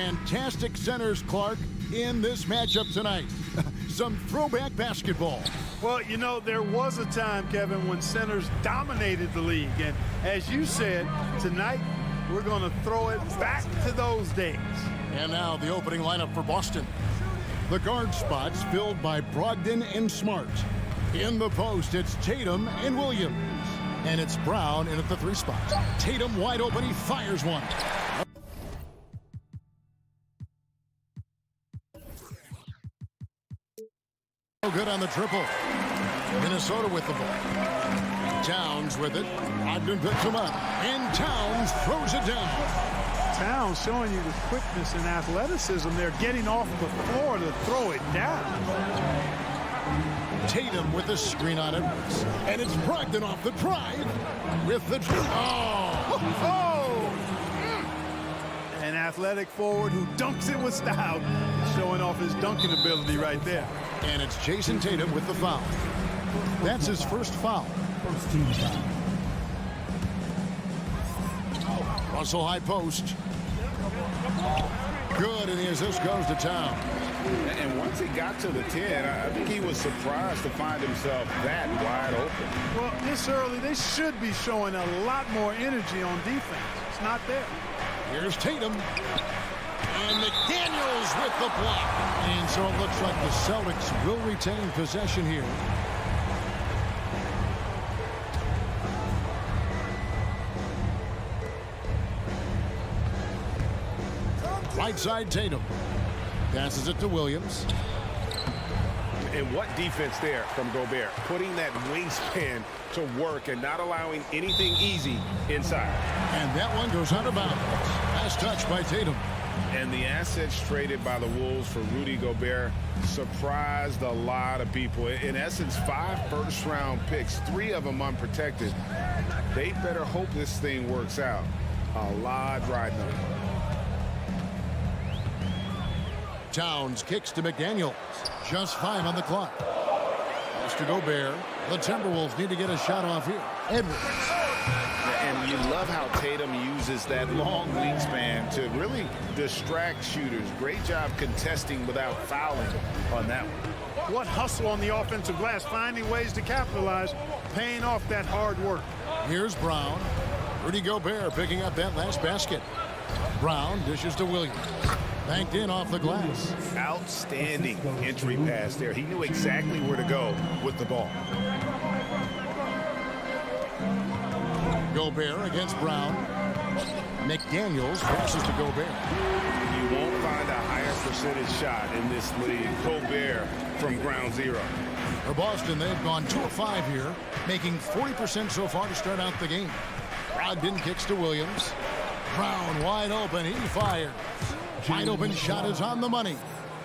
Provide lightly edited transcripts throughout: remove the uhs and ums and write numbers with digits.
fantastic centers, Clark, in this matchup tonight. Some throwback basketball. Well, you know, there was a time, Kevin, when centers dominated the league. And as you said, tonight we're going to throw it back to those days. And now the opening lineup for Boston. The guard spots filled by Brogdon and Smart. In the post, it's Tatum and Williams. And it's Brown in at the 3 spot. Tatum wide open, he fires one. Good on the triple. Minnesota with the ball. Towns with it. Brogdon picks him up. And Towns throws it down. Towns showing you the quickness and athleticism. They're getting off the floor to throw it down. Tatum with the screen on Edwards. And it's Brogdon off the drive with the... Oh! An athletic forward who dunks it with style. Showing off his dunking ability right there. And it's Jason Tatum with the foul. That's his first foul. First team foul. Russell high post. Good, and the assist goes to Towns. And once he got to the 10, I think he was surprised to find himself that wide open. Well, this early, they should be showing a lot more energy on defense. It's not there. Here's Tatum. And McDaniels with the block. And so it looks like the Celtics will retain possession here. Right side, Tatum. Passes it to Williams. And what defense there from Gobert. Putting that wingspan to work and not allowing anything easy inside. And that one goes out of bounds. Last touch by Tatum. And the assets traded by the Wolves for Rudy Gobert surprised a lot of people. In essence, 5 first-round picks, 3 of them unprotected. They better hope this thing works out. A lot riding on it. Towns kicks to McDaniels. Just 5 on the clock. Pass to Gobert. The Timberwolves need to get a shot off here. Edwards. And you love how Tatum uses that long wingspan to really distract shooters. Great job contesting without fouling on that one. What hustle on the offensive glass, finding ways to capitalize, paying off that hard work. Here's Brown. Rudy Gobert picking up that last basket. Brown dishes to Williams. Banked in off the glass. Outstanding entry pass there. He knew exactly where to go with the ball. Gobert against Brown. McDaniels passes to Gobert. You won't find a higher percentage shot in this league. Gobert from ground zero. For Boston, they've gone 2 of 5 here, making 40% so far to start out the game. Brogdon kicks to Williams. Brown wide open. He fires. Wide open shot is on the money.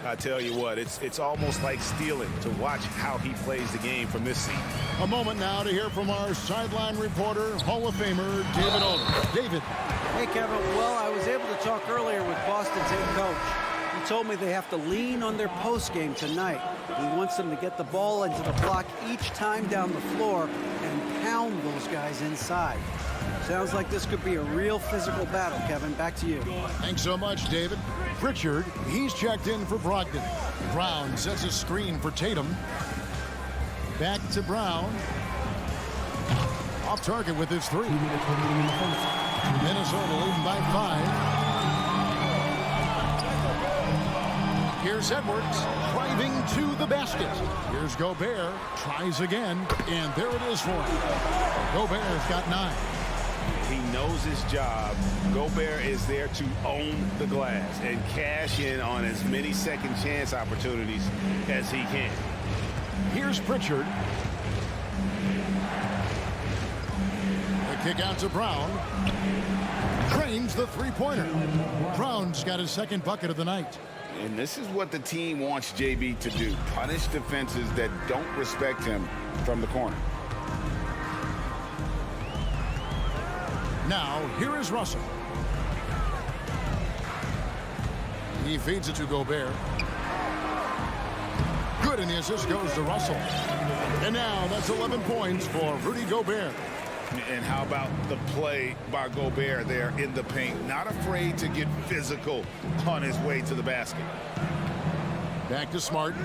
I tell you what, it's almost like stealing to watch how he plays the game from this seat. A moment now to hear from our sideline reporter, Hall of Famer David Olin. David. Hey, Kevin. Well, I was able to talk earlier with Boston's head coach. He told me they have to lean on their post game tonight. He wants them to get the ball into the block each time down the floor and pound those guys inside. Sounds like this could be a real physical battle, Kevin. Back to you. Thanks so much, David. Pritchard, he's checked in for Brogdon. Brown sets a screen for Tatum. Back to Brown. Off target with his 3. Minnesota leading by 5. Here's Edwards driving to the basket. Here's Gobert. Tries again. And there it is for him. Gobert's got 9. He knows his job. Gobert is there to own the glass and cash in on as many second chance opportunities as he can. Here's Pritchard. The kick out to Brown. Drains the 3-pointer. Brown's got his second bucket of the night. And this is what the team wants JB to do. Punish defenses that don't respect him from the corner. Now, here is Russell. He feeds it to Gobert. Good, and the assist goes to Russell. And now that's 11 points for Rudy Gobert. And how about the play by Gobert there in the paint? Not afraid to get physical on his way to the basket. Back to Smart.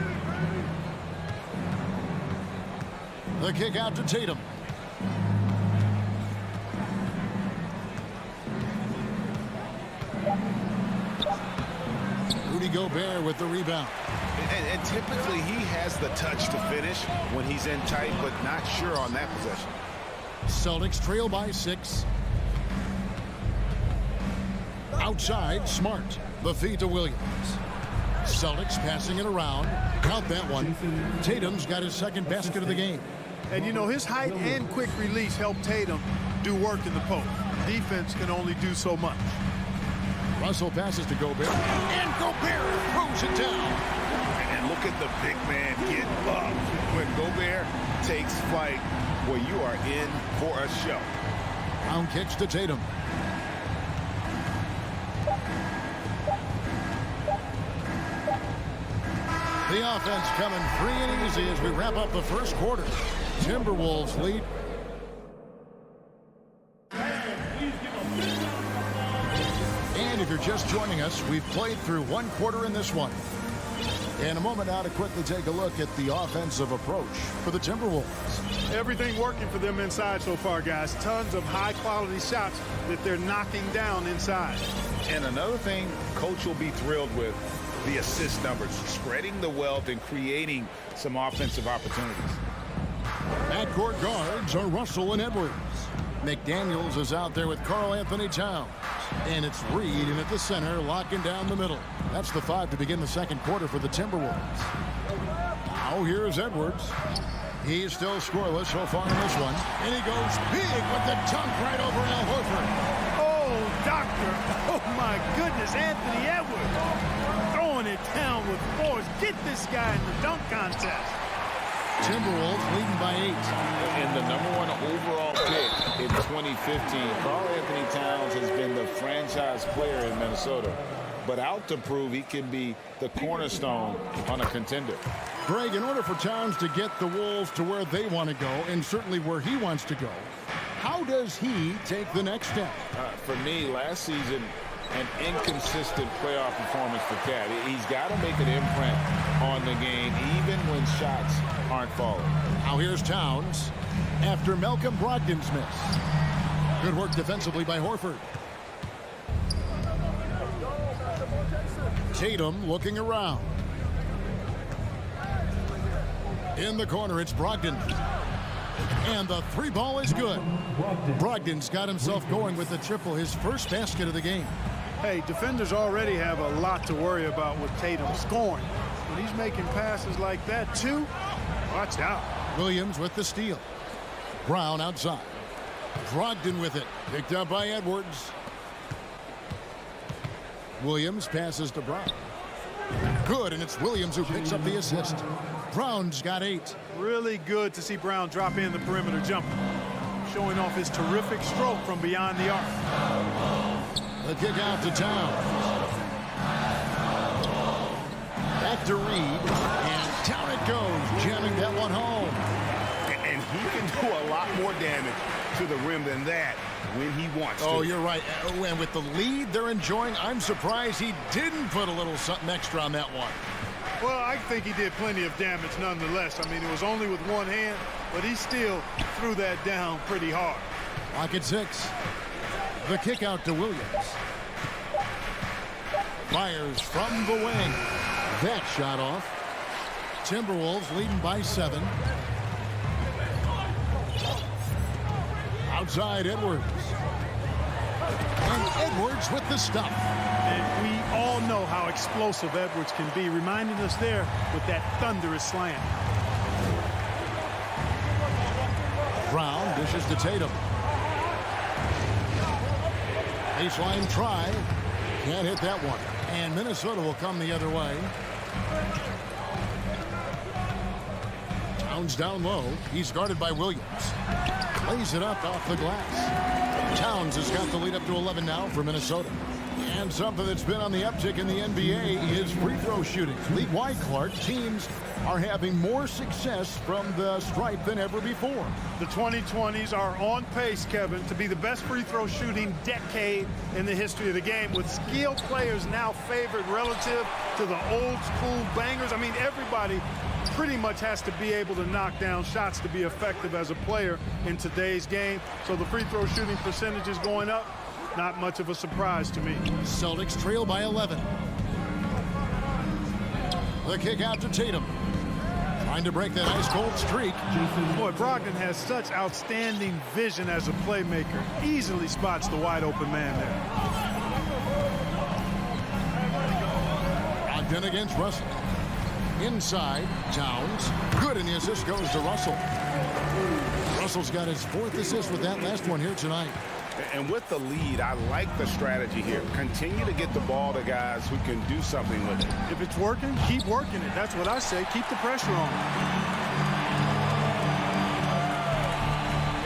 The kick out to Tatum. Rudy Gobert with the rebound. And typically he has the touch to finish when he's in tight, but not sure on that possession. Celtics trail by 6. Outside, Smart. The feed to Williams. Celtics passing it around. Count that one. Tatum's got his second basket of the game. And, you know, his height and quick release help Tatum do work in the post. Defense can only do so much. Russell passes to Gobert. And Gobert throws it down. And look at the big man get up. When Gobert takes flight, well, you are in for a show. Brown kicks to Tatum. The offense coming free and easy as we wrap up the first quarter. Timberwolves lead. And if you're just joining us, we've played through one quarter in this one. In a moment now to quickly take a look at the offensive approach for the Timberwolves. Everything working for them inside so far, guys. Tons of high-quality shots that they're knocking down inside. And another thing Coach will be thrilled with, the assist numbers, spreading the wealth and creating some offensive opportunities. Backcourt guards are Russell and Edwards. McDaniels is out there with Karl Anthony Towns. And it's Reed in at the center, locking down the middle. That's the 5 to begin the second quarter for the Timberwolves. Now here's Edwards. He's still scoreless so far in this one. And he goes big with the dunk right over Al Horford. Oh, doctor. Oh, my goodness. Anthony Edwards throwing it down with force. Get this guy in the dunk contest. Timberwolves leading by 8. And the #1 overall pick in 2015, Karl Anthony Towns has been the franchise player in Minnesota, but out to prove he can be the cornerstone on a contender. Greg, in order for Towns to get the Wolves to where they want to go, and certainly where he wants to go, how does he take the next step? For me, last season, an inconsistent playoff performance for Cat. He's got to make an imprint on the game, even when shots aren't falling. Now here's Towns after Malcolm Brogdon's miss. Good work defensively by Horford. Tatum looking around. In the corner, it's Brogdon. And the 3 ball is good. Brogdon's got himself going with the triple, his first basket of the game. Hey, defenders already have a lot to worry about with Tatum scoring. When he's making passes like that, too, watch out. Williams with the steal. Brown outside. Brogdon with it. Picked up by Edwards. Williams passes to Brown. Good, and it's Williams who picks up the assist. Brown's got 8. Really good to see Brown drop in the perimeter jumper, showing off his terrific stroke from beyond the arc. The kick out to Towns. Back to Reed, and down it goes, jamming that one home. And he can do a lot more damage to the rim than that when he wants to. Oh, you're right. And with the lead they're enjoying, I'm surprised he didn't put a little something extra on that one. Well, I think he did plenty of damage nonetheless. I mean, it was only with one hand, but he still threw that down pretty hard. Lock at 6. The kick out to Williams. Fires from the wing. That shot off. Timberwolves leading by 7. Outside Edwards. And Edwards with the stuff. And we all know how explosive Edwards can be, reminding us there with that thunderous slam. Brown dishes to Tatum. Baseline try. Can't hit that one. And Minnesota will come the other way. Towns down low. He's guarded by Williams. Lays it up off the glass. Towns has got the lead up to 11 now for Minnesota. And something that's been on the uptick in the NBA is free throw shooting. League-wide, Clark, teams are having more success from the stripe than ever before. The 2020s are on pace, Kevin, to be the best free throw shooting decade in the history of the game, with skilled players now favored relative to the old school bangers. I mean, everybody pretty much has to be able to knock down shots to be effective as a player in today's game. So the free throw shooting percentage is going up. Not much of a surprise to me. Celtics trail by 11. The kick out to Tatum. Trying to break that ice-cold streak. Boy, Brogdon has such outstanding vision as a playmaker. Easily spots the wide-open man there. Brogdon against Russell. Inside, Towns. Good, and the assist goes to Russell. Russell's got his 4th assist with that last one here tonight. And with the lead, I like the strategy here. Continue to get the ball to guys who can do something with it. If it's working, keep working it. That's what I say. Keep the pressure on.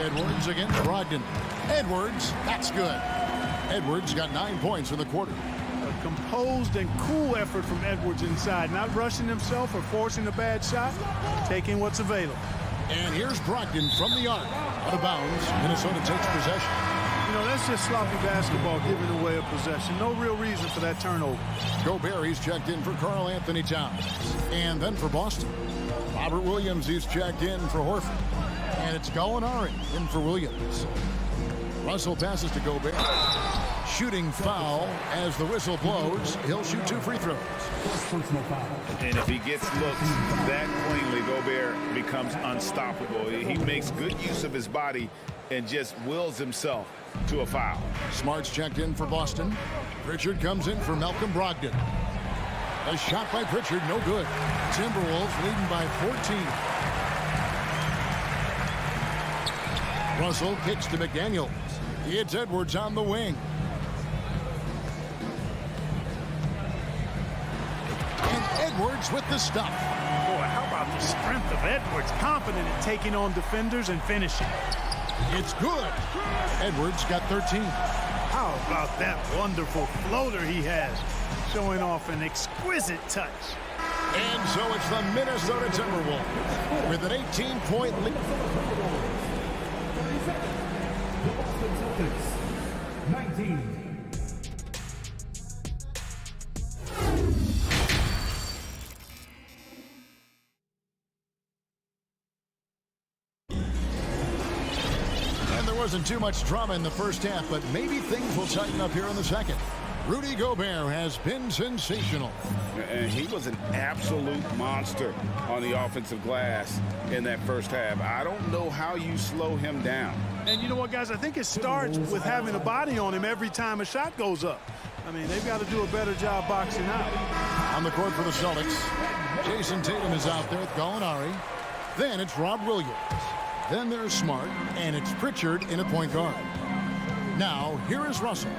Edwards against Brogdon. Edwards, that's good. Edwards got 9 points in the quarter. A composed and cool effort from Edwards inside. Not rushing himself or forcing a bad shot. Taking what's available. And here's Brogdon from the arc. Out of bounds. Minnesota takes possession. You know, that's just sloppy basketball, giving away a possession. No real reason for that turnover. Gobert, he's checked in for Karl Anthony Towns. And then for Boston, Robert Williams, he's checked in for Horford. And it's Gallinari in for Williams. Russell passes to Gobert. Shooting foul as the whistle blows. He'll shoot 2 free throws. And if he gets looks that cleanly, Gobert becomes unstoppable. He makes good use of his body and just wills himself to a foul. Smart's checked in for Boston. Pritchard comes in for Malcolm Brogdon. A shot by Pritchard, no good. Timberwolves leading by 14. Russell kicks to McDaniels. It's Edwards on the wing. And Edwards with the stuff. Boy, how about the strength of Edwards? Confident in taking on defenders and finishing. It's good. Edwards got 13. How about that wonderful floater he has? Showing off an exquisite touch. And so it's the Minnesota Timberwolves with an 18-point lead. 19. Wasn't too much drama in the first half, but maybe things will tighten up here in the second. Rudy Gobert has been sensational. And he was an absolute monster on the offensive glass in that first half. I don't know how you slow him down. And you know what, guys? I think it starts with having a body on him every time a shot goes up. I mean, they've got to do a better job boxing out. On the court for the Celtics, Jason Tatum is out there with Gallinari. Then it's Rob Williams. Then there's Smart, and it's Pritchard in a point guard. Now, here is Russell.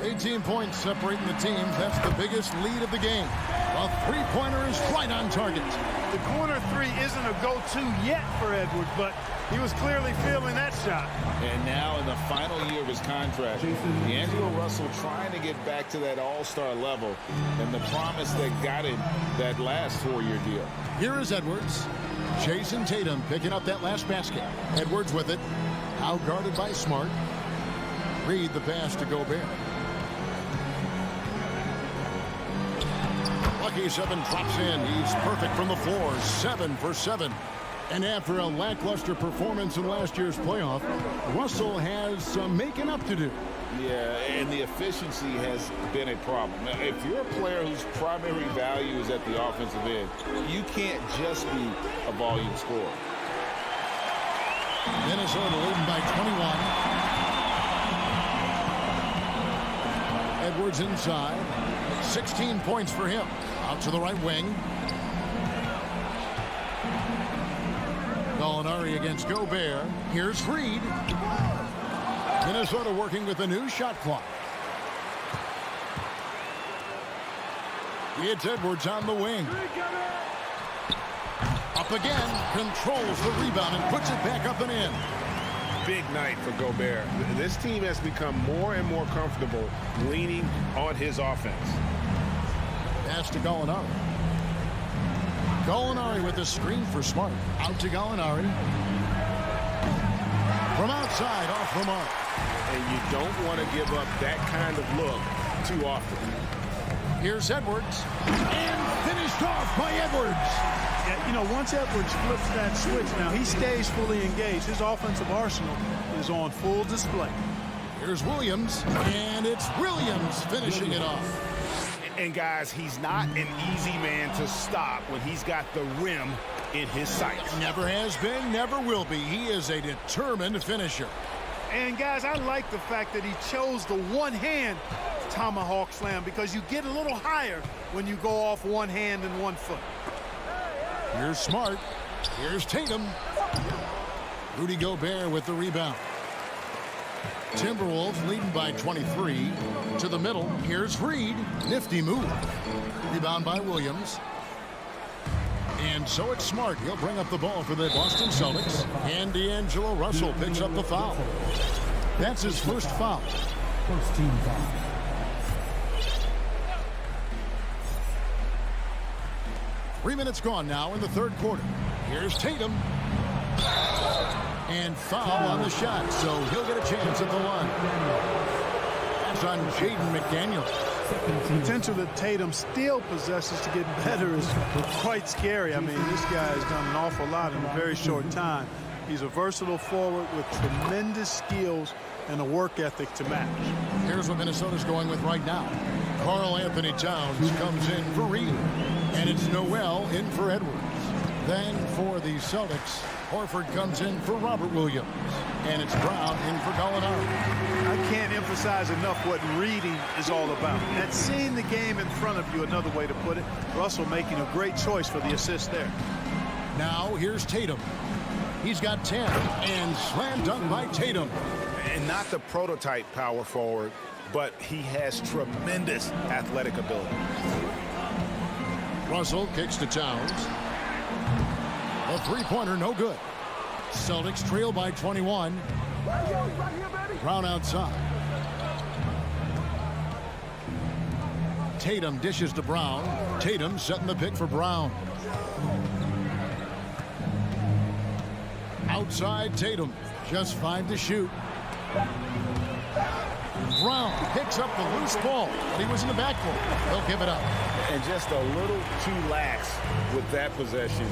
18 points separating the teams. That's the biggest lead of the game. A three-pointer is right on target. The corner three isn't a go-to yet for Edwards, but he was clearly feeling that shot. And now in the final year of his contract, D'Angelo Russell trying to get back to that all-star level and the promise that got him that last 4-year deal. Here is Edwards. Jason Tatum picking up that last basket. Edwards with it. Out guarded by Smart. Reed the pass to Gobert. Lucky 7 drops in. He's perfect from the floor. 7 for 7. And after a lackluster performance in last year's playoff, Russell has some making up to do. Yeah, and the efficiency has been a problem. Now, if you're a player whose primary value is at the offensive end, you can't just be a volume scorer. Minnesota leading by 21. Edwards inside. 16 points for him. Out to the right wing. Gallinari against Gobert. Here's Reed. Minnesota working with a new shot clock. It's Edwards on the wing. Up again. Controls the rebound and puts it back up and in. big night for Gobert. This team has become more and more comfortable leaning on his offense. Pass to Gallinari. Gallinari with the screen for Smart. Out to Gallinari. From outside, off the mark. And you don't want to give up that kind of look too often. Here's Edwards. And finished off by Edwards. Yeah, you know, once Edwards flips that switch, now he stays fully engaged. His offensive arsenal is on full display. Here's Williams. And it's Williams finishing it off. And guys, he's not an easy man to stop when he's got the rim in his sights. Never has been, never will be. He is a determined finisher. And guys, I like the fact that he chose the one-hand tomahawk slam because you get a little higher when you go off one hand and 1 foot. Here's Smart. Here's Tatum. Rudy Gobert with the rebound. Timberwolves leading by 23. To the middle. Here's Reed. Nifty move. Rebound by Williams. And so it's Smart. He'll bring up the ball for the Boston Celtics. And D'Angelo Russell picks up the foul. That's his first foul. First team foul. Three minutes gone now in the third quarter. Here's Tatum. And foul on the shot, so he'll get a chance at the line. That's on Jaden McDaniels. The potential that Tatum still possesses to get better is quite scary. I mean, this guy has done an awful lot in a very short time. He's a versatile forward with tremendous skills and a work ethic to match. Here's what Minnesota's going with right now. Karl Anthony Towns comes in for Reed. And it's Noel in for Edwards. Then for the Celtics, Horford comes in for Robert Williams. And it's Brown in for Gallinari. I can't emphasize enough what reading is all about. That's seeing the game in front of you, another way to put it. Russell making a great choice for the assist there. Now here's Tatum. He's got 10. And slam dunk by Tatum. And not the prototype power forward, but he has tremendous athletic ability. Russell kicks to Towns. A three-pointer, no good. Celtics trail by 21. Brown outside. Tatum dishes to Brown. Tatum setting the pick for Brown. Outside Tatum. Just 5 to shoot. Brown picks up the loose ball, but he was in the backcourt. They'll give it up. And just a little too lax with that possession,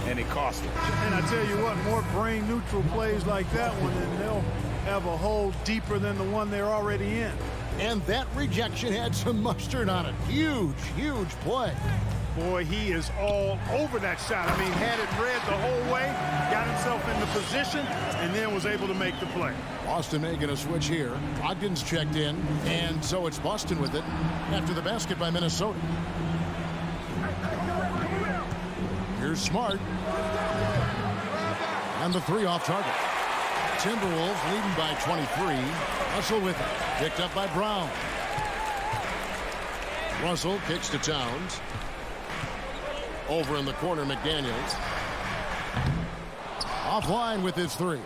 and it cost him. And I tell you what, more brain-neutral plays like that one, and they'll have a hole deeper than the one they're already in. And that rejection had some mustard on it. Huge, huge play. Boy, he is all over that shot. I mean, had it read the whole way, got himself in the position, and then was able to make the play. Boston making a switch here. Ogden's checked in, and so it's Boston with it after the basket by Minnesota. Here's Smart. And the three off target. Timberwolves leading by 23. Russell with it. Picked up by Brown. Russell kicks to Towns. Over in the corner, McDaniels. Offline with his three.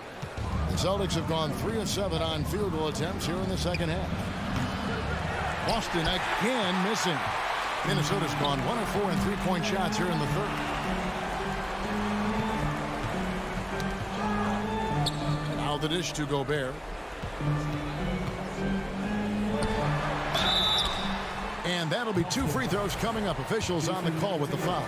The Celtics have gone 3 of 7 on field goal attempts here in the second half. Boston again missing. Minnesota's gone 1 of 4 in three-point shots here in the third. Now the dish to Gobert. And that'll be 2 free throws coming up. Officials on the call with the foul.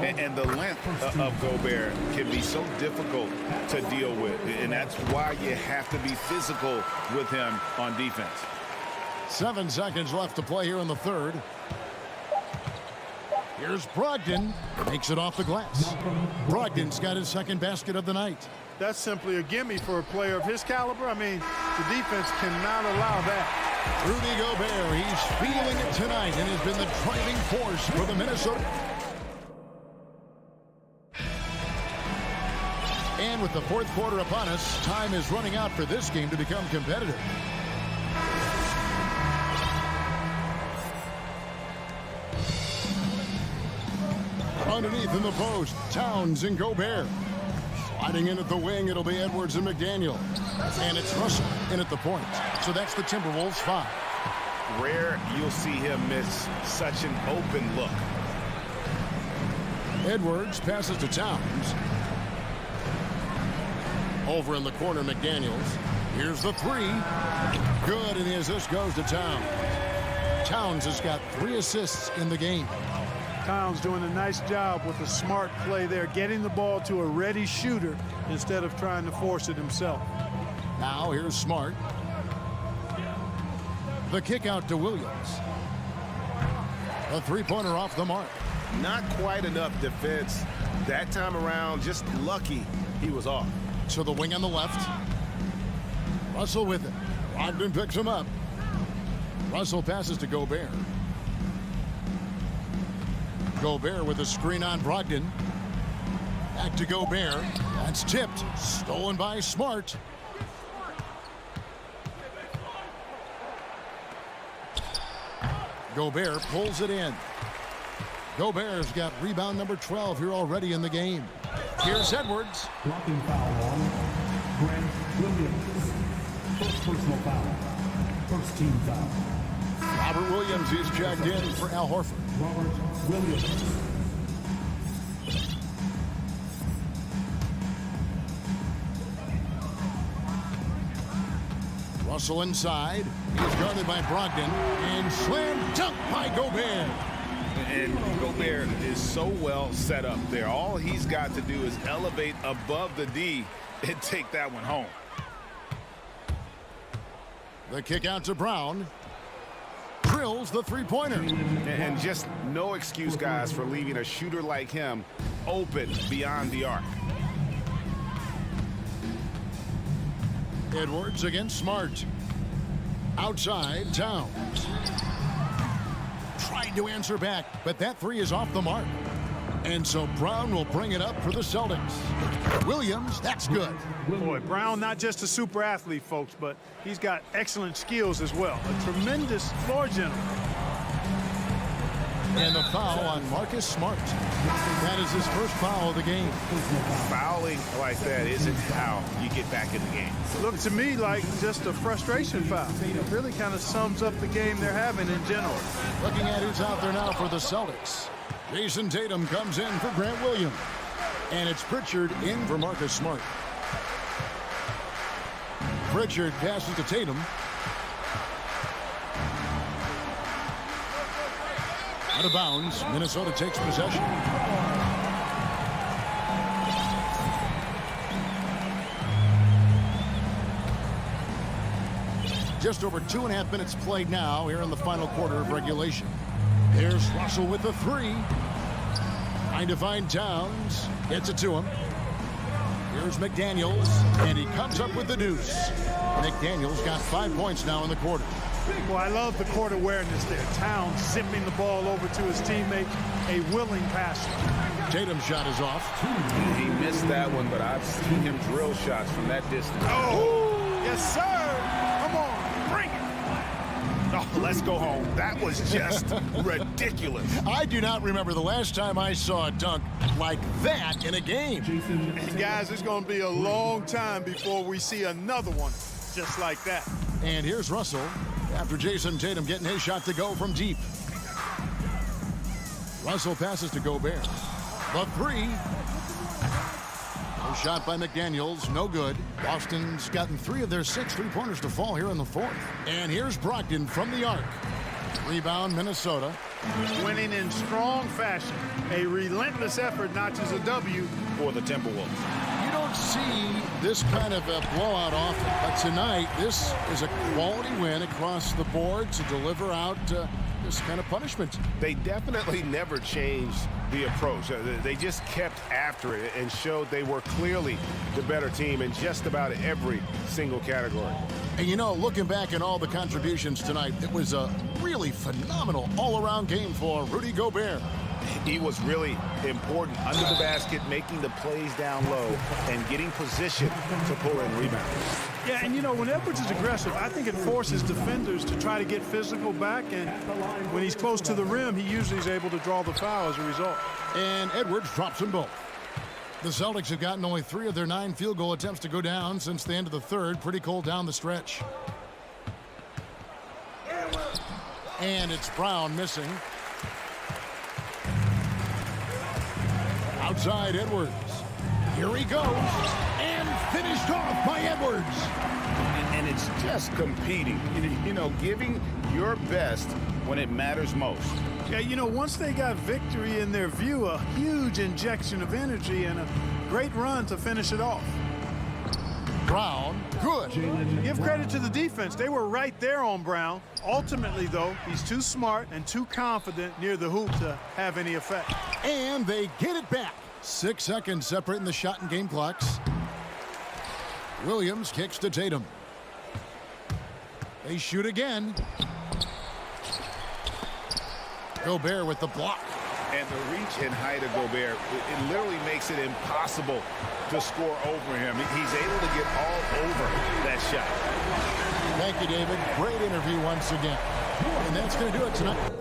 And the length of Gobert can be so difficult to deal with. And that's why you have to be physical with him on defense. 7 seconds left to play here in the third. Here's Brogdon. Makes it off the glass. Brogdon's got his second basket of the night. That's simply a gimme for a player of his caliber. I mean, the defense cannot allow that. Rudy Gobert, he's feeling it tonight and has been the driving force for the Minnesota. And with the fourth quarter upon us, time is running out for this game to become competitive. Underneath in the post, Towns and Gobert. Sliding in at the wing, it'll be Edwards and McDaniel. And it's Russell in at the point. So that's the Timberwolves 5. Rare you'll see him miss such an open look. Edwards passes to Towns. Over in the corner, McDaniels. Here's the 3. Good, and the assist goes to Towns. Towns has got 3 assists in the game. Towns doing a nice job with a smart play there, getting the ball to a ready shooter instead of trying to force it himself. Now here's Smart. The kick out to Williams. A 3-pointer off the mark. Not quite enough defense that time around. Just lucky he was off. To the wing on the left. Russell with it. Brogdon picks him up. Russell passes to Gobert. Gobert with a screen on Brogdon. Back to Gobert. That's tipped. Stolen by Smart. Gobert pulls it in. Gobert's got rebound number 12 here already in the game. Here's Edwards. Blocking foul on Grant Williams. First personal foul. First team foul. Robert Williams is checked in for Al Horford. Robert Williams. Russell inside. He's guarded by Brogdon. And slam dunk by Gobert. And Gobert is so well set up there. All he's got to do is elevate above the D and take that one home. The kick out to Brown. Drills the 3-pointer. And just no excuse, guys, for leaving a shooter like him open beyond the arc. Edwards against Smart. Outside, Towns. Tried to answer back, but that 3 is off the mark. And so Brown will bring it up for the Celtics. Williams, that's good. Boy, Brown not just a super athlete, folks, but he's got excellent skills as well. A tremendous floor general. And the foul on Marcus Smart. That is his first foul of the game. Fouling like that isn't how you get back in the game. Looked to me like just a frustration foul. It really kind of sums up the game they're having in general. Looking at who's out there now for the Celtics. Jason Tatum comes in for Grant Williams. And it's Pritchard in for Marcus Smart. Pritchard passes to Tatum. Out of bounds. Minnesota takes possession. Just over 2.5 minutes played now here in the final quarter of regulation. Here's Russell with the 3. Trying to find Towns. Gets it to him. Here's McDaniels. And he comes up with the deuce. McDaniels got 5 points now in the quarter. Well, I love the court awareness there. Towns zipping the ball over to his teammate, a willing passer. Tatum's shot is off. He missed that one, but I've seen him drill shots from that distance. Oh, yes, sir. Come on, bring it. Oh, let's go home. That was just ridiculous. I do not remember the last time I saw a dunk like that in a game. And guys, it's going to be a long time before we see another one just like that. And here's Russell after Jason Tatum getting his shot to go from deep. Russell passes to Gobert. The 3. A shot by McDaniels, no good. Boston's gotten 3 of their 6 3-pointers to fall here in the 4th. And here's Brogdon from the arc. Rebound, Minnesota. Winning in strong fashion. A relentless effort notches a W for the Timberwolves. You don't see this kind of a blowout often, but tonight this is a quality win across the board to deliver out this kind of punishment. They definitely never changed the approach. They just kept after it and showed they were clearly the better team in just about every single category. And you know, looking back at all the contributions tonight, it was a really phenomenal all-around game for Rudy Gobert. He was really important under the basket, making the plays down low and getting position to pull in rebounds. Yeah, and you know, when Edwards is aggressive, I think it forces defenders to try to get physical back, and when he's close to the rim, he usually is able to draw the foul as a result. And Edwards drops them both. The Celtics have gotten only 3 of their 9 field goal attempts to go down since the end of the third. Pretty cold down the stretch. And it's Brown missing. Outside Edwards. Here he goes. And finished off by Edwards. And it's just competing. You know, giving your best when it matters most. Yeah, you know, once they got victory in their view, a huge injection of energy and a great run to finish it off. Brown, good. Give credit to the defense. They were right there on Brown. Ultimately, though, he's too smart and too confident near the hoop to have any effect. And they get it back. 6 seconds separating the shot and game clocks. Williams kicks to Tatum. They shoot again. Gobert with the block. And the reach and height of Gobert, it literally makes it impossible to score over him. He's able to get all over that shot. Thank you, David. Great interview once again. And that's going to do it tonight.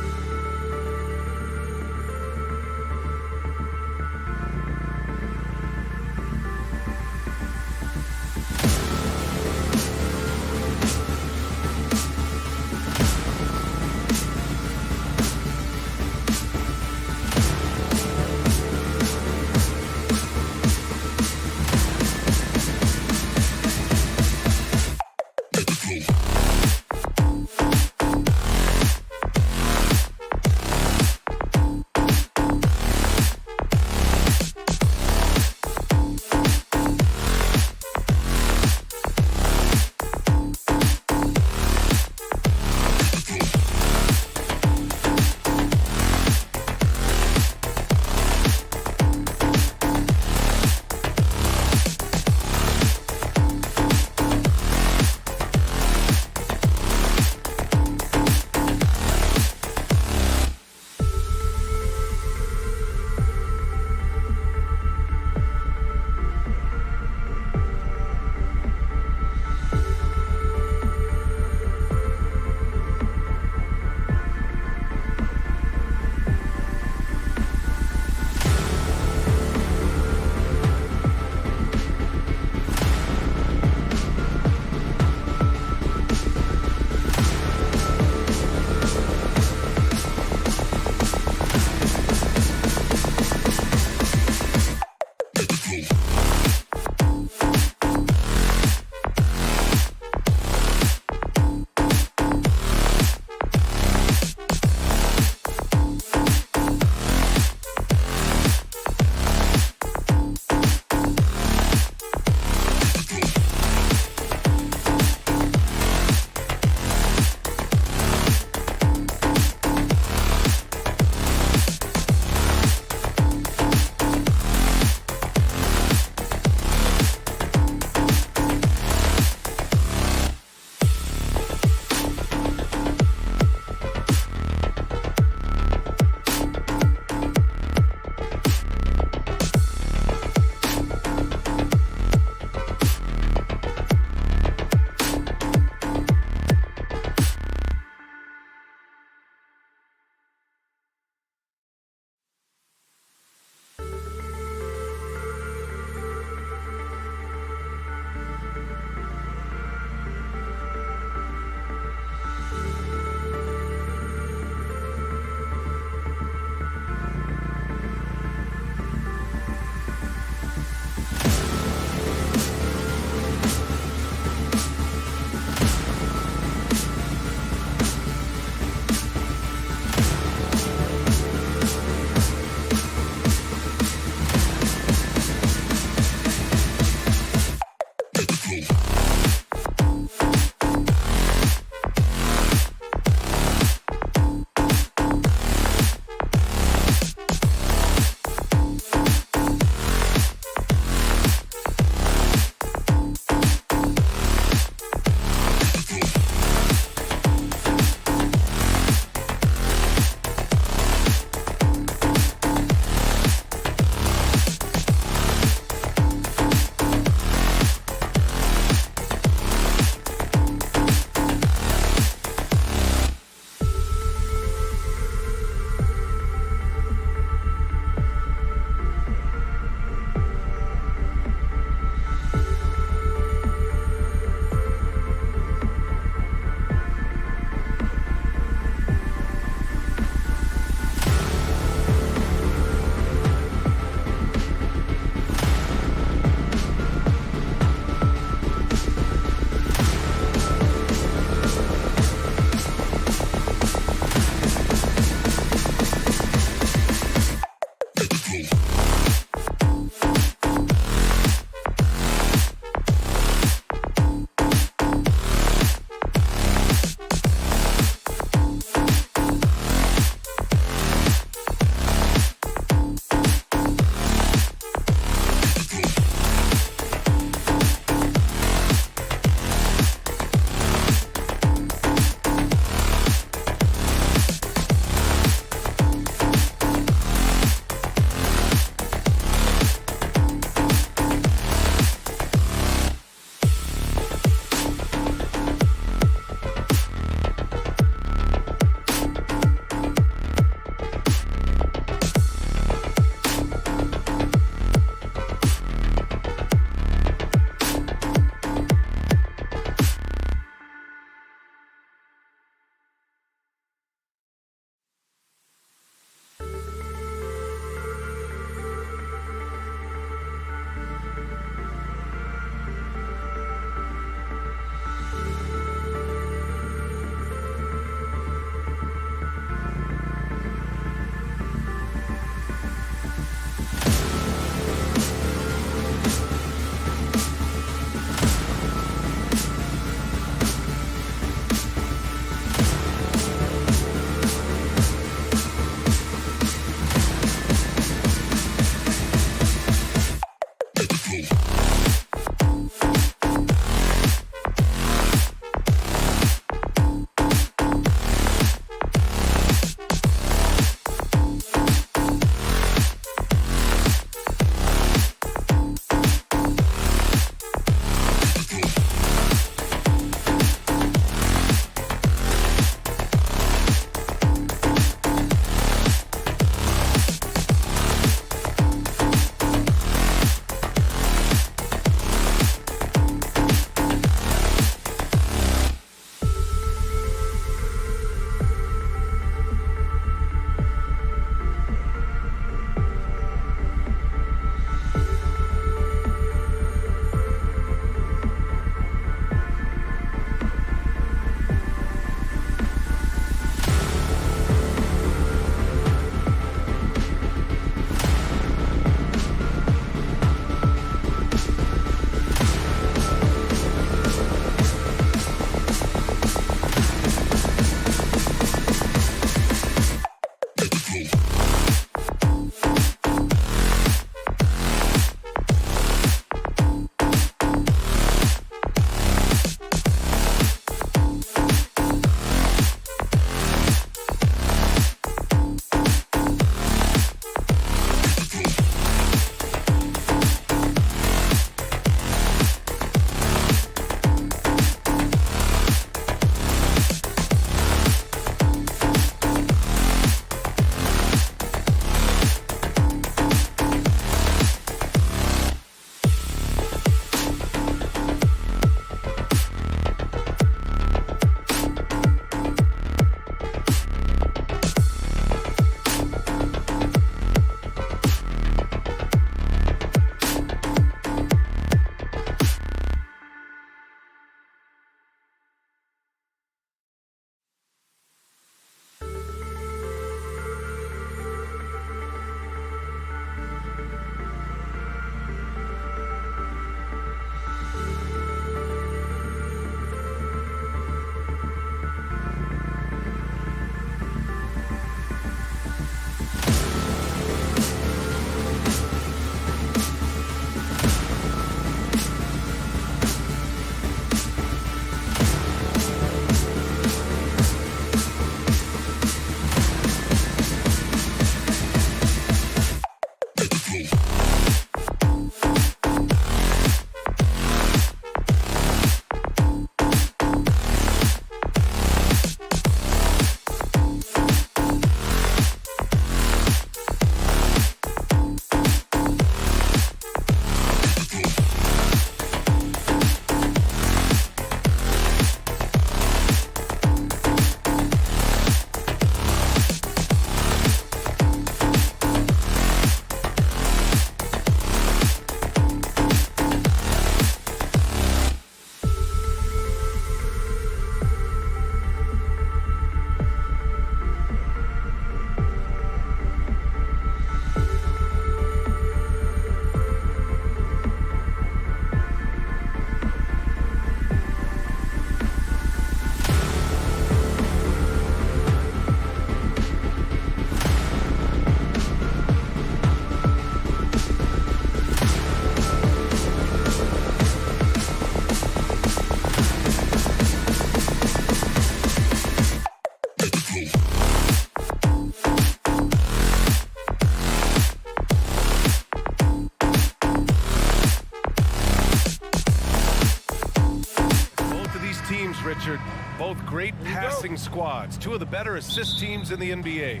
Richard. Both great passing squads, two of the better assist teams in the NBA.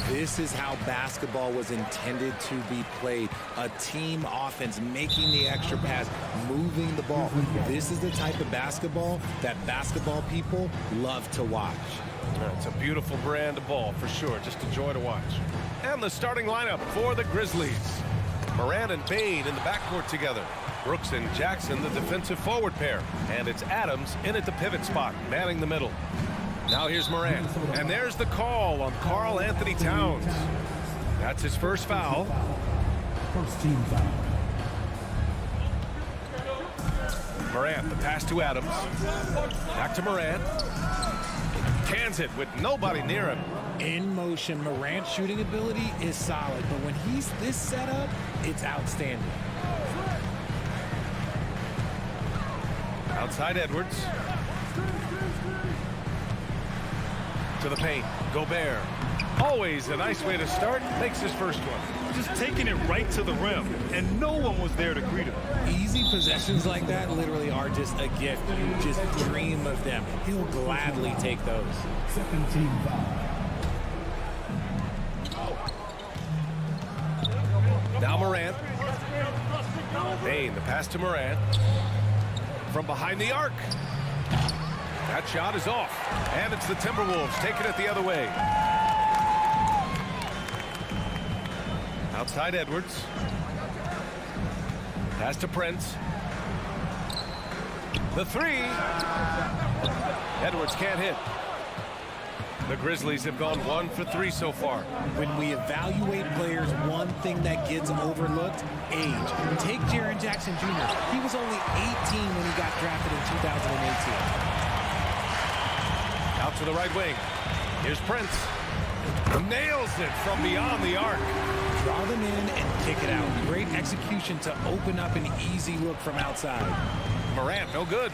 This is how basketball was intended to be played. A team offense, making the extra pass, moving the ball. This is the type of basketball that basketball people love to watch. It's a beautiful brand of ball, for sure. Just a joy to watch. And the starting lineup for the Grizzlies. Morant and Bane in the backcourt together. Brooks and Jackson, the defensive forward pair. And it's Adams in at the pivot spot, manning the middle. Now here's Morant. And there's the call on Karl Anthony Towns. That's his first foul. First team foul. Morant, the pass to Adams. Back to Morant. Cans it with nobody near him. In motion, Morant's shooting ability is solid, but when he's this set up, it's outstanding. Outside Edwards. To the paint. Gobert. Always a nice way to start. Makes his first one. Just taking it right to the rim, and no one was there to greet him. Easy possessions like that literally are just a gift. You just dream of them. He'll gladly take those. Second team foul. Now Morant. Bane, the pass to Morant. From behind the arc. That shot is off. And it's the Timberwolves taking it the other way. Outside Edwards. Pass to Prince. The three. Edwards can't hit. The Grizzlies have gone 1 for 3 so far. When we evaluate players, one thing that gets overlooked, age. Take Jaren Jackson Jr. He was only 18 when he got drafted in 2018. Out to the right wing. Here's Prince. Nails it from beyond the arc. Draw them in and kick it out. Great execution to open up an easy look from outside. Morant, no good.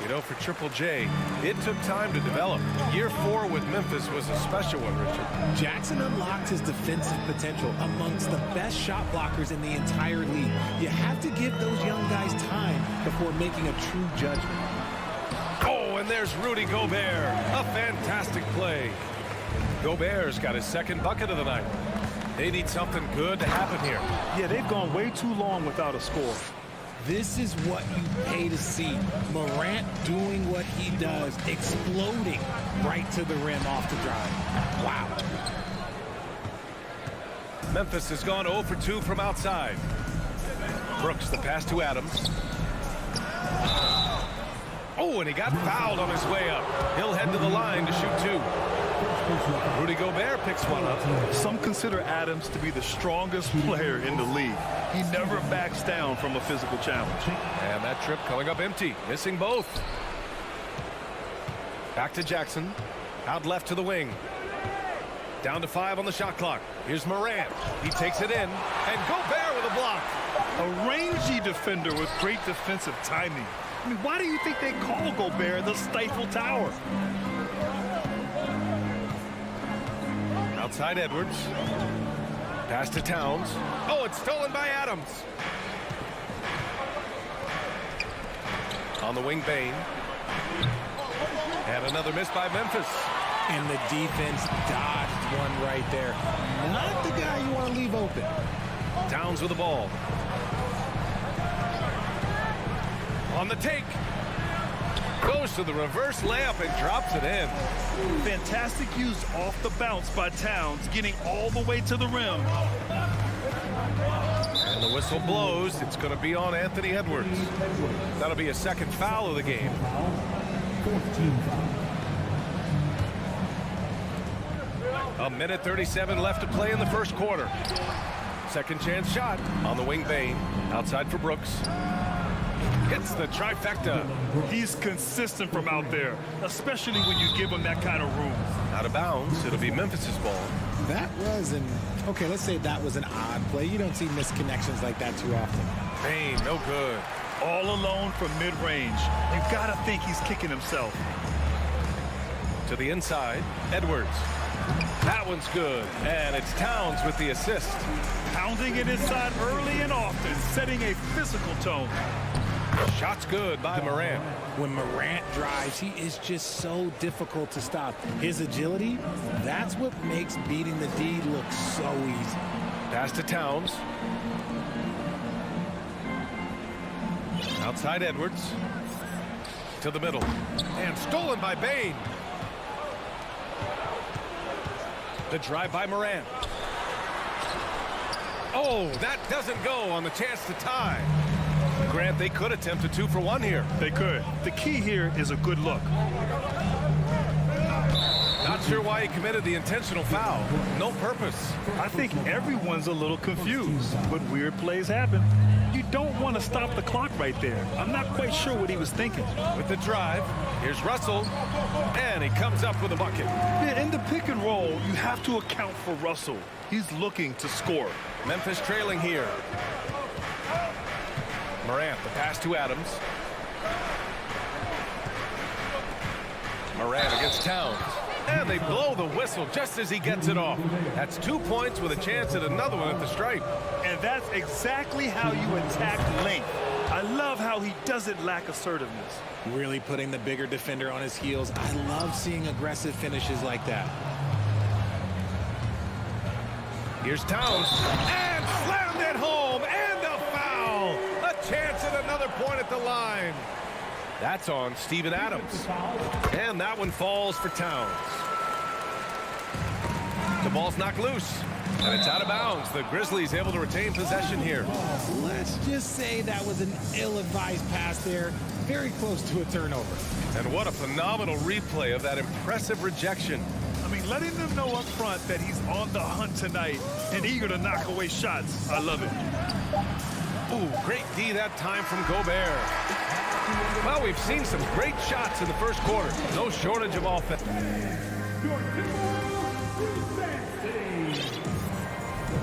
You know, for Triple J, it took time to develop. Year 4 with Memphis was a special one, Richard. Jackson unlocked his defensive potential amongst the best shot blockers in the entire league. You have to give those young guys time before making a true judgment. Oh, and there's Rudy Gobert. A fantastic play. Gobert's got his second bucket of the night. They need something good to happen here. Yeah, they've gone way too long without a score. This is what you pay to see. Morant doing what he does, exploding right to the rim off the drive. Wow. Memphis has gone 0 for 2 from outside. Brooks, the pass to Adams. Oh, and he got fouled on his way up. He'll head to the line to shoot 2. Rudy Gobert picks one up. Some consider Adams to be the strongest player in the league. He never backs down from a physical challenge. And that trip coming up empty, missing both. Back to Jackson. Out left to the wing. Down to 5 on the shot clock. Here's Morant. He takes it in. And Gobert with a block. A rangy defender with great defensive timing. I mean, why do you think they call Gobert the Stifle Tower? Outside Edwards. Pass to Towns. Oh, it's stolen by Adams. On the wing, Bane. And another miss by Memphis. And the defense dodged one right there. Not the guy you want to leave open. Towns with the ball. On the take. Goes to the reverse layup and drops it in. Fantastic use off the bounce by Towns, getting all the way to the rim. And the whistle blows. It's going to be on Anthony Edwards. That'll be a second foul of the game. Fourth team foul. A minute 37 left to play in the first quarter. Second chance shot on the wing, Bane. Outside for Brooks. Hits the trifecta. He's consistent from out there, especially when you give him that kind of room. Out of bounds. It'll be Memphis's ball. That was okay, let's say that was an odd play. You don't see misconnections like that too often. Bane, no good. All alone from mid-range. You gotta think he's kicking himself. To the inside, Edwards. That one's good. And it's Towns with the assist. Pounding it inside early and often, setting a physical tone. Shot's good by Morant. When Morant drives, he is just so difficult to stop. His agility, that's what makes beating the D look so easy. Pass to Towns. Outside Edwards. To the middle. And stolen by Bane. The drive by Morant. Oh, that doesn't go on the chance to tie. Grant, they could attempt a 2-for-1 here. They could. The key here is a good look. Not sure why he committed the intentional foul. No purpose. I think everyone's a little confused, but weird plays happen. You don't want to stop the clock right there. I'm not quite sure what he was thinking. With the drive, here's Russell, and he comes up with a bucket. Yeah, in the pick and roll, you have to account for Russell. He's looking to score. Memphis trailing here. Morant, the pass to Adams. Morant against Towns. And they blow the whistle just as he gets it off. That's 2 points with a chance at another one at the stripe. And that's exactly how you attack length. I love how he doesn't lack assertiveness. Really putting the bigger defender on his heels. I love seeing aggressive finishes like that. Here's Towns. And slammed it home. And a foul. A chance at another point at the line. That's on Steven Adams. And that one falls for Towns. The ball's knocked loose. And it's out of bounds. The Grizzlies able to retain possession here. Let's just say that was an ill-advised pass there. Very close to a turnover. And what a phenomenal replay of that impressive rejection. I mean, letting them know up front that he's on the hunt tonight and eager to knock away shots. I love it. Ooh, great D that time from Gobert. Well, we've seen some great shots in the first quarter. No shortage of offense.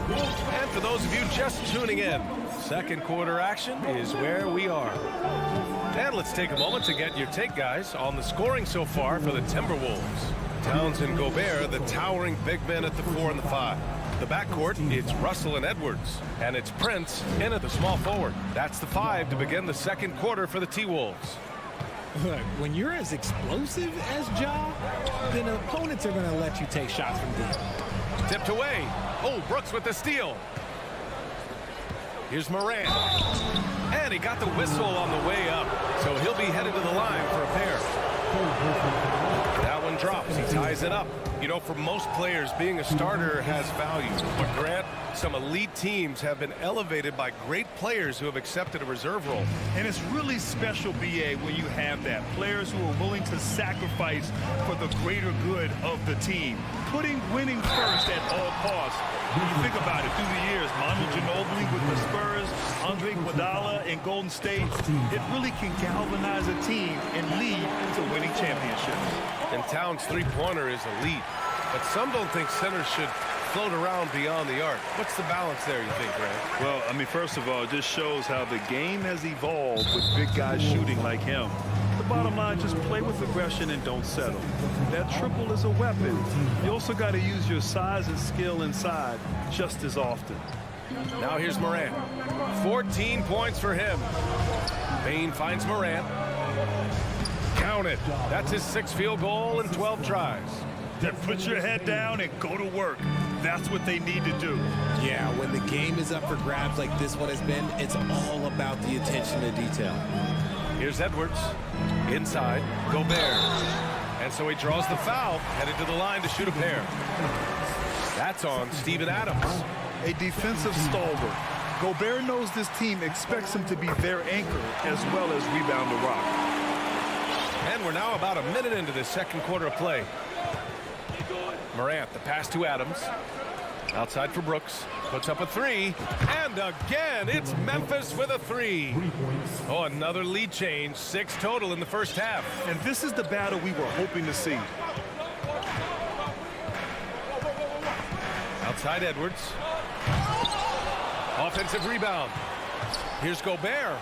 And for those of you just tuning in, second quarter action is where we are. And let's take a moment to get your take, guys, on the scoring so far for the Timberwolves. Towns and Gobert, the towering big men at the 4 and the 5. The backcourt, it's Russell and Edwards. And it's Prince in at the small forward. That's the 5 to begin the second quarter for the T-Wolves. Look, when you're as explosive as Ja, then opponents are going to let you take shots from deep. Tipped away. Oh, Brooks with the steal. Here's Morant. And he got the whistle on the way up. So he'll be headed to the line for a pair. That one drops. He ties it up. You know, for most players, being a starter has value. But Grant, some elite teams have been elevated by great players who have accepted a reserve role. And it's really special, BA, when you have that. Players who are willing to sacrifice for the greater good of the team. Putting winning first at all costs. When you think about it, through the years, Manu Ginobili with the Spurs, Andre Iguodala in Golden State, it really can galvanize a team and lead to winning championships. And Towns' three-pointer is elite. But some don't think centers should float around beyond the arc. What's the balance there, you think, Grant? Well, I mean, first of all, it just shows how the game has evolved with big guys shooting like him. The bottom line, just play with aggression and don't settle. That triple is a weapon. You also got to use your size and skill inside just as often. Now here's Morant. 14 points for him. Bane finds Morant. Count it. That's his 6th field goal in 12 tries. Then put your head down and go to work. That's what they need to do. Yeah, when the game is up for grabs like this one has been, it's all about the attention to detail. Here's Edwards. Inside. Gobert. And so he draws the foul, headed to the line to shoot a pair. That's on Steven Adams. A defensive stalwart. Gobert knows this team expects him to be their anchor as well as rebound the rock. And we're now about a minute into this second quarter of play. Morant, the pass to Adams. Outside for Brooks. Puts up a 3. And again, it's Memphis with a 3. Oh, another lead change. 6 total in the first half. And this is the battle we were hoping to see. Outside Edwards. Offensive rebound. Here's Gobert.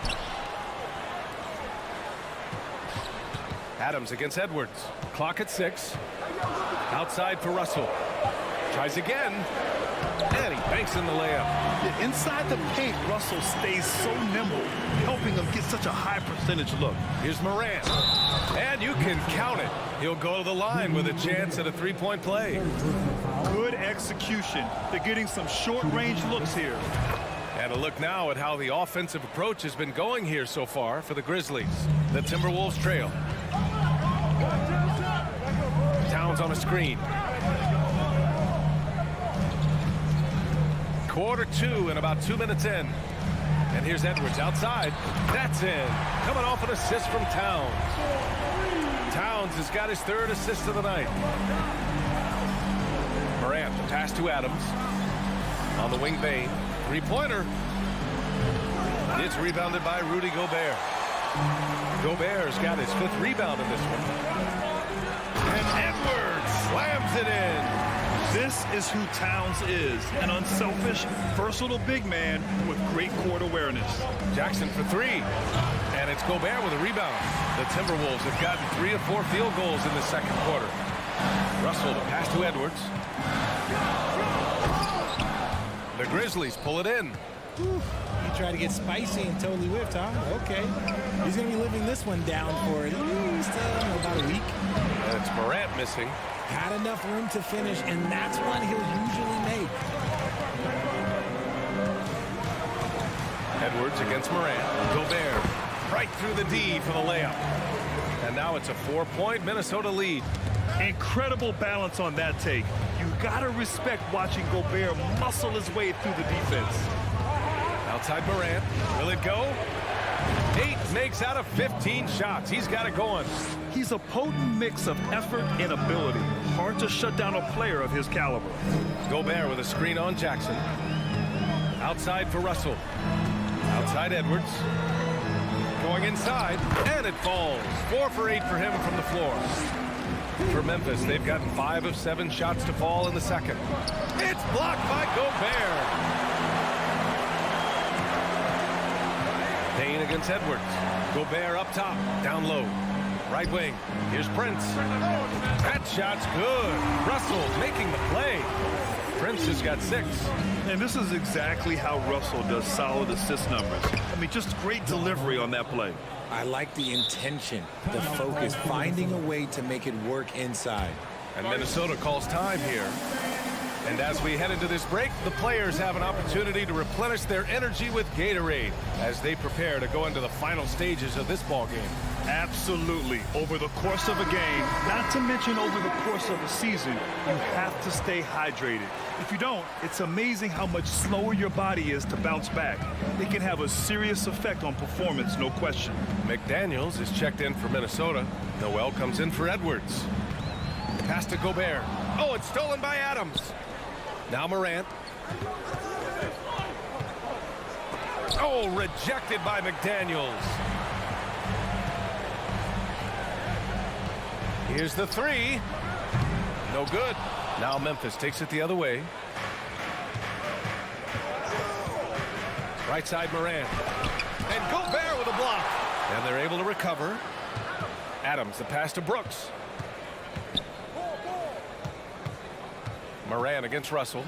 Adams against Edwards. Clock at 6. Outside for Russell. Tries again. And he Banks in the layup. Yeah, inside the paint, Russell stays so nimble, helping him get such a high percentage look. Here's Morant. And you can count it. He'll go to the line with a chance at a three-point play. Good execution. They're getting some short-range looks here. And a look now at how the offensive approach has been going here so far for the Grizzlies. The Timberwolves trail. Towns on a screen. Quarter two and about 2 minutes in. And here's Edwards outside. That's in. Coming off an assist from Towns. Towns has got his third assist of the night. Morant, the pass to Adams. On the wing, Bane. Three-pointer. It's rebounded by Rudy Gobert. Gobert's got his 5th rebound in this one. And Edwards slams it in. This is who Towns is, an unselfish, versatile big man with great court awareness. Jackson for 3. And it's Gobert with a rebound. The Timberwolves have gotten 3 of 4 field goals in the second quarter. Russell, the pass to Edwards. The Grizzlies pull it in. He tried to get spicy and totally whiffed, huh? Okay. He's going to be living this one down for at least about a week. And it's Morant missing. Had enough room to finish, and that's one he'll usually make. Edwards against Morant. Gobert right through the D for the layup. And now it's a 4-point Minnesota lead. Incredible balance on that take. You gotta respect watching Gobert muscle his way through the defense. Outside Morant. Will it go? 8 makes out of 15 shots. He's got it going. He's a potent mix of effort and ability. Hard to shut down a player of his caliber. Gobert with a screen on Jackson. Outside for Russell. Outside Edwards. Going inside, and it falls. 4 for 8 for him from the floor. For Memphis, they've gotten 5 of 7 shots to fall in the second. It's blocked by Gobert. Payne against Edwards. Gobert up top, down low. Right wing. Here's Prince. That shot's good. Russell making the play. Prince has got 6. And this is exactly how Russell does solid assist numbers. I mean, just great delivery on that play. I like the intention, the focus, finding a way to make it work inside. And Minnesota calls time here. And as we head into this break, the players have an opportunity to replenish their energy with Gatorade as they prepare to go into the final stages of this ball game. Absolutely. Over the course of a game, not to mention over the course of a season, you have to stay hydrated. If you don't, it's amazing how much slower your body is to bounce back. It can have a serious effect on performance, no question. McDaniels is checked in for Minnesota. Noel comes in for Edwards. Pass to Gobert. Oh, it's stolen by Adams. Now Morant. Oh, rejected by McDaniels. Here's the 3. No good. Now Memphis takes it the other way. Right side Morant. And Gobert with a block. And they're able to recover. Adams, the pass to Brooks. Morant against Russell.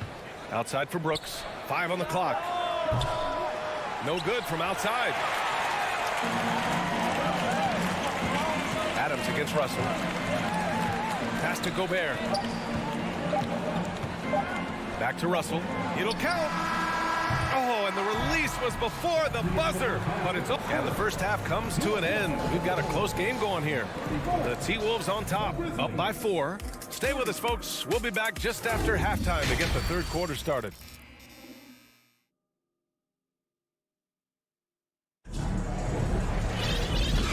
Outside for Brooks. 5 on the clock. No good from outside. Adams against Russell. Pass to Gobert. Back to Russell. It'll count. Oh, and the release was before the buzzer. But it's up. And the first half comes to an end. We've got a close game going here. The T-Wolves on top, up by 4. Stay with us, folks. We'll be back just after halftime to get the third quarter started.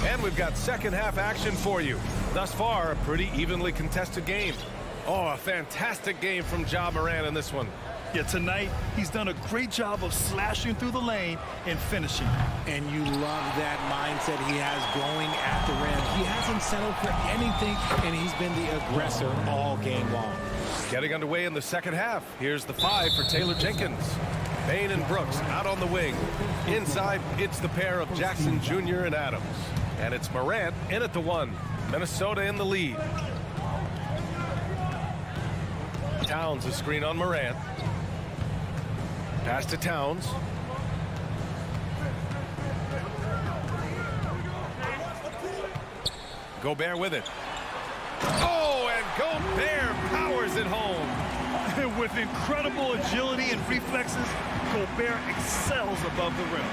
And we've got second half action for you. Thus far, a pretty evenly contested game. Oh, a fantastic game from Ja Morant in this one. Yeah, tonight, he's done a great job of slashing through the lane and finishing. And you love that mindset he has going at the rim. He hasn't settled for anything, and he's been the aggressor all game long. Getting underway in the second half. Here's the 5 for Taylor Jenkins. Bane and Brooks out on the wing. Inside, it's the pair of Jackson Jr. and Adams. And it's Morant in at the 1. Minnesota in the lead. Towns a screen on Morant. Pass to Towns. Gobert with it. Oh, and Gobert powers it home. With incredible agility and reflexes, Gobert excels above the rim.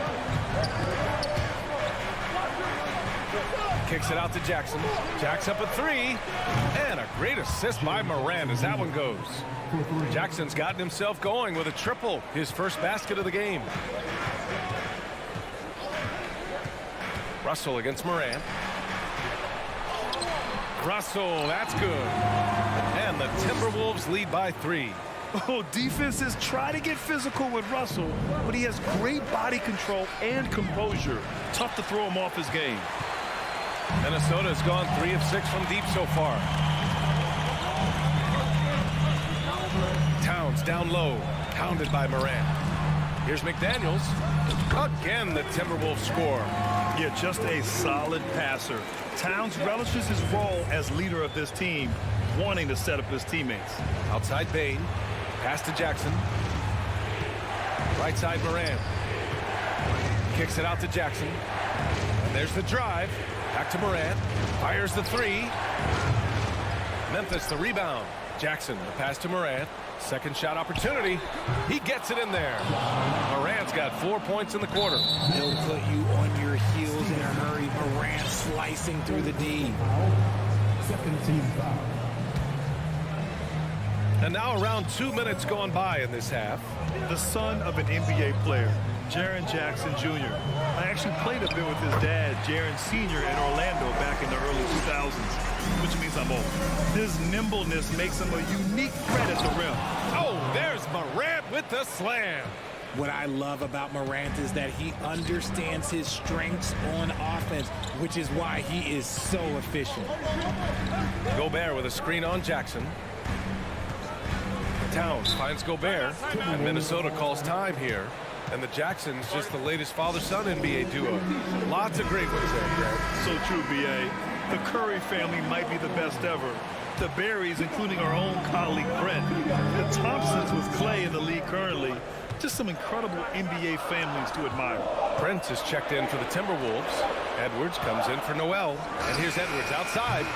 Kicks it out to Jackson. Jack's up a 3. And a great assist by Morant as that one goes. Jackson's gotten himself going with a triple. His first basket of the game. Russell against Morant. Russell, that's good. And the Timberwolves lead by 3. Oh, defenses try to get physical with Russell, but he has great body control and composure. Tough to throw him off his game. Minnesota's gone 3 of 6 from deep so far. Towns down low, pounded by Morant. Here's McDaniels. Again, the Timberwolves score. Yeah, just a solid passer. Towns relishes his role as leader of this team, wanting to set up his teammates. Outside Bain. Pass to Jackson. Right side Morant. Kicks it out to Jackson. And there's the drive. Back to Morant. Fires the 3. Memphis the rebound. Jackson the pass to Morant. Second shot opportunity. He gets it in there. Morant's got 4 points in the quarter. He'll put you on your heels in a hurry. Morant slicing through the D. Second team foul. And now around 2 minutes gone by in this half. The son of an NBA player, Jaren Jackson Jr. I actually played a bit with his dad, Jaren Sr. in Orlando back in the early 2000s, which means I'm old. His nimbleness makes him a unique threat at the rim. Oh, there's Morant with the slam. What I love about Morant is that he understands his strengths on offense, which is why he is so efficient. Gobert with a screen on Jackson. Towns finds Gobert, and Minnesota calls time here. And the Jacksons just the latest father-son NBA duo. Lots of great ones there, Greg. So true, B.A. The Curry family might be the best ever. The Berries, including our own colleague Brent. The Thompsons with Clay in the league currently. Just some incredible NBA families to admire. Prince is checked in for the Timberwolves. Edwards comes in for Noel. And here's Edwards outside.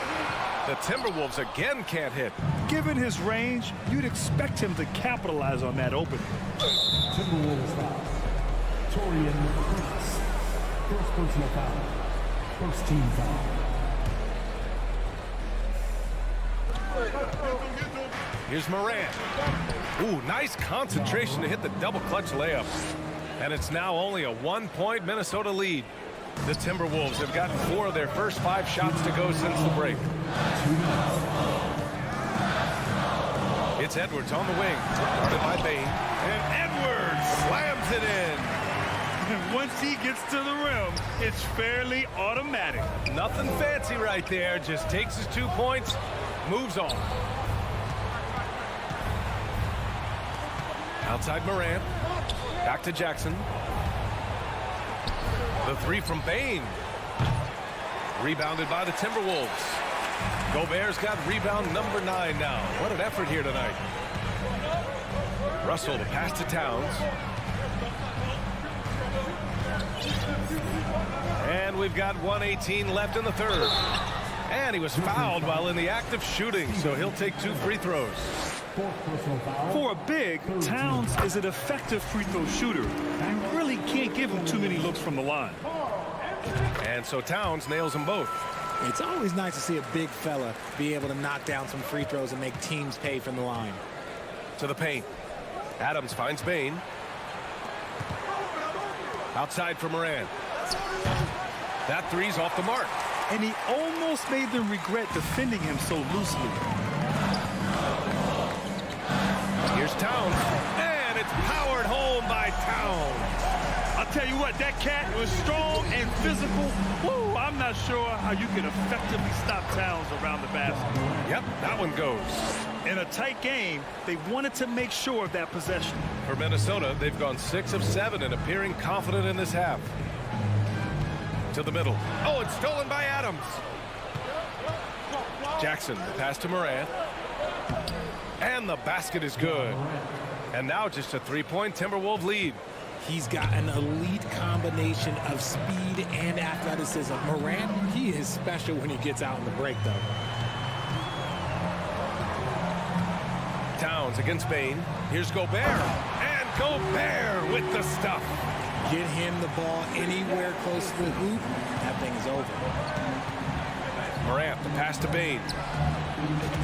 The Timberwolves again can't hit. Given his range, you'd expect him to capitalize on that opening. Timberwolves foul. Torian Prince. First personal foul. First team foul. Here's Morant. Ooh, nice concentration to hit the double clutch layup. And it's now only a 1-point Minnesota lead. The Timberwolves have gotten 4 of their first 5 shots to go since the break. It's Edwards on the wing. Guarded by Bain. And Edwards slams it in. And once he gets to the rim, it's fairly automatic. Nothing fancy right there. Just takes his 2 points, moves on. Outside Morant. Back to Jackson. The 3 from Bain. Rebounded by the Timberwolves. Gobert's got rebound number 9 now. What an effort here tonight. Russell the pass to Towns. And we've got 1:18 left in the third. And he was fouled while in the act of shooting, so he'll take 2 free throws. For a big, Towns is an effective free throw shooter. You really can't give him too many looks from the line. And so Towns nails them both. It's always nice to see a big fella be able to knock down some free throws and make teams pay from the line. To the paint. Adams finds Bain. Outside for Morant. That 3's off the mark. And he almost made them regret defending him so loosely. Here's Towns. And it's powered home by Towns. I'll tell you what, that cat was strong and physical. Woo, I'm not sure how you can effectively stop Towns around the basket. Yep, that one goes. In a tight game, they wanted to make sure of that possession. For Minnesota, they've gone 6 of 7 and appearing confident in this half. To the middle. Oh, it's stolen by Adams. Jackson, the pass to Morant. And the basket is good. And now just a 3-point Timberwolves lead. He's got an elite combination of speed and athleticism. Morant, he is special when he gets out in the break, though. Towns against Bane. Here's Gobert. And Gobert with the stuff. Get him the ball anywhere close to the hoop, that thing is over. Morant, the pass to Bane.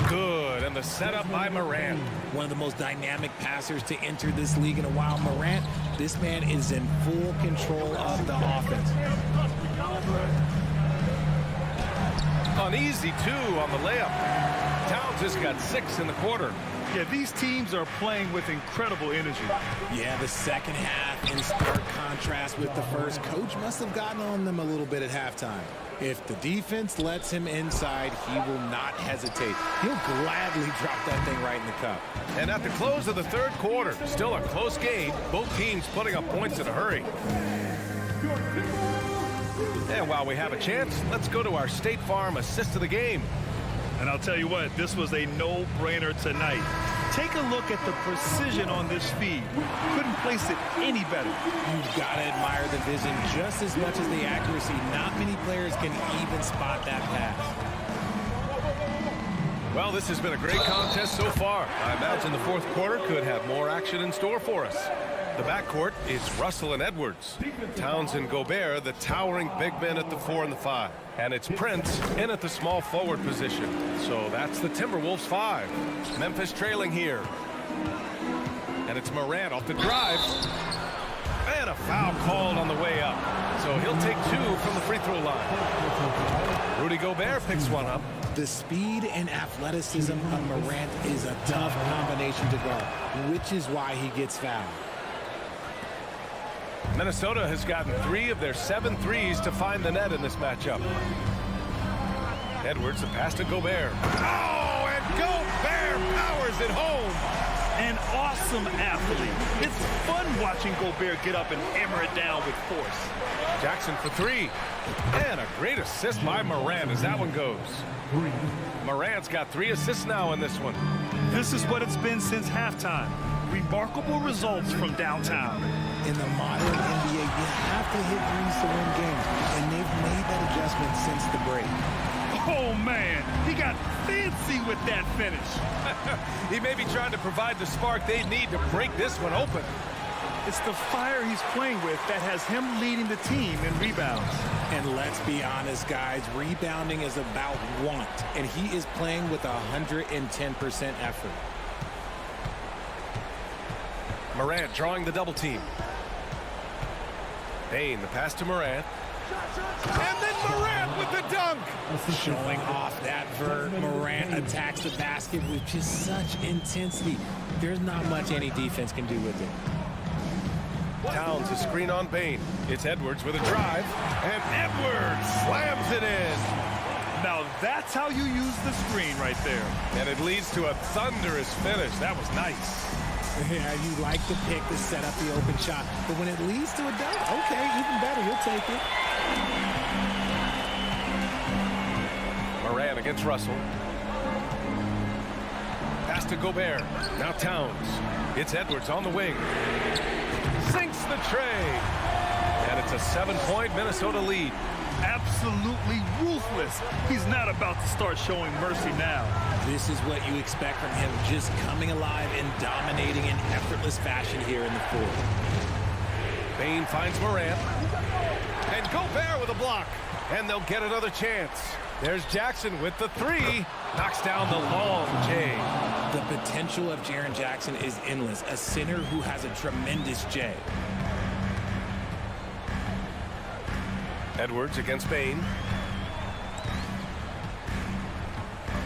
Good, and the setup by Morant. One of the most dynamic passers to enter this league in a while. Morant, this man is in full control of the offense. Uneasy, too, on the layup. Towns has got 6 in the quarter. Yeah, these teams are playing with incredible energy. Yeah, the second half in stark contrast with the first. Coach must have gotten on them a little bit at halftime. If the defense lets him inside, he will not hesitate. He'll gladly drop that thing right in the cup. And at the close of the third quarter, still a close game. Both teams putting up points in a hurry. And while we have a chance, let's go to our State Farm assist of the game. And I'll tell you what, this was a no-brainer tonight. Take a look at the precision on this feed. Couldn't place it any better. You've got to admire the vision just as much as the accuracy. Not many players can even spot that pass. Well, this has been a great contest so far. I imagine the fourth quarter could have more action in store for us. The backcourt is Russell and Edwards. Towns and Gobert, the towering big men at the 4 and the 5. And it's Prince in at the small forward position. So that's the Timberwolves 5. Memphis trailing here. And it's Morant off the drive. And a foul called on the way up. So he'll take 2 from the free throw line. Rudy Gobert picks one up. The speed and athleticism of Morant is a tough combination to guard, which is why he gets fouled. Minnesota has gotten 3 of their 7 threes to find the net in this matchup. Edwards, the pass to Gobert. Oh, and Gobert powers it home. An awesome athlete. It's fun watching Gobert get up and hammer it down with force. Jackson for 3. And a great assist by Morant as that one goes. Morant's got 3 assists now in this one. This is what it's been since halftime. Remarkable results from downtown. In the modern NBA, you have to hit threes to win games, and they've made that adjustment since the break. Oh, man, he got fancy with that finish. He may be trying to provide the spark they need to break this one open. It's the fire he's playing with that has him leading the team in rebounds. And let's be honest, guys, rebounding is about want, and he is playing with 110% effort. Morant drawing the double team. Bane, the pass to Morant. And then Morant with the dunk. Showing off that vert. Morant attacks the basket with just such intensity. There's not much any defense can do with it. Towns a screen on Bane. It's Edwards with a drive. And Edwards slams it in. Now that's how you use the screen right there. And it leads to a thunderous finish. That was nice. Yeah, you like the pick to set up the open shot, but when it leads to a dunk, okay, even better, you'll take it. Morant against Russell. Pass to Gobert. Now Towns. It's Edwards on the wing. Sinks the tray. And it's a 7-point Minnesota lead. Absolutely ruthless. He's not about to start showing mercy now. This is what you expect from him, just coming alive and dominating in effortless fashion here in the fourth. Bane finds Morant. And Gobert with a block. And they'll get another chance. There's Jackson with the 3. Knocks down the long J. The potential of Jaren Jackson is endless. A center who has a tremendous J. Edwards against Bane.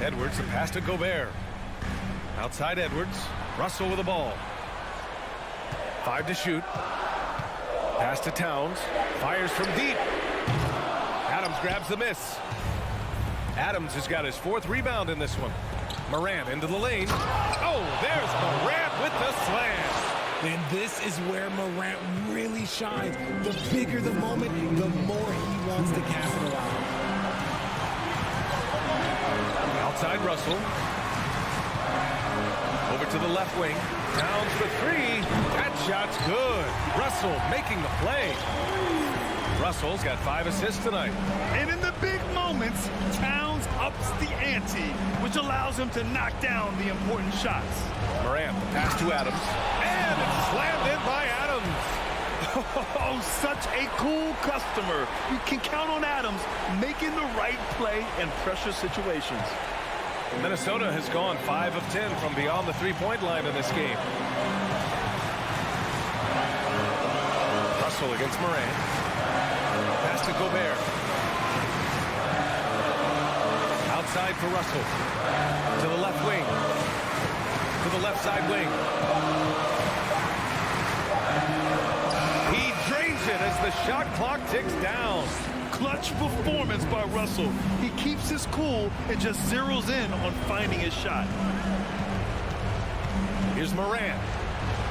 Edwards, the pass to Gobert. Outside Edwards. Russell with the ball. 5 to shoot. Pass to Towns. Fires from deep. Adams grabs the miss. Adams has got his 4th rebound in this one. Morant into the lane. Oh, there's Morant with the slam. And this is where Morant really shines. The bigger the moment, the more he wants to capitalize. Outside Russell. Over to to the left wing. Towns for three. That shot's good. Russell making the play. Russell's got 5 assists tonight. And in the big moments, Towns ups the ante, which allows him to knock down the important shots. Morant, the pass to Adams. And it's slammed in by Adams. Oh, such a cool customer. You can count on Adams making the right play in pressure situations. Minnesota has gone 5 of 10 from beyond the three-point line in this game. Russell against Morant. Pass to Gobert. Outside for Russell. To the left wing. To the left side wing. He drains it as the shot clock ticks down. Clutch performance by Russell. He keeps his cool and just zeroes in on finding his shot. Here's Morant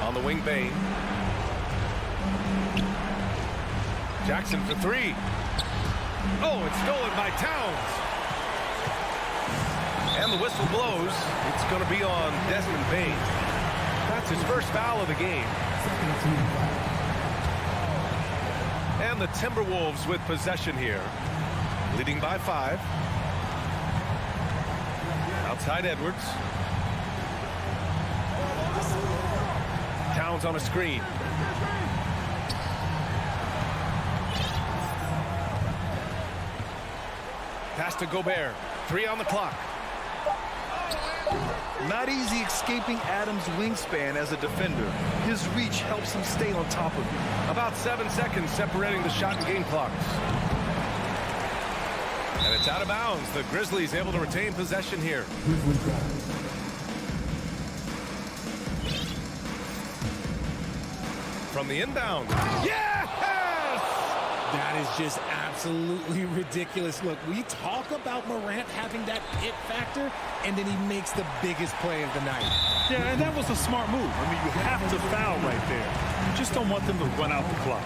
on the wing. Bane. Jackson for three. Oh, it's stolen by Towns. And the whistle blows. It's going to be on Desmond Bane. That's his first foul of the game. And the Timberwolves with possession here, leading by 5. Outside Edwards. Towns on a screen. Pass to Gobert. 3 on the clock. Not easy escaping Adams' wingspan as a defender. His reach helps him stay on top of you. About 7 seconds separating the shot and game clocks. And it's out of bounds. The Grizzlies able to retain possession here. From the inbound. Yes! That is just absolutely ridiculous. Look, we talk about Morant having that it factor, and then he makes the biggest play of the night. Yeah, and that was a smart move. I mean, you have to foul right there. You just don't want them to run out the clock.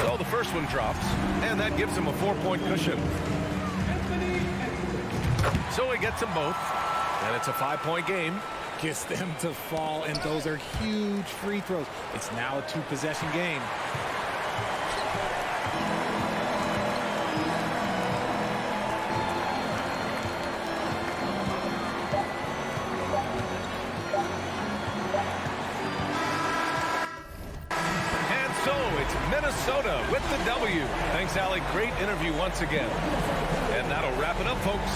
So the first one drops, and that gives him a 4-point cushion. So he gets them both, and it's a 5-point game. Gets them to fall, and those are huge free throws. It's now a 2-possession game. Minnesota with the W. Thanks, Allie. Great interview once again. And that'll wrap it up, folks.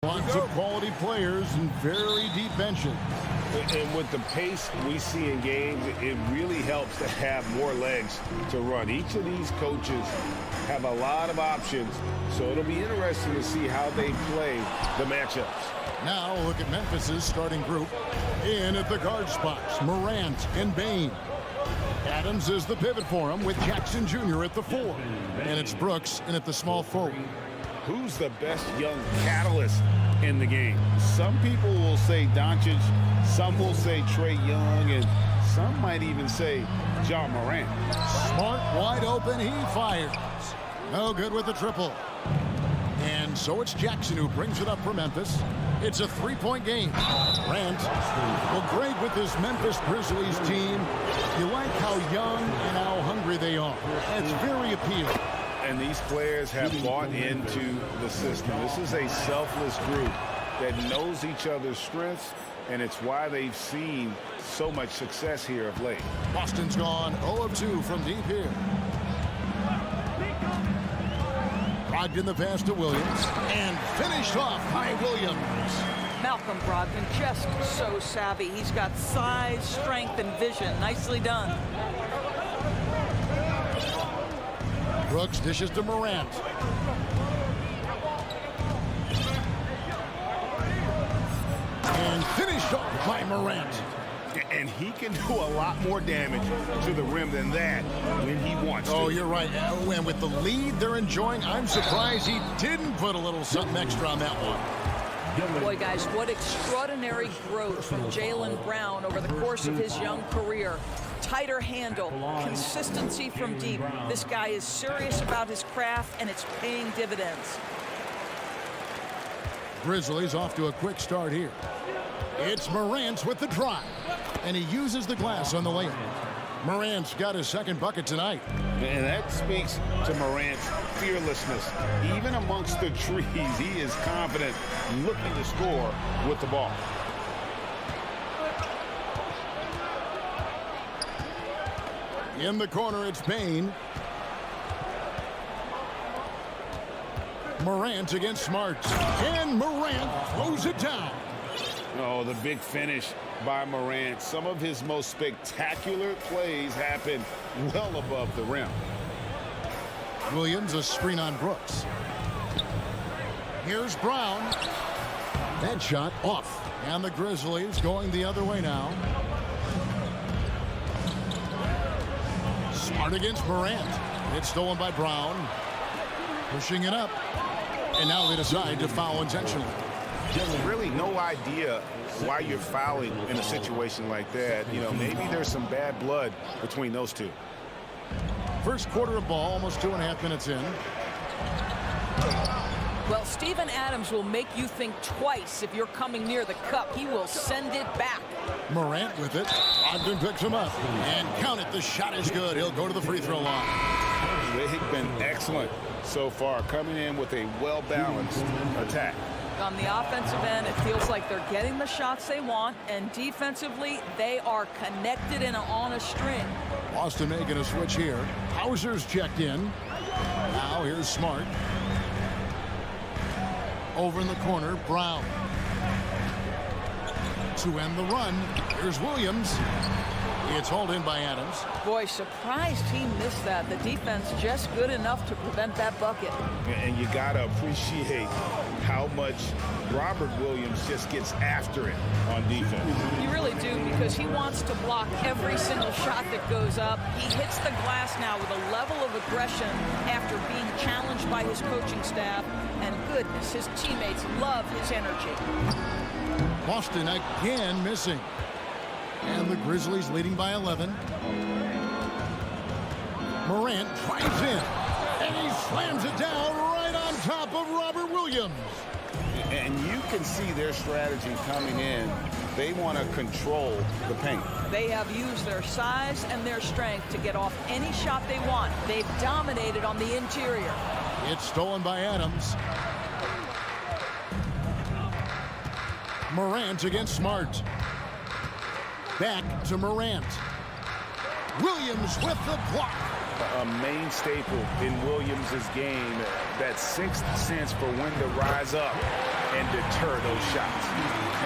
Lots of quality players and very deep benches. And with the pace we see in games, it really helps to have more legs to run. Each of these coaches have a lot of options, so it'll be interesting to see how they play the matchups. Now look at Memphis's starting group. In at the guard spots, Morant and Bane. Adams is the pivot for him with Jackson Jr. at the 4. And it's Brooks in at the small forward. Who's the best young catalyst in the game? Some people will say Doncic, some will say Trae Young, and some might even say John Morant. Smart wide open, he fires. No good with the triple. And so it's Jackson who brings it up for Memphis. It's a 3-point game. Morant, well, great with this Memphis Grizzlies team. You like how young and how hungry they are. It's very appealing. And these players have bought into the system. This is a selfless group that knows each other's strengths, and it's why they've seen so much success here of late. Boston's gone 0 of 2 from deep here. Brogdon the pass to Williams, and finished off by Williams. Malcolm Brogdon just so savvy. He's got size, strength, and vision. Nicely done. Brooks dishes to Morant. And finished off by Morant. And he can do a lot more damage to the rim than that when he wants to. Oh, you're right. And with the lead they're enjoying, I'm surprised he didn't put a little something extra on that one. Boy, guys, what extraordinary growth from Jaylen Brown over the course of his young career. Tighter handle, consistency from deep. This guy is serious about his craft, and it's paying dividends. Grizzlies off to a quick start here. It's Morant with the drive, and he uses the glass on the layup. Morant's got his second bucket tonight. And that speaks to Morant's fearlessness. Even amongst the trees, he is confident, looking to score with the ball. In the corner, it's Bane. Morant against Smart. And Morant throws it down. Oh, the big finish by Morant. Some of his most spectacular plays happen well above the rim. Williams, a screen on Brooks. Here's Brown. That shot off. And the Grizzlies going the other way now. Smart against Morant. It's stolen by Brown. Pushing it up. And now they decide to foul intentionally. Really no idea why you're fouling in a situation like that. You know, maybe there's some bad blood between those two. First quarter of ball, almost 2.5 minutes in. Well, Steven Adams will make you think twice if you're coming near the cup. He will send it back. Morant with it. Ogden picks him up. And count it, the shot is good. He'll go to the free throw line. They've been excellent so far, coming in with a well-balanced attack. On the offensive end, it feels like they're getting the shots they want, and defensively, they are connected and on a string. Boston making a switch here. Hauser's checked in. Now here's Smart. Over in the corner, Brown. To end the run, here's Williams. It's hauled in by Adams. Boy, surprised he missed that. The defense just good enough to prevent that bucket. And you got to appreciate how much Robert Williams just gets after it on defense. You really do, because he wants to block every single shot that goes up. He hits the glass now with a level of aggression after being challenged by his coaching staff. And goodness, his teammates love his energy. Boston again missing. And the Grizzlies leading by 11. Morant drives in. And he slams it down right on top of Robert Williams. And you can see their strategy coming in. They want to control the paint. They have used their size and their strength to get off any shot they want. They've dominated on the interior. It's stolen by Adams. Morant against Smart. Back to Morant. Williams with the block. a main staple in Williams' game, that sixth sense for when to rise up and deter those shots.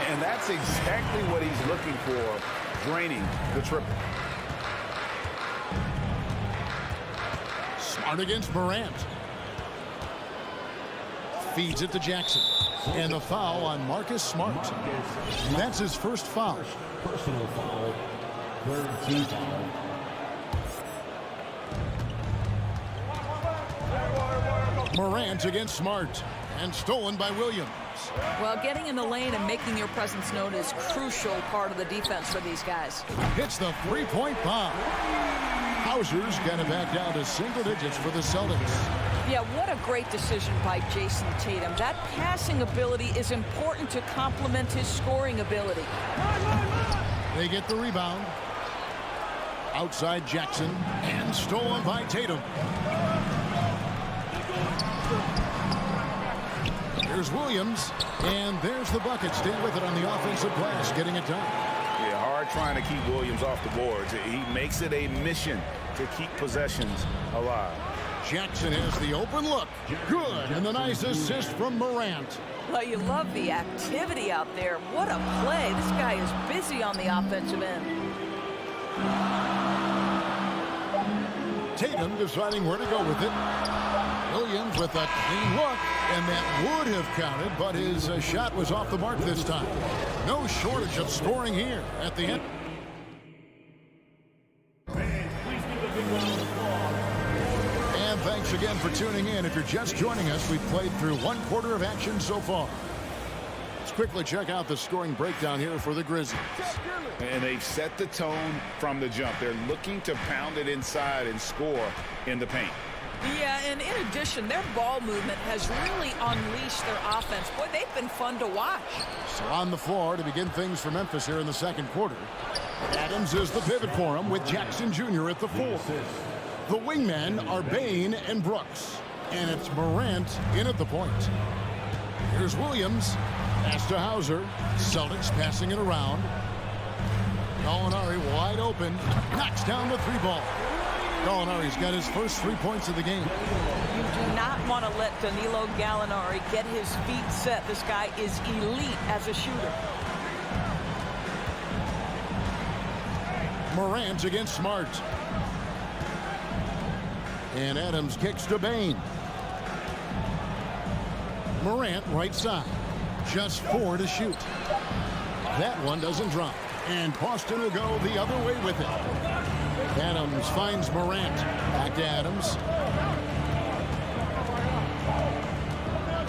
And that's exactly what he's looking for, draining the triple. Smart against Morant. Feeds it to Jackson. And the foul on Marcus Smart. That's his first foul. Personal foul. Third team foul. Morant against Smart. And stolen by Williams. Well, getting in the lane and making your presence known is a crucial part of the defense for these guys. Hits the three-point bomb. Hauser's got it back down to single digits for the Celtics. Yeah, what a great decision by Jason Tatum. That passing ability is important to complement his scoring ability. They get the rebound. Outside Jackson. And stolen by Tatum. Here's Williams. And there's the bucket. Stay with it on the offensive glass, getting it done. Yeah, hard trying to keep Williams off the boards. He makes it a mission to keep possessions alive. Jackson has the open look. Good. And the nice assist from Morant. Well, you love the activity out there. What a play. This guy is busy on the offensive end. Tatum deciding where to go with it. Williams with a clean look, and that would have counted, but his shot was off the mark this time. No shortage of scoring here at the end. And thanks again for tuning in. If you're just joining us, we've played through one quarter of action so far. Let's quickly check out the scoring breakdown here for the Grizzlies. And they've set the tone from the jump. They're looking to pound it inside and score in the paint. Yeah, and in addition, their ball movement has really unleashed their offense. Boy, they've been fun to watch. So on the floor to begin things for Memphis here in the second quarter. Adams is the pivot for him with Jackson Jr. at the 4. The wingmen are Bain and Brooks. And it's Morant in at the point. Here's Williams. Pass to Hauser. Celtics passing it around. Gallinari wide open. Knocks down the 3-ball. Gallinari's got his first 3 points of the game. You do not want to let Danilo Gallinari get his feet set. This guy is elite as a shooter. Morant against Smart. And Adams kicks to Bain. Morant right side. Just 4 to shoot. That one doesn't drop. And Boston will go the other way with it. Adams finds Morant. Back to Adams.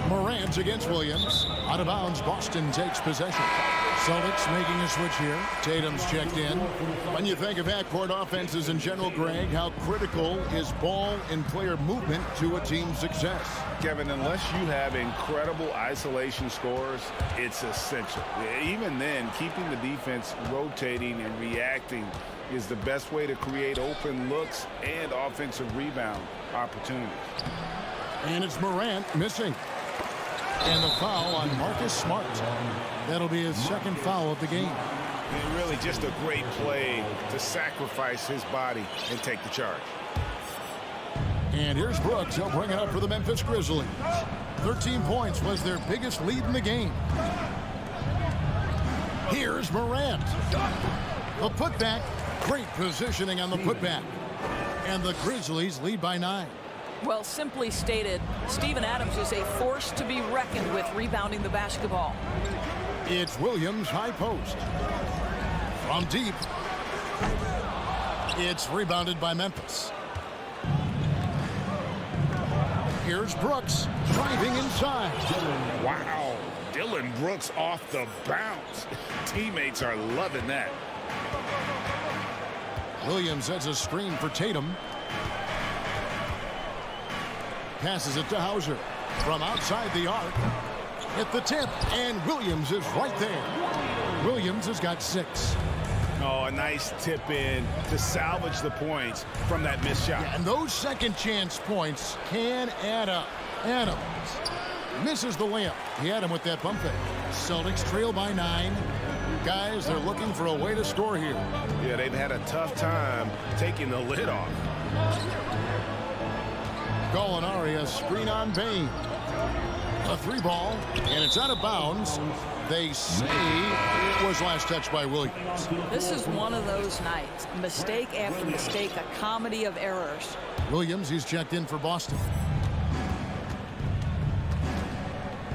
Morant against Williams. Out of bounds, Boston takes possession. Celtics making a switch here. Tatum's checked in. When you think of backcourt offenses in general, Greg, how critical is ball and player movement to a team's success? Kevin, unless you have incredible isolation scores, it's essential. Even then, keeping the defense rotating and reacting is the best way to create open looks and offensive rebound opportunities. And it's Morant missing. And the foul on Marcus Smart. That'll be his second foul of the game. And really just a great play to sacrifice his body and take the charge. And here's Brooks. He'll bring it up for the Memphis Grizzlies. 13 points was their biggest lead in the game. Here's Morant. The putback. Great positioning on the putback. And the Grizzlies lead by 9. Well, simply stated, Steven Adams is a force to be reckoned with rebounding the basketball. It's Williams high post. From deep. It's rebounded by Memphis. Here's Brooks driving inside. Wow. Dylan Brooks off the bounce. Teammates are loving that. Williams sets a screen for Tatum. Passes it to Hauser. From outside the arc. At the tip. And Williams is right there. Williams has got 6. Oh, a nice tip in to salvage the points from that missed shot. Yeah, and those second chance points can add up. Adams misses the layup. He had him with that bump fake. Celtics trail by 9. Guys, they're looking for a way to score here. Yeah, they've had a tough time taking the lid off. Gallinari, a screen on Bain. A 3-ball, and it's out of bounds. They say it was last touched by Williams. This is one of those nights. Mistake after mistake, a comedy of errors. Williams, he's checked in for Boston.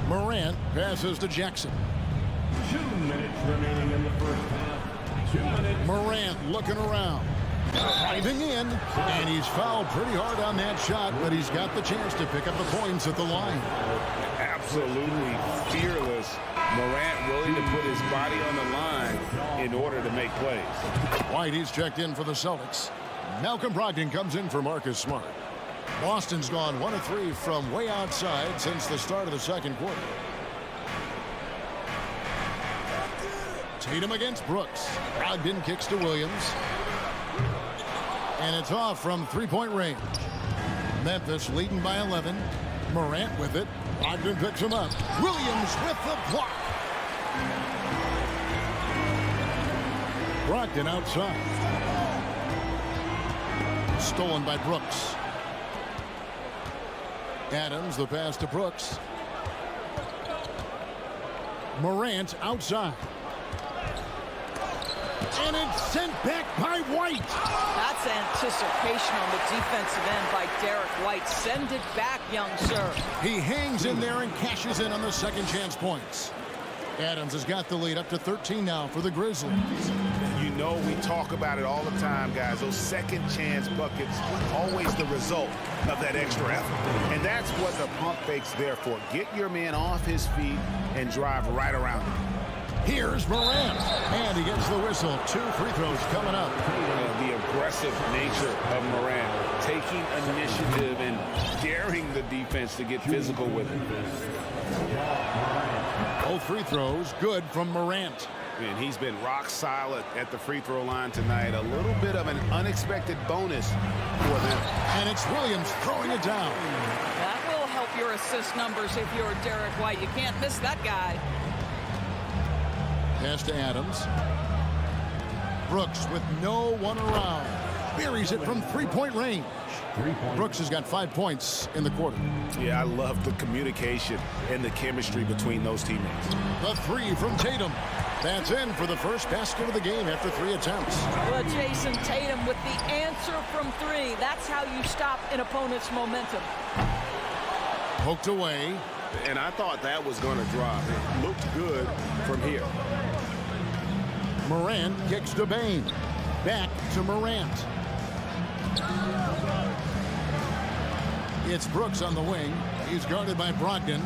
Morant passes to Jackson. 2 minutes remaining in the first half. 2 minutes. Morant looking around. Driving in, and he's fouled pretty hard on that shot, but he's got the chance to pick up the points at the line. Absolutely fearless. Morant willing to put his body on the line in order to make plays. White, he's checked in for the Celtics. Malcolm Brogdon comes in for Marcus Smart. Boston's gone 1 of 3 from way outside since the start of the second quarter. Tatum against Brooks. Brogdon kicks to Williams. And it's off from 3-point range. Memphis leading by 11. Morant with it. Brogdon picks him up. Williams with the block. Brogdon outside. Stolen by Brooks. Adams, the pass to Brooks. Morant outside. And it's sent back by White. That's anticipation on the defensive end by Derek White. Send it back, young sir. He hangs in there and cashes in on the second chance points. Adams has got the lead up to 13 now for the Grizzlies. You know, we talk about it all the time, guys. Those second chance buckets, always the result of that extra effort. And that's what the pump fake's there for. Get your man off his feet and drive right around him. Here's Morant, and he gets the whistle. 2 free throws coming up. The aggressive nature of Morant, taking initiative and daring the defense to get physical with it. Both free throws good from Morant. And he's been rock solid at the free throw line tonight. A little bit of an unexpected bonus for them. And it's Williams throwing it down. That will help your assist numbers if you're Derek White. You can't miss that guy. Pass to Adams. Brooks with no one around. Buries it from 3-point range. Brooks has got 5 points in the quarter. Yeah, I love the communication and the chemistry between those teammates. The 3 from Tatum. That's in for the first basket of the game after 3 attempts. Well, Jason Tatum with the answer from 3. That's how you stop an opponent's momentum. Poked away. And I thought that was going to drop. It looked good from here. Morant kicks to Bain. Back to Morant. It's Brooks on the wing. He's guarded by Brogdon.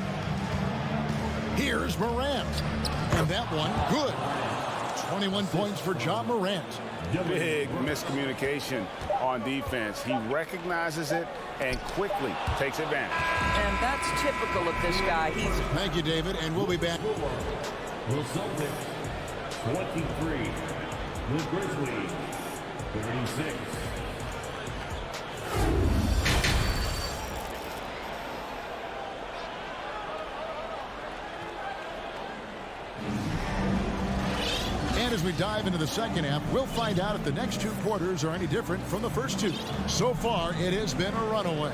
Here's Morant. And that one, good. 21 points for John Morant. Big miscommunication on defense. He recognizes it and quickly takes advantage. And that's typical of this guy. Thank you, David, and we'll be back. The Celtics, 23. The Grizzlies, 36. And as we dive into the second half, we'll find out if the next 2 quarters are any different from the first 2. So far, it has been a runaway.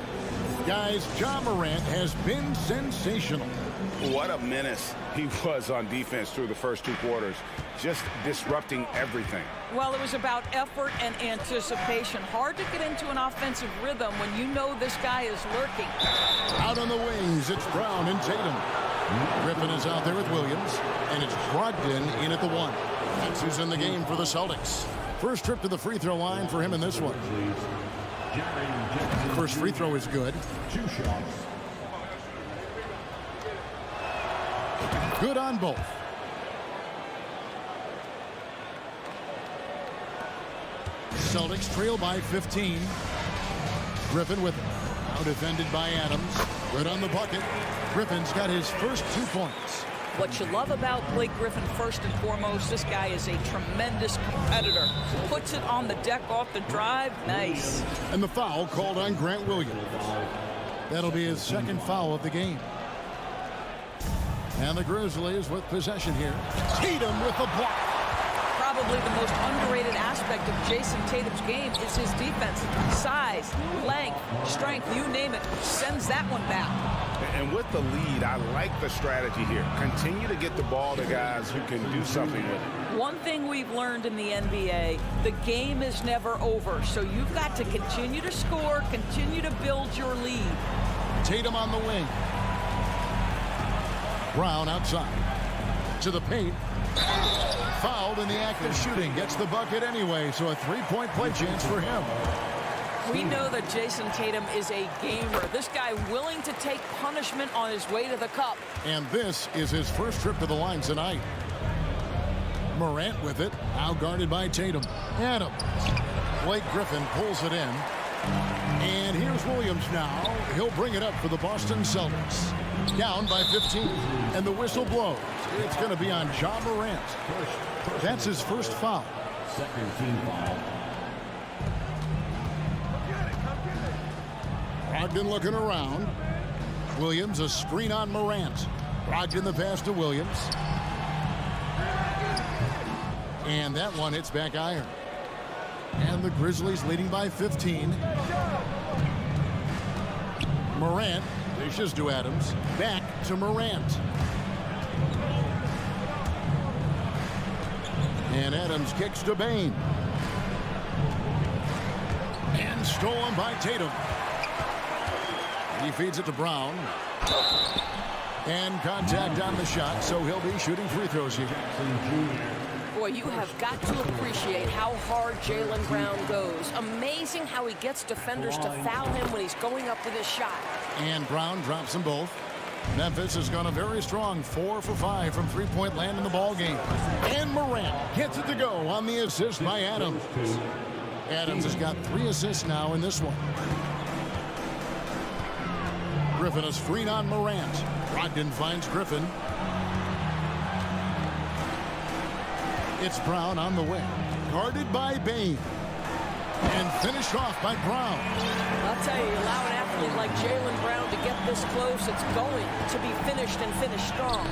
Guys, John Morant has been sensational. What a menace he was on defense through the first 2 quarters, just disrupting everything. Well, it was about effort and anticipation. Hard to get into an offensive rhythm when you know this guy is lurking. Out on the wings, it's Brown and Tatum. Griffin is out there with Williams, and it's Brogdon in at the 1. That's who's in the game for the Celtics. First trip to the free throw line for him in this one. First free throw is good. 2 shots. Good on both. Celtics trail by 15. Griffin with it. Now defended by Adams. Good on the bucket. Griffin's got his first 2 points. What you love about Blake Griffin, first and foremost, this guy is a tremendous competitor. Puts it on the deck off the drive. Nice. And the foul called on Grant Williams. That'll be his second foul of the game. And the Grizzlies with possession here. Tatum with the block. Probably the most underrated aspect of Jason Tatum's game is his defense. Size, length, strength, you name it, sends that one back. And with the lead, I like the strategy here. Continue to get the ball to guys who can do something with it. One thing we've learned in the NBA, the game is never over. So you've got to continue to score, continue to build your lead. Tatum on the wing. Brown outside. To the paint. Fouled in the act of shooting. Gets the bucket anyway, so a three-point play chance for him. We know that Jason Tatum is a gamer. This guy willing to take punishment on his way to the cup. And this is his first trip to the line tonight. Morant with it, now guarded by Tatum. Adams. Blake Griffin pulls it in. And here's Williams now. He'll bring it up for the Boston Celtics. Down by 15. And the whistle blows. It's going to be on Ja Morant. That's his first foul. Second team foul. Brogdon looking around. Williams, a screen on Morant. Brogdon the pass to Williams. And that one hits back iron. And the Grizzlies leading by 15. Morant dishes to Adams. Back to Morant. And Adams kicks to Bane. And stolen by Tatum. He feeds it to Brown. And contact on the shot, so he'll be shooting free throws here. Boy, you have got to appreciate how hard Jaylen Brown goes. Amazing how he gets defenders to foul him when he's going up with his shot. And Brown drops them both. Memphis has gone a very strong 4 for 5 from three-point land in the ball game. And Morant gets it to go on the assist by Adams. Adams has got 3 assists now in this one. Griffin a screen on Morant. Brogdon finds Griffin. It's Brown on the wing. Guarded by Bane. And finished off by Brown. I'll tell you, you allow an athlete like Jaylen Brown to get this close, it's going to be finished and finished strong.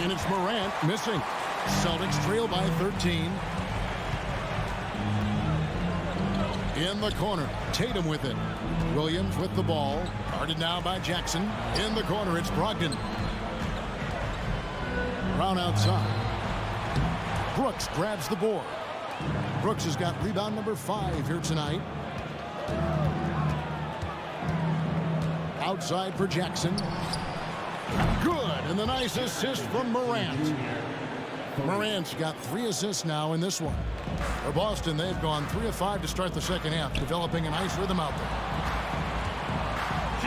And it's Morant missing. Celtics trail by 13. In the corner, Tatum with it. Williams with the ball. Guarded now by Jackson. In the corner, it's Brogdon. Brown outside. Brooks grabs the board. Brooks has got rebound number 5 here tonight. Outside for Jackson. Good, and the nice assist from Morant. Morant's got 3 assists now in this one. For Boston, they've gone 3 of 5 to start the second half, developing a nice rhythm out there.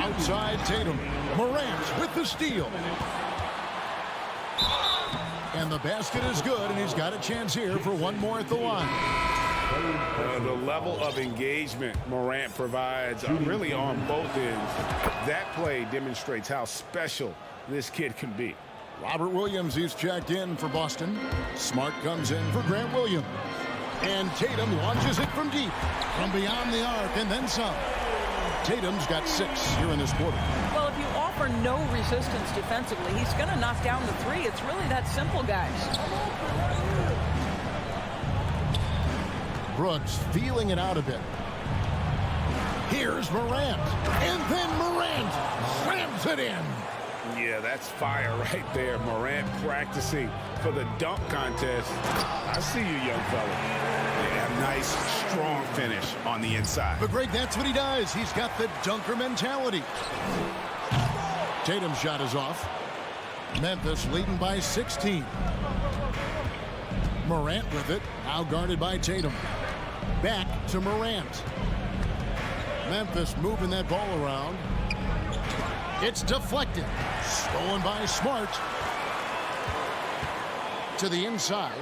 Outside Tatum. Morant with the steal. And the basket is good, and he's got a chance here for one more at the line. The level of engagement Morant provides really on both ends. That play demonstrates how special this kid can be. Robert Williams, he's checked in for Boston. Smart comes in for Grant Williams. And Tatum launches it from deep, from beyond the arc, and then some. Tatum's got 6 here in this quarter. Well, if you offer no resistance defensively, he's going to knock down the 3. It's really that simple, guys. Brooks feeling it out a bit. Here's Morant. And then Morant slams it in. Yeah, that's fire right there. Morant practicing for the dunk contest. I see you, young fella. Yeah, nice, strong finish on the inside. But, Greg, that's what he does. He's got the dunker mentality. Tatum's shot is off. Memphis leading by 16. Morant with it. Now guarded by Tatum. Back to Morant. Memphis moving that ball around. It's deflected. Stolen by Smart. To the inside.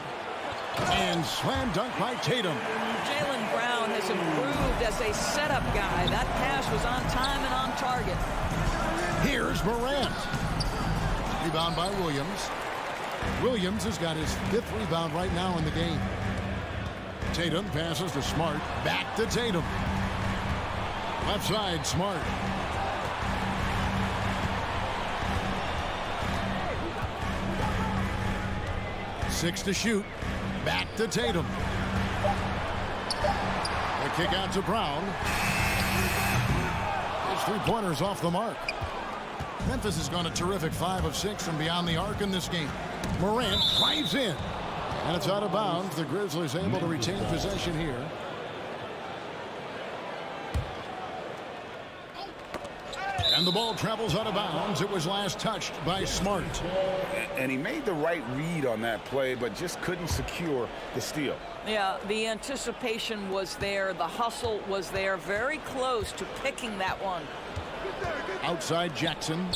And slam dunk by Tatum. Jaylen Brown has improved as a setup guy. That pass was on time and on target. Here's Morant. Rebound by Williams. Williams has got his 5th rebound right now in the game. Tatum passes to Smart. Back to Tatum. Left side, Smart. Six to shoot. Back to Tatum. The kick out to Brown. His three-pointers off the mark. Memphis has gone a terrific 5 of 6 from beyond the arc in this game. Morant drives in. And it's out of bounds. The Grizzlies able to retain possession here. And the ball travels out of bounds. It was last touched by Smart. And he made the right read on that play, but just couldn't secure the steal. Yeah, the anticipation was there. The hustle was there. Very close to picking that one. Outside Jackson.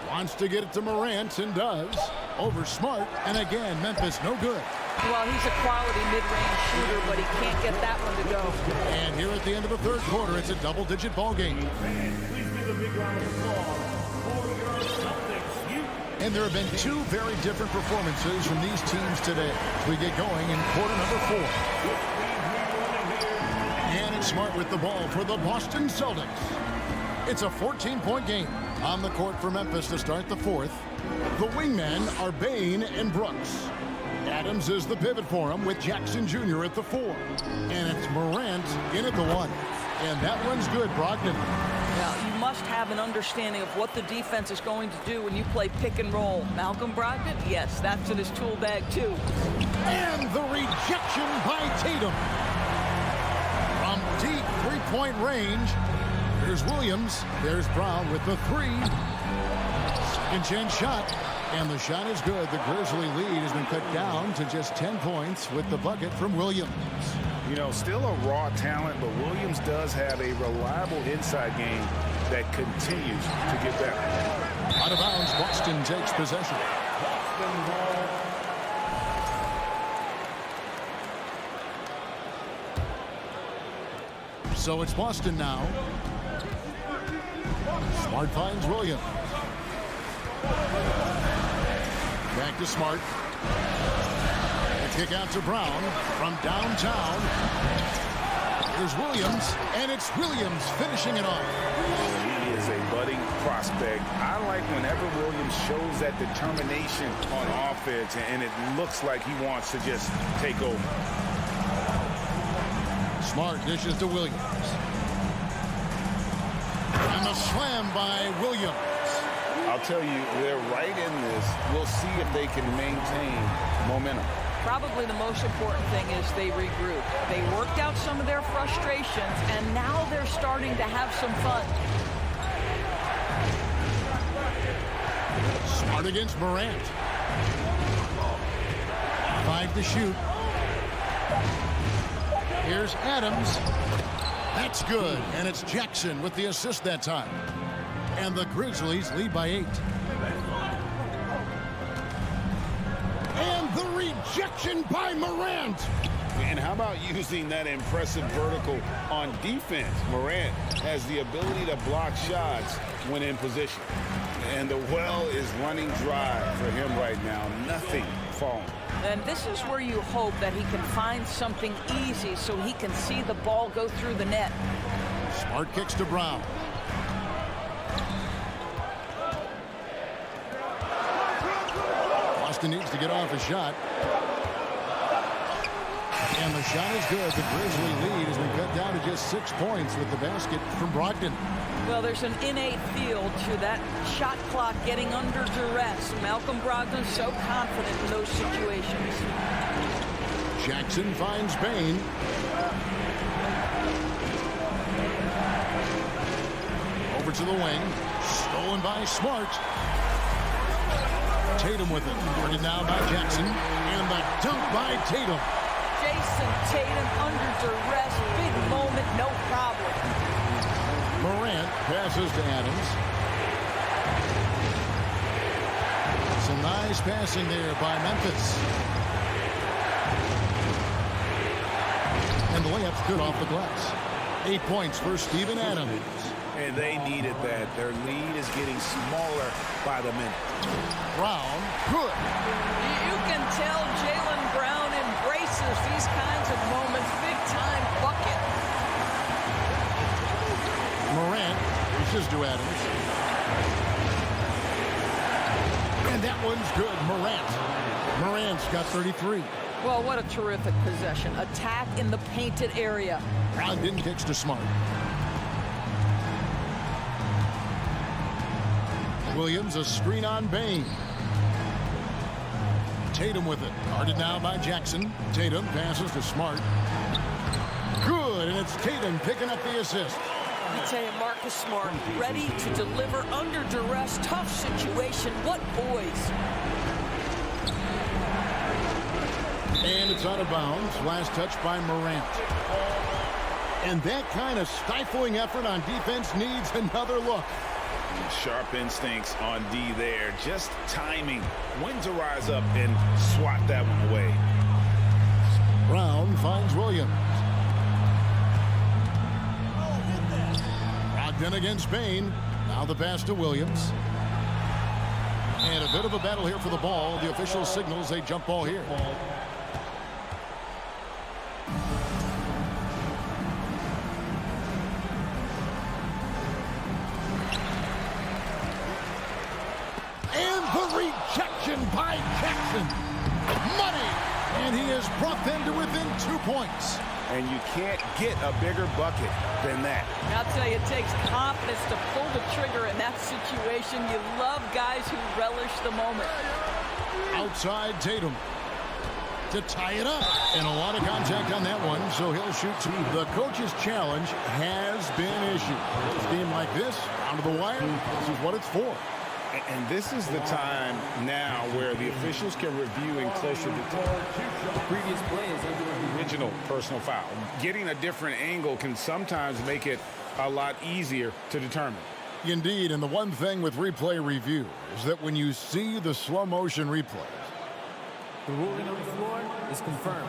Wants to get it to Morant and does. Over Smart. And again, Memphis no good. Well, he's a quality mid-range shooter, but he can't get that one to go. And here at the end of the third quarter, it's a double-digit ball game. And there have been two very different performances from these teams today. We get going in quarter number 4. And it's Smart with the ball for the Boston Celtics. It's a 14-point game on the court for Memphis to start the fourth. The wingmen are Bane and Brooks. Adams is the pivot for him with Jackson Jr. at the 4. And it's Morant in at the 1. And that one's good, Brogdon. Yeah, you must have an understanding of what the defense is going to do when you play pick and roll. Malcolm Brogdon, yes, that's in his tool bag too. And the rejection by Tatum. From deep three-point range, here's Williams. There's Brown with the 3. Second chance shot. And the shot is good. The Grizzly lead has been cut down to just 10 points with the bucket from Williams. You know, still a raw talent, but Williams does have a reliable inside game that continues to get better. Out of bounds, Boston takes possession. So it's Boston now. Smart finds Williams. Back to Smart. The kick out to Brown from downtown. Here's Williams, and it's Williams finishing it off. He is a budding prospect. I like whenever Williams shows that determination on offense, and it looks like he wants to just take over. Smart dishes to Williams. And the slam by Williams. I'll tell you, they're right in this. We'll see if they can maintain momentum. Probably the most important thing is they regroup. They worked out some of their frustrations, and now they're starting to have some fun. Smart against Morant. 5 to shoot. Here's Adams. That's good. And it's Jackson with the assist that time. And the Grizzlies lead by 8. And the rejection by Morant. And how about using that impressive vertical on defense? Morant has the ability to block shots when in position. And the well is running dry for him right now. Nothing falling. And this is where you hope that he can find something easy so he can see the ball go through the net. Smart kicks to Brown. Boston needs to get off a shot. And the shot is good. The Grizzly lead has been cut down to just 6 points with the basket from Brogdon. Well, there's an innate feel to that shot clock getting under duress. Malcolm Brogdon's so confident in those situations. Jackson finds Bane. Over to the wing. Stolen by Smart. Tatum with it. Guarded now by Jackson. And the dunk by Tatum. Jason Tatum under duress. Big moment, no problem. Morant passes to Adams. Some nice passing there by Memphis. And the layup's good off the glass. 8 points for Steven Adams. And they needed that. Their lead is getting smaller by the minute. Brown, good. You can tell Jaylen Brown embraces these kinds of moments. Big time bucket. Morant pushes to Adams. And that one's good. Morant's got 33. Well, what a terrific possession. Attack in the painted area. Brogdon kicks to Smart. Williams, a screen on Bane. Tatum with it. Guarded now by Jackson. Tatum passes to Smart. Good, and it's Tatum picking up the assist. I tell you, Marcus Smart, ready to deliver under duress, tough situation. What poise. And it's out of bounds. Last touch by Morant. And that kind of stifling effort on defense needs another look. Sharp instincts on D there. Just timing. When to rise up and swat that one away. Brown finds Williams. Brogdon against Bane. Now the pass to Williams. And a bit of a battle here for the ball. The official signals a jump ball here. By Jackson. Money! And he has brought them to within 2 points. And you can't get a bigger bucket than that. I'll tell you, it takes confidence to pull the trigger in that situation. You love guys who relish the moment. Outside Tatum to tie it up. And a lot of contact on that one, so he'll shoot two. The coach's challenge has been issued. A game like this, down to the wire, this is what it's for. And this is the time now where the officials can review in closer detail. The previous play is under original personal foul. Getting a different angle can sometimes make it a lot easier to determine. Indeed, and the one thing with replay review is that when you see the slow motion replays, the ruling on the floor is confirmed.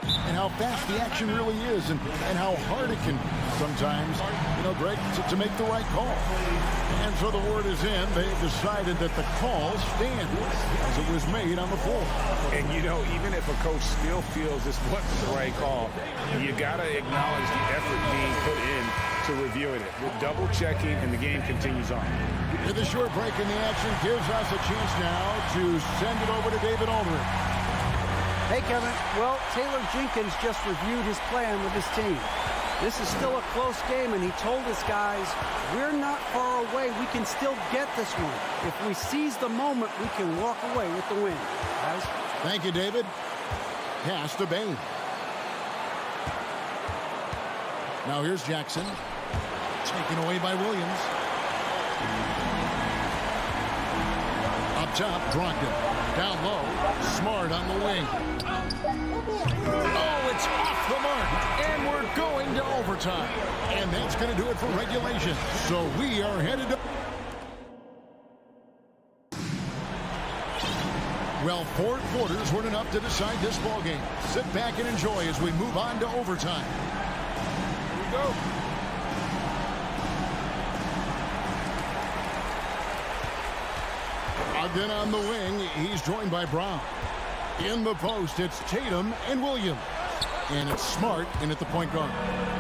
And how fast the action really is and how hard it can be sometimes, you know, Greg, to make the right call. And so the word is in. They've decided that the call stands as it was made on the floor. And, you know, even if a coach still feels this wasn't the right call, you got to acknowledge the effort being put in to reviewing it. We're double checking, and the game continues on. With a short break in the action gives us a chance now to send it over to David Aldridge. Hey, Kevin. Well, Taylor Jenkins just reviewed his plan with his team. This is still a close game, and he told his guys, we're not far away. We can still get this one. If we seize the moment, we can walk away with the win. Guys? Thank you, David. Pass to Bane. Now here's Jackson. Taken away by Williams. Up top, Brogdon. Down low, Smart on the wing. Oh, it's off the mark, and we're going to overtime. And that's going to do it for regulation. So we are headed to... Well, 4 quarters weren't enough to decide this ball game. Sit back and enjoy as we move on to overtime. Here we go. Then on the wing, he's joined by Brown. In the post, it's Tatum and Williams. And it's Smart in at the point guard.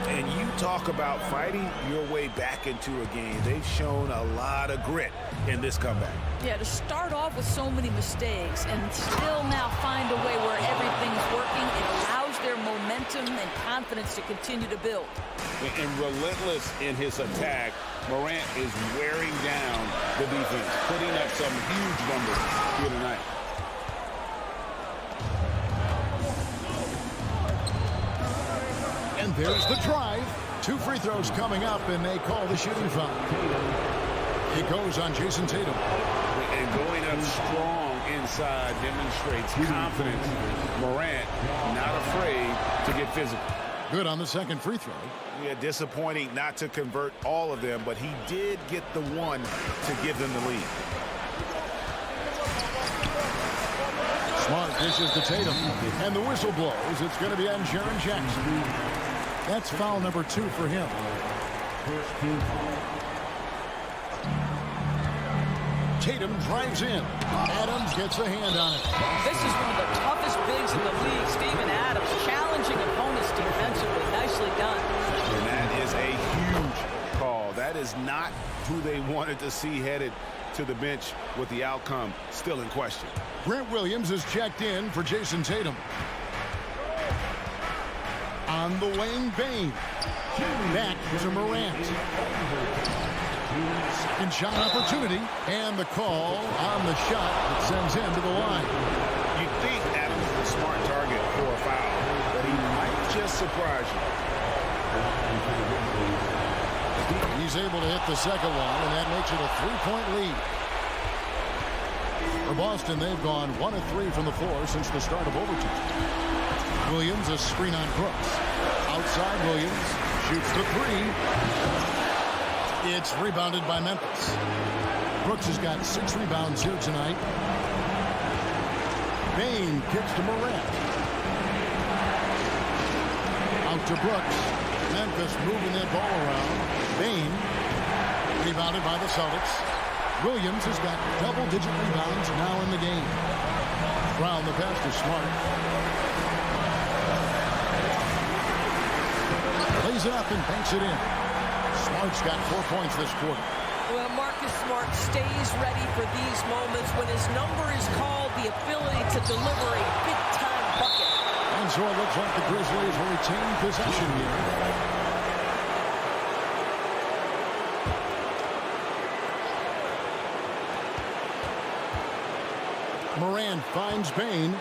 And you talk about fighting your way back into a game. They've shown a lot of grit in this comeback. Yeah, to start off with so many mistakes and still now find a way where everything's working, it allows their momentum and confidence to continue to build. And relentless in his attack, Morant is wearing down the defense, putting up some huge numbers here tonight. And there's the drive. 2 free throws coming up, and they call the shooting foul. It goes on Jason Tatum. And going up strong inside demonstrates confidence. Morant not afraid to get physical. Good on the second free throw. Yeah, disappointing not to convert all of them, but he did get the one to give them the lead. Smart dishes to Tatum, and the whistle blows. It's going to be on Jaren Jackson. That's foul number 2 for him. Tatum drives in. Adams gets a hand on it. This is one of the toughest bigs in the league, Steven Adams, challenging opponents defensively. Nicely done. And that is a huge call. That is not who they wanted to see headed to the bench with the outcome still in question. Grant Williams is checked in for Jason Tatum. On the wing, Bane. Back to Morant. Second shot opportunity, and the call on the shot that sends him to the line. You think Adams is a smart target for a foul, but he might just surprise you. He's able to hit the second one, and that makes it a 3-point lead. For Boston, they've gone 1 of 3 from the floor since the start of overtime. Williams, a screen on Brooks. Outside Williams, shoots the 3. It's rebounded by Memphis. Brooks has got 6 rebounds here tonight. Bane kicks to Morant. Out to Brooks. Memphis moving that ball around. Bane rebounded by the Celtics. Williams has got double-digit rebounds now in the game. Brown, the pass to Smart. Lays it up and banks it in. Smart's got 4 points this quarter. Well, Marcus Smart stays ready for these moments when his number is called, the ability to deliver a big-time bucket. And so it looks like the Grizzlies will retain possession here. Morant finds Bane.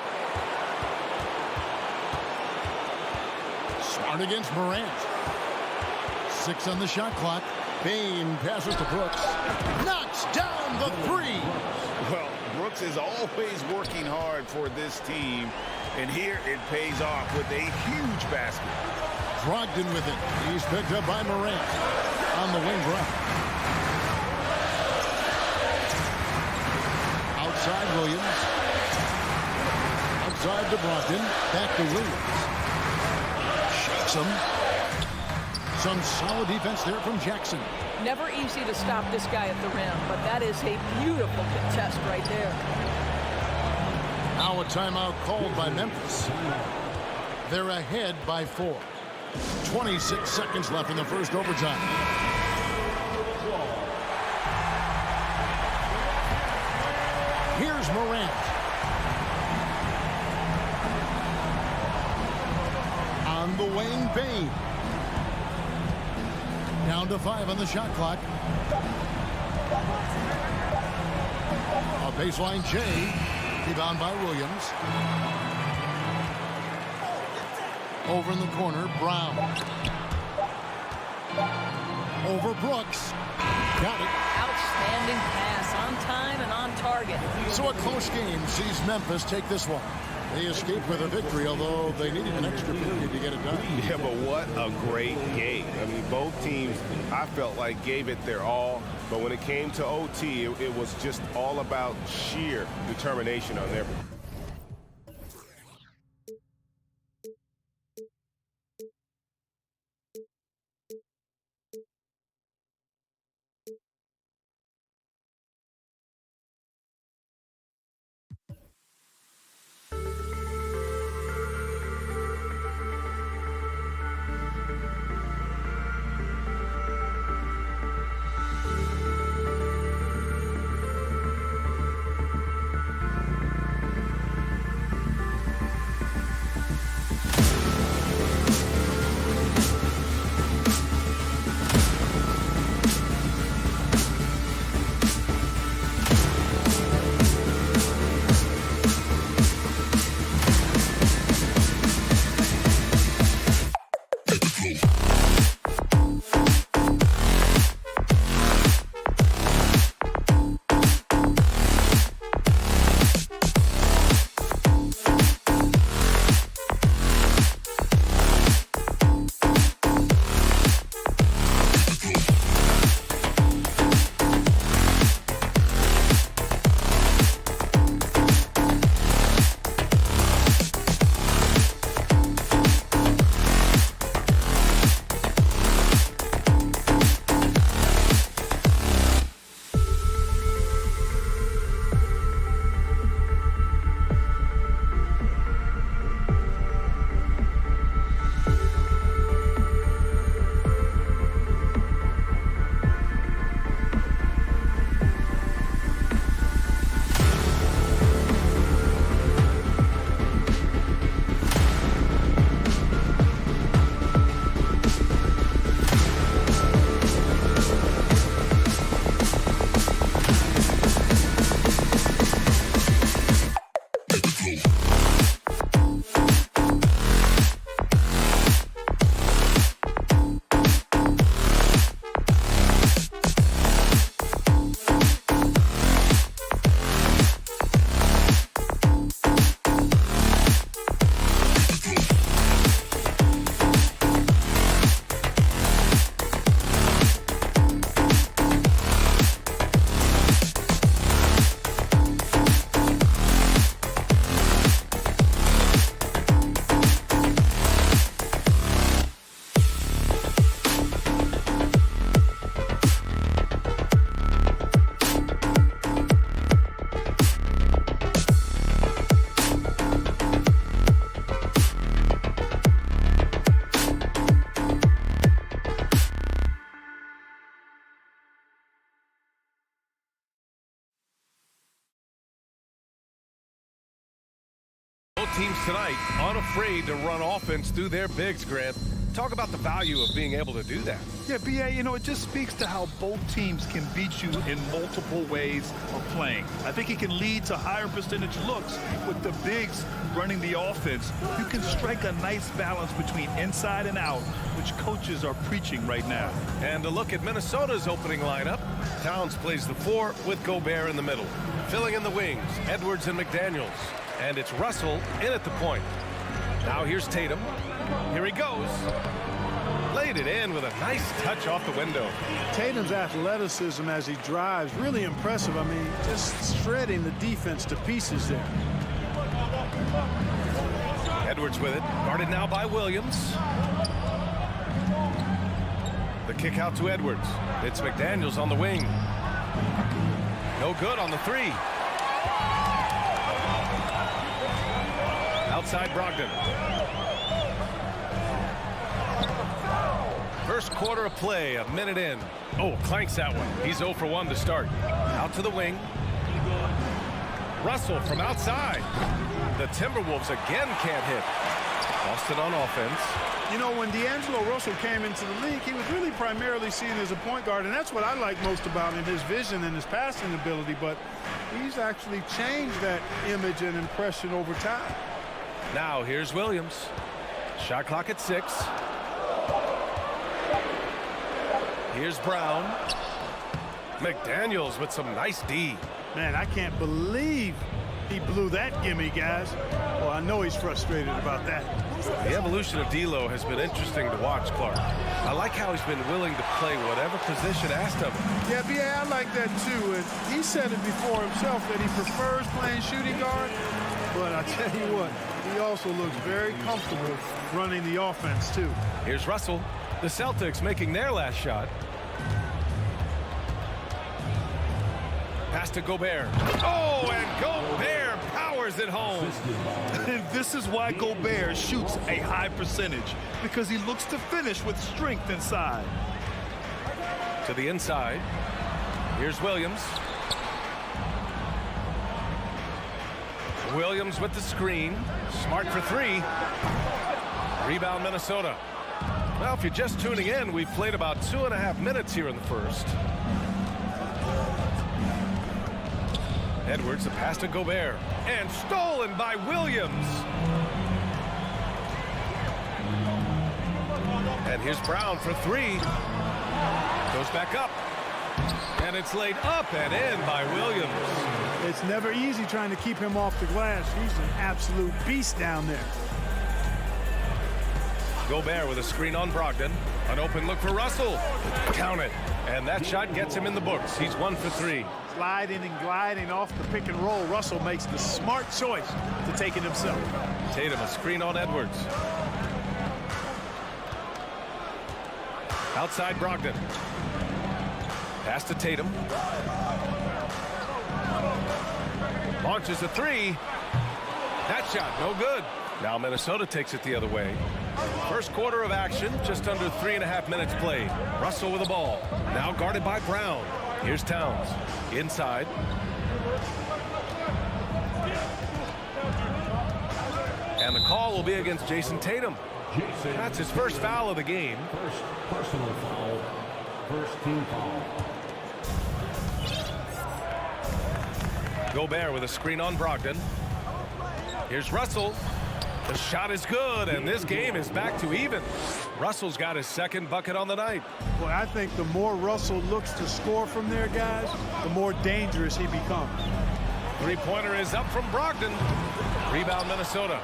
Smart against Morant. 6 on the shot clock. Bane passes to Brooks. Knocks down the 3. Well, Brooks is always working hard for this team, and here it pays off with a huge basket. Brogdon with it. He's picked up by Morant. On the wing, Brown. Outside Williams. Outside to Brogdon. Back to Williams. Shakes him. Some solid defense there from Jackson. Never easy to stop this guy at the rim, but that is a beautiful contest right there. Now a timeout called by Memphis. They're ahead by 4. 26 seconds left in the first overtime. Here's Morant. On the wing, Bane. Down to 5 on the shot clock. A baseline J. Rebound by Williams. Over in the corner, Brown. Over Brooks. Got it. Outstanding pass, on time and on target. So a close game sees Memphis take this one. They escaped with a victory, although they needed an extra period to get it done. Yeah, but what a great game. I mean, both teams, I felt like, gave it their all. But when it came to OT, it was just all about sheer determination on their part. teams tonight unafraid to run offense through their bigs, Grant. Talk about the value of being able to do that. Yeah, B.A., you know, it just speaks to how both teams can beat you in multiple ways of playing. I think it can lead to higher percentage looks with the bigs running the offense. You can strike a nice balance between inside and out, which coaches are preaching right now. And a look at Minnesota's opening lineup. Towns plays the 4 with Gobert in the middle. Filling in the wings, Edwards and McDaniels. And it's Russell in at the point. Now here's Tatum. Here he goes. Laid it in with a nice touch off the window. Tatum's athleticism as he drives, really impressive. I mean, just shredding the defense to pieces there. Edwards with it, guarded now by Williams. The kick out to Edwards. It's McDaniels on the wing. No good on the 3. Outside Brogdon. First quarter of play, a minute in. Oh, clanks that one. He's 0 for 1 to start. Out to the wing. Russell from outside. The Timberwolves again can't hit. Boston on offense. You know, when D'Angelo Russell came into the league, he was really primarily seen as a point guard, and that's what I like most about him, his vision and his passing ability, but he's actually changed that image and impression over time. Now here's Williams. Shot clock at 6. Here's Brown. McDaniels with some nice D. Man, I can't believe he blew that gimme, guys. Well, I know he's frustrated about that. The evolution of D'Lo has been interesting to watch, Clark. I like how he's been willing to play whatever position asked of him. Yeah, B.A., I like that too. And he said it before himself that he prefers playing shooting guard. But I tell you what, he also looks very comfortable running the offense too. Here's Russell. The Celtics making their last shot. Pass to Gobert. Oh, and Gobert powers it home. And this is why Gobert shoots a high percentage, because he looks to finish with strength inside. To the inside. Here's Williams. Williams with the screen. Smart for 3. Rebound Minnesota. Well, if you're just tuning in, we've played about 2.5 minutes here in the first. Edwards, a pass to Gobert. And stolen by Williams. And here's Brown for 3. Goes back up. And it's laid up and in by Williams. It's never easy trying to keep him off the glass. He's an absolute beast down there. Gobert with a screen on Brogdon. An open look for Russell. Count it. And that shot gets him in the books. He's 1 for 3. Sliding and gliding off the pick and roll. Russell makes the smart choice to take it himself. Tatum, a screen on Edwards. Outside Brogdon. Pass to Tatum. Launches a 3. That shot, no good. Now Minnesota takes it the other way. First quarter of action, just under 3.5 minutes played. Russell with the ball. Now guarded by Brown. Here's Towns. Inside. And the call will be against Jason Tatum. That's his first foul of the game. First personal foul. First team foul. Gobert with a screen on Brogdon. Here's Russell. The shot is good, and this game is back to even. Russell's got his second bucket on the night. Boy, I think the more Russell looks to score from there, guys, the more dangerous he becomes. Three-pointer is up from Brogdon. Rebound Minnesota.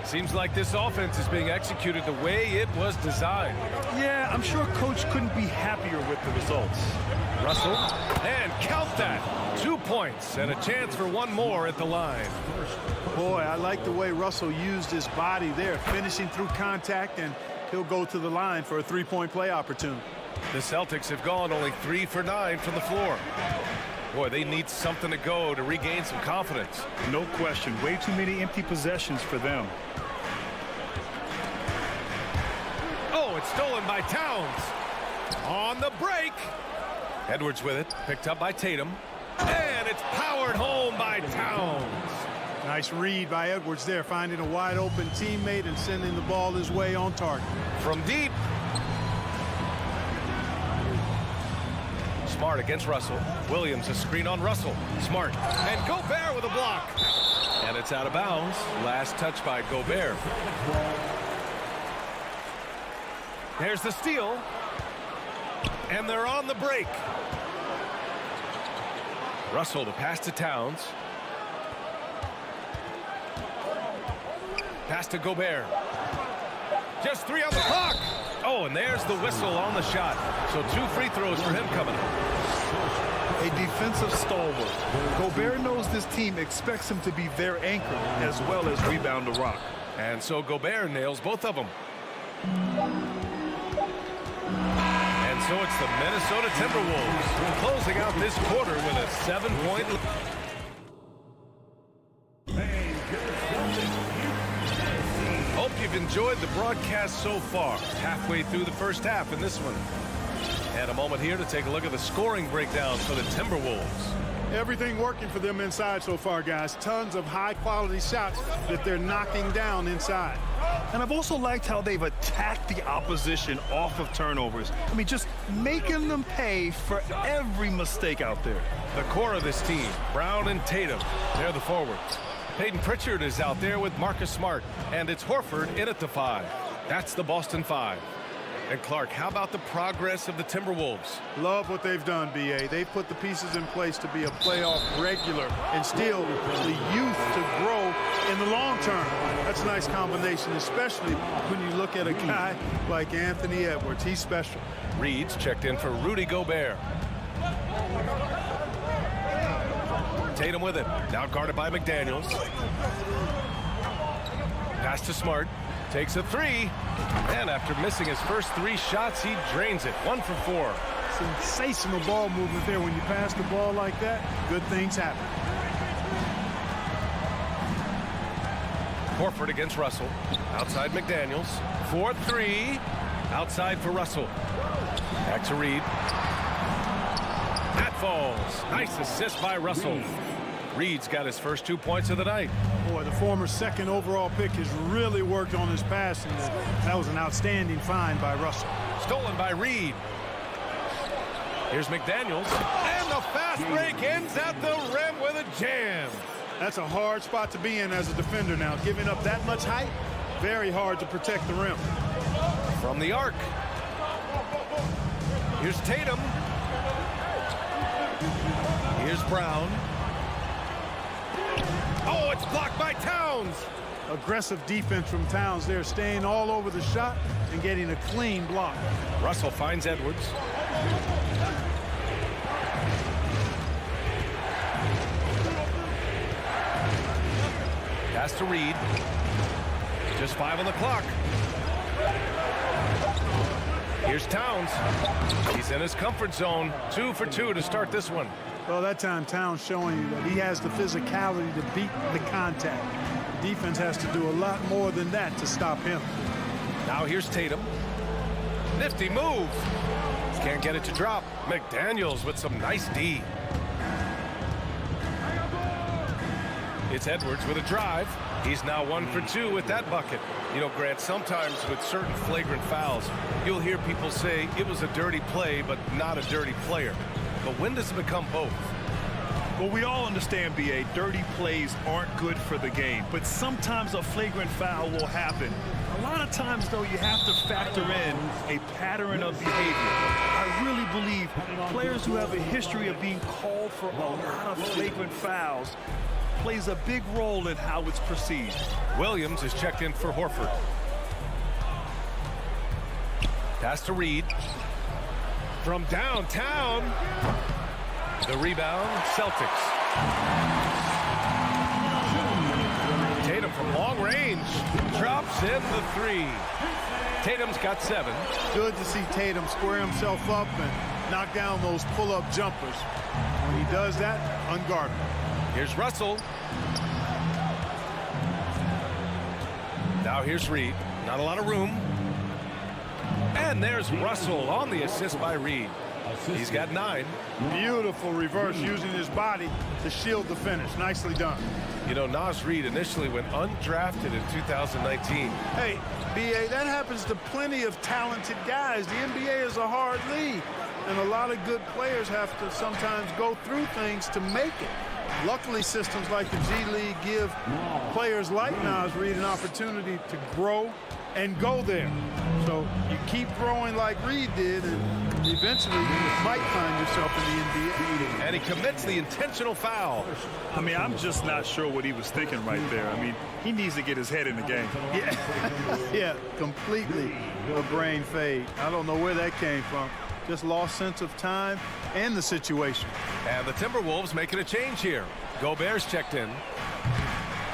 Seems like this offense is being executed the way it was designed. Yeah, I'm sure Coach couldn't be happier with the results. Russell, and count that. 2 points and a chance for one more at the line. Boy, I like the way Russell used his body there, finishing through contact, and he'll go to the line for a three-point play opportunity. The Celtics have gone only 3 for 9 from the floor. Boy, they need something to go to regain some confidence. No question. Way too many empty possessions for them. Oh, it's stolen by Towns. On the break. Edwards with it. Picked up by Tatum. And it's powered home by Towns. Nice read by Edwards there, finding a wide open teammate and sending the ball his way on target. From deep. Smart against Russell. Williams a screen on Russell. Smart. And Gobert with a block. And it's out of bounds. Last touch by Gobert. There's the steal. And they're on the break. Russell to pass to Towns. Pass to Gobert. Just 3 on the clock. Oh, and there's the whistle on the shot. So 2 free throws for him coming up. A defensive stalwart. Gobert knows this team expects him to be their anchor as well as rebound the rock. And so Gobert nails both of them. And so it's the Minnesota Timberwolves closing out this quarter with a 7-point lead. Hope you've enjoyed the broadcast so far. Halfway through the first half in this one. And a moment here to take a look at the scoring breakdown for the Timberwolves. Everything working for them inside so far, guys. Tons of high-quality shots that they're knocking down inside. And I've also liked how they've attacked the opposition off of turnovers. I mean, just making them pay for every mistake out there. The core of this team, Brown and Tatum, they're the forwards. Peyton Pritchard is out there with Marcus Smart, and it's Horford in at the 5. That's the Boston 5. And Clark, how about the progress of the Timberwolves? Love what they've done, B.A. They've put the pieces in place to be a playoff regular and still the youth to grow in the long term. That's a nice combination, especially when you look at a guy like Anthony Edwards. He's special. Reed's checked in for Rudy Gobert. Tatum with it. Now guarded by McDaniels. Pass to Smart. Takes a 3. And after missing his first 3 shots, he drains it. 1 for 4. Sensational ball movement there. When you pass the ball like that, good things happen. Horford against Russell. Outside McDaniels. 4-3. Outside for Russell. Back to Reed. That falls. Nice assist by Russell. Reed's got his first 2 points of the night. Boy, the former second overall pick has really worked on his passing. That was an outstanding find by Russell. Stolen by Reed. Here's McDaniels. And the fast break ends at the rim with a jam. That's a hard spot to be in as a defender now. Giving up that much height, very hard to protect the rim. From the arc. Here's Tatum. Here's Brown. Oh, it's blocked by Towns. Aggressive defense from Towns there, staying all over the shot and getting a clean block. Russell finds Edwards. Pass to Reed. Just 5 on the clock. Here's Towns. He's in his comfort zone. 2 for 2 to start this one. Well, that time Towns showing you that he has the physicality to beat the contact. The defense has to do a lot more than that to stop him. Now here's Tatum. Nifty move. Can't get it to drop. McDaniels with some nice D. It's Edwards with a drive. He's now 1 for 2 with that bucket. You know, Grant, sometimes with certain flagrant fouls, you'll hear people say it was a dirty play, but not a dirty player. But when does it become both? Well, we all understand, B.A., dirty plays aren't good for the game, but sometimes a flagrant foul will happen. A lot of times, though, you have to factor in a pattern of behavior. I really believe players who have a history of being called for a lot of flagrant fouls plays a big role in how it's perceived. Williams is checked in for Horford. Pass to Reed. From downtown. The rebound, Celtics. Tatum from long range. Drops in the 3. Tatum's got 7. Good to see Tatum square himself up and knock down those pull-up jumpers. When he does that, unguardable. Here's Russell. Now here's Reed. Not a lot of room. And there's Russell on the assist by Reed. He's got 9. Beautiful reverse using his body to shield the finish. Nicely done. You know, Naz Reid initially went undrafted in 2019. Hey, B.A., that happens to plenty of talented guys. The NBA is a hard league, and a lot of good players have to sometimes go through things to make it. Luckily, systems like the G League give players like Naz Reid an opportunity to grow and go there. So you keep growing like Reid did, and eventually you might find yourself in the NBA. And he commits the intentional foul. I mean, I'm just not sure what he was thinking right there. I mean, he needs to get his head in the game. Yeah, completely a brain fade. I don't know where that came from. Just lost sense of time and the situation. And the Timberwolves making a change here. Gobert's checked in.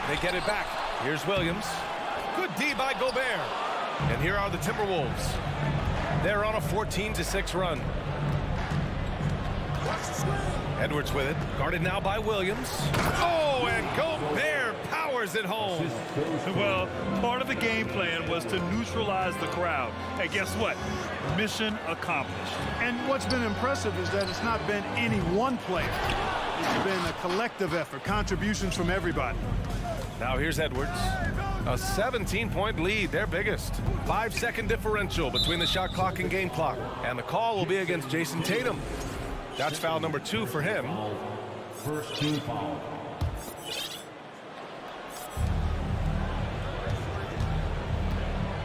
They get it back. Here's Williams. Good D by Gobert. And here are the Timberwolves. They're on a 14-6 run. Edwards with it. Guarded now by Williams. Oh, and Gobert powers it home. Well, part of the game plan was to neutralize the crowd. And guess what? Mission accomplished. And what's been impressive is that it's not been any one player. It's been a collective effort, contributions from everybody. Now here's Edwards. A 17-point lead, their biggest. 5-second differential between the shot clock and game clock. And the call will be against Jason Tatum. That's foul number 2 for him. First team foul.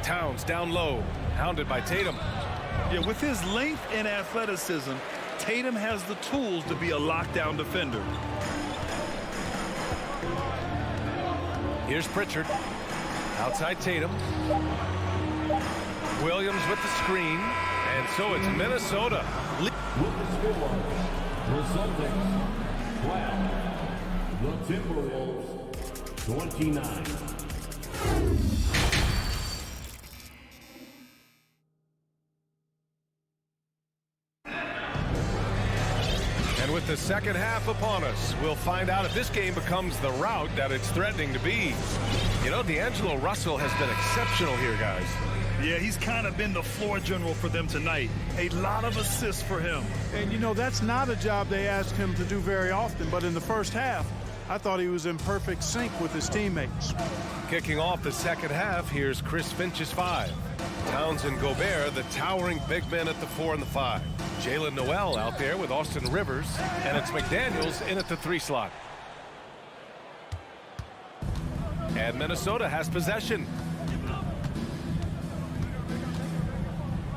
Towns down low, hounded by Tatum. Yeah, with his length and athleticism, Tatum has the tools to be a lockdown defender. Here's Pritchard. Outside Tatum. Williams with the screen. And so it's Minnesota. With the score, the Celtics 12, the Timberwolves 29. And with the second half upon us, we'll find out if this game becomes the rout that it's threatening to be. You know, D'Angelo Russell has been exceptional here, guys. Yeah, he's kind of been the floor general for them tonight. A lot of assists for him. And, you know, that's not a job they ask him to do very often, but in the first half, I thought he was in perfect sync with his teammates. Kicking off the second half, here's Chris Finch's 5. Towns and Gobert, the towering big men at the 4 and the 5. Jalen Noel out there with Austin Rivers, and it's McDaniels in at the 3 slot. And Minnesota has possession.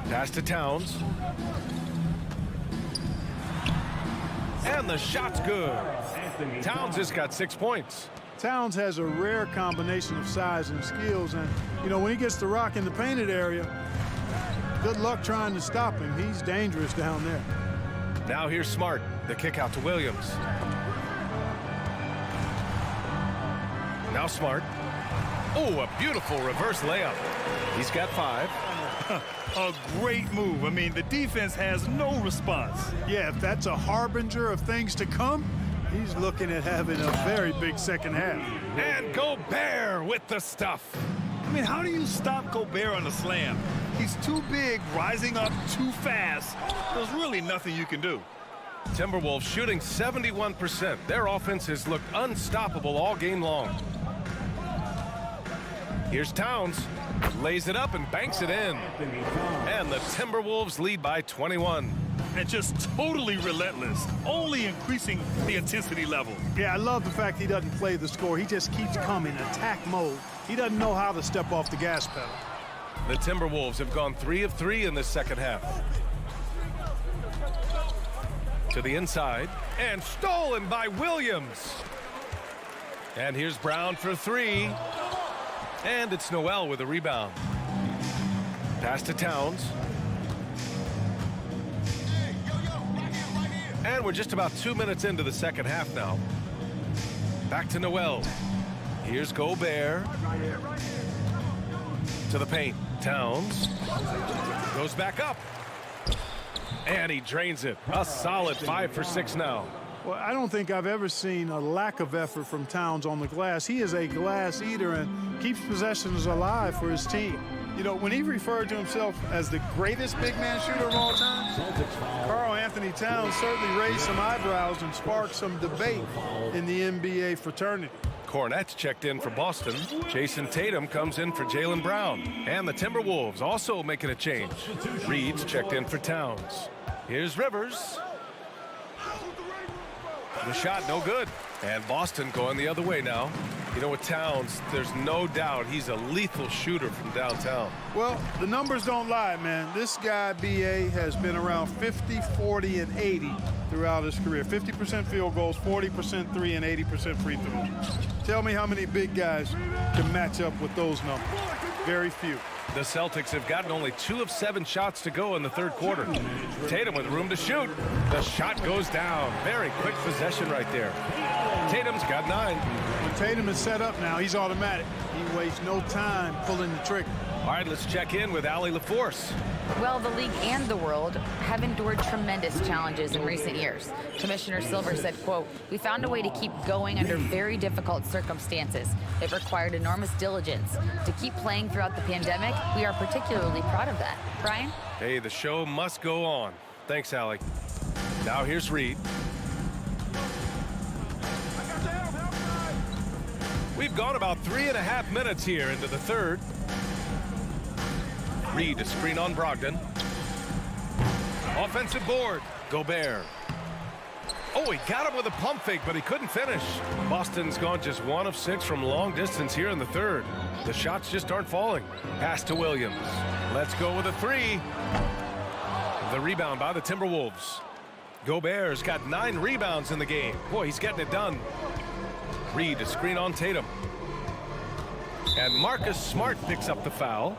Pass to Towns. And the shot's good. Towns has got 6 points. Towns has a rare combination of size and skills, and, you know, when he gets the rock in the painted area, good luck trying to stop him. He's dangerous down there. Now here's Smart. The kick out to Williams. Now Smart. Oh, a beautiful reverse layup. He's got 5. A great move. I mean, the defense has no response. Yeah, if that's a harbinger of things to come, he's looking at having a very big second half. And Gobert with the stuff. I mean, how do you stop Gobert on a slam? He's too big, rising up too fast. There's really nothing you can do. Timberwolves shooting 71%. Their offense has looked unstoppable all game long. Here's Towns. Lays it up and banks it in. And the Timberwolves lead by 21. And just totally relentless, only increasing the intensity level. Yeah, I love the fact he doesn't play the score. He just keeps coming, attack mode. He doesn't know how to step off the gas pedal. The Timberwolves have gone 3 of 3 in this second half. To the inside, and stolen by Williams. And here's Brown for 3. And it's Noel with a rebound. Pass to Towns. And we're just about 2 minutes into the second half now. Back to Noel. Here's Gobert. To the paint. Towns. Goes back up. And he drains it. A solid 5 for 6 now. Well, I don't think I've ever seen a lack of effort from Towns on the glass. He is a glass eater and keeps possessions alive for his team. You know, when he referred to himself as the greatest big man shooter of all time, Karl Anthony Towns certainly raised some eyebrows and sparked some debate in the NBA fraternity. Cornette's checked in for Boston. Jason Tatum comes in for Jaylen Brown. And the Timberwolves also making a change. Reed's checked in for Towns. Here's Rivers. The shot, no good. And Boston going the other way now. You know, with Towns, there's no doubt he's a lethal shooter from downtown. Well, the numbers don't lie, man. This guy, B.A., has been around 50, 40, and 80 throughout his career. 50% field goals, 40% three, and 80% free throws. Tell me how many big guys can match up with those numbers. Very few. The Celtics have gotten only 2 of 7 shots to go in the third quarter. Tatum with room to shoot. The shot goes down. Very quick possession right there. Tatum's got 9. When Tatum is set up now, he's automatic. He wastes no time pulling the trigger. All right, let's check in with Allie LaForce. Well, the league and the world have endured tremendous challenges in recent years. Commissioner Silver said, quote, "We found a way to keep going under very difficult circumstances. It required enormous diligence. To keep playing throughout the pandemic, we are particularly proud of that." Brian? Hey, the show must go on. Thanks, Allie. Now here's Reed. We've gone about 3.5 minutes here into the third. Reed to screen on Brogdon. Offensive board. Gobert. Oh, he got him with a pump fake, but he couldn't finish. Boston's gone just 1 of 6 from long distance here in the third. The shots just aren't falling. Pass to Williams. Let's go with a 3. The rebound by the Timberwolves. Gobert's got 9 rebounds in the game. Boy, he's getting it done. Reed to screen on Tatum. And Marcus Smart picks up the foul.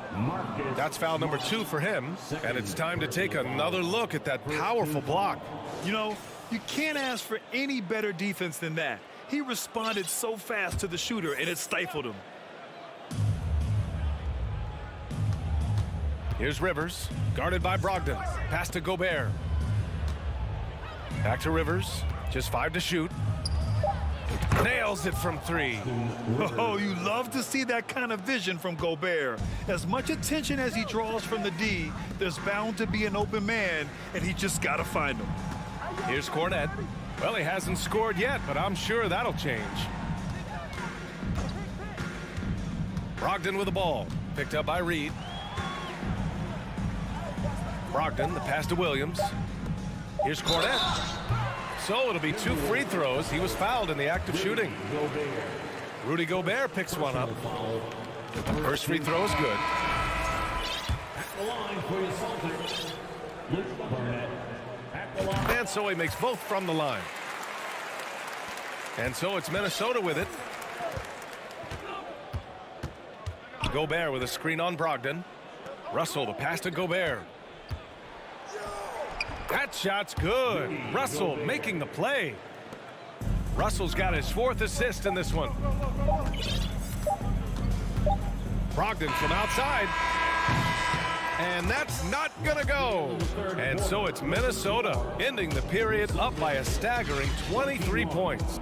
That's foul number 2 for him. And it's time to take another look at that powerful block. You know, you can't ask for any better defense than that. He responded so fast to the shooter, and it stifled him. Here's Rivers, guarded by Brogdon. Pass to Gobert. Back to Rivers, just 5 to shoot. Nails it from 3. Oh, you love to see that kind of vision from Gobert. As much attention as he draws from the D, there's bound to be an open man, and he just got to find him. Here's Cornette. Well, he hasn't scored yet, but I'm sure that'll change. Brogdon with the ball. Picked up by Reed. Brogdon, the pass to Williams. Here's Cornette. So it'll be 2 free throws. He was fouled in the act of shooting. Rudy Gobert picks one up. First free throw is good. And so he makes both from the line. And so it's Minnesota with it. Gobert with a screen on Brogdon. Russell, the pass to Gobert. That shot's good. Russell making the play. Russell's got his 4th assist in this one. Brogdon from outside. And that's not gonna go. And so it's Minnesota ending the period up by a staggering 23 points.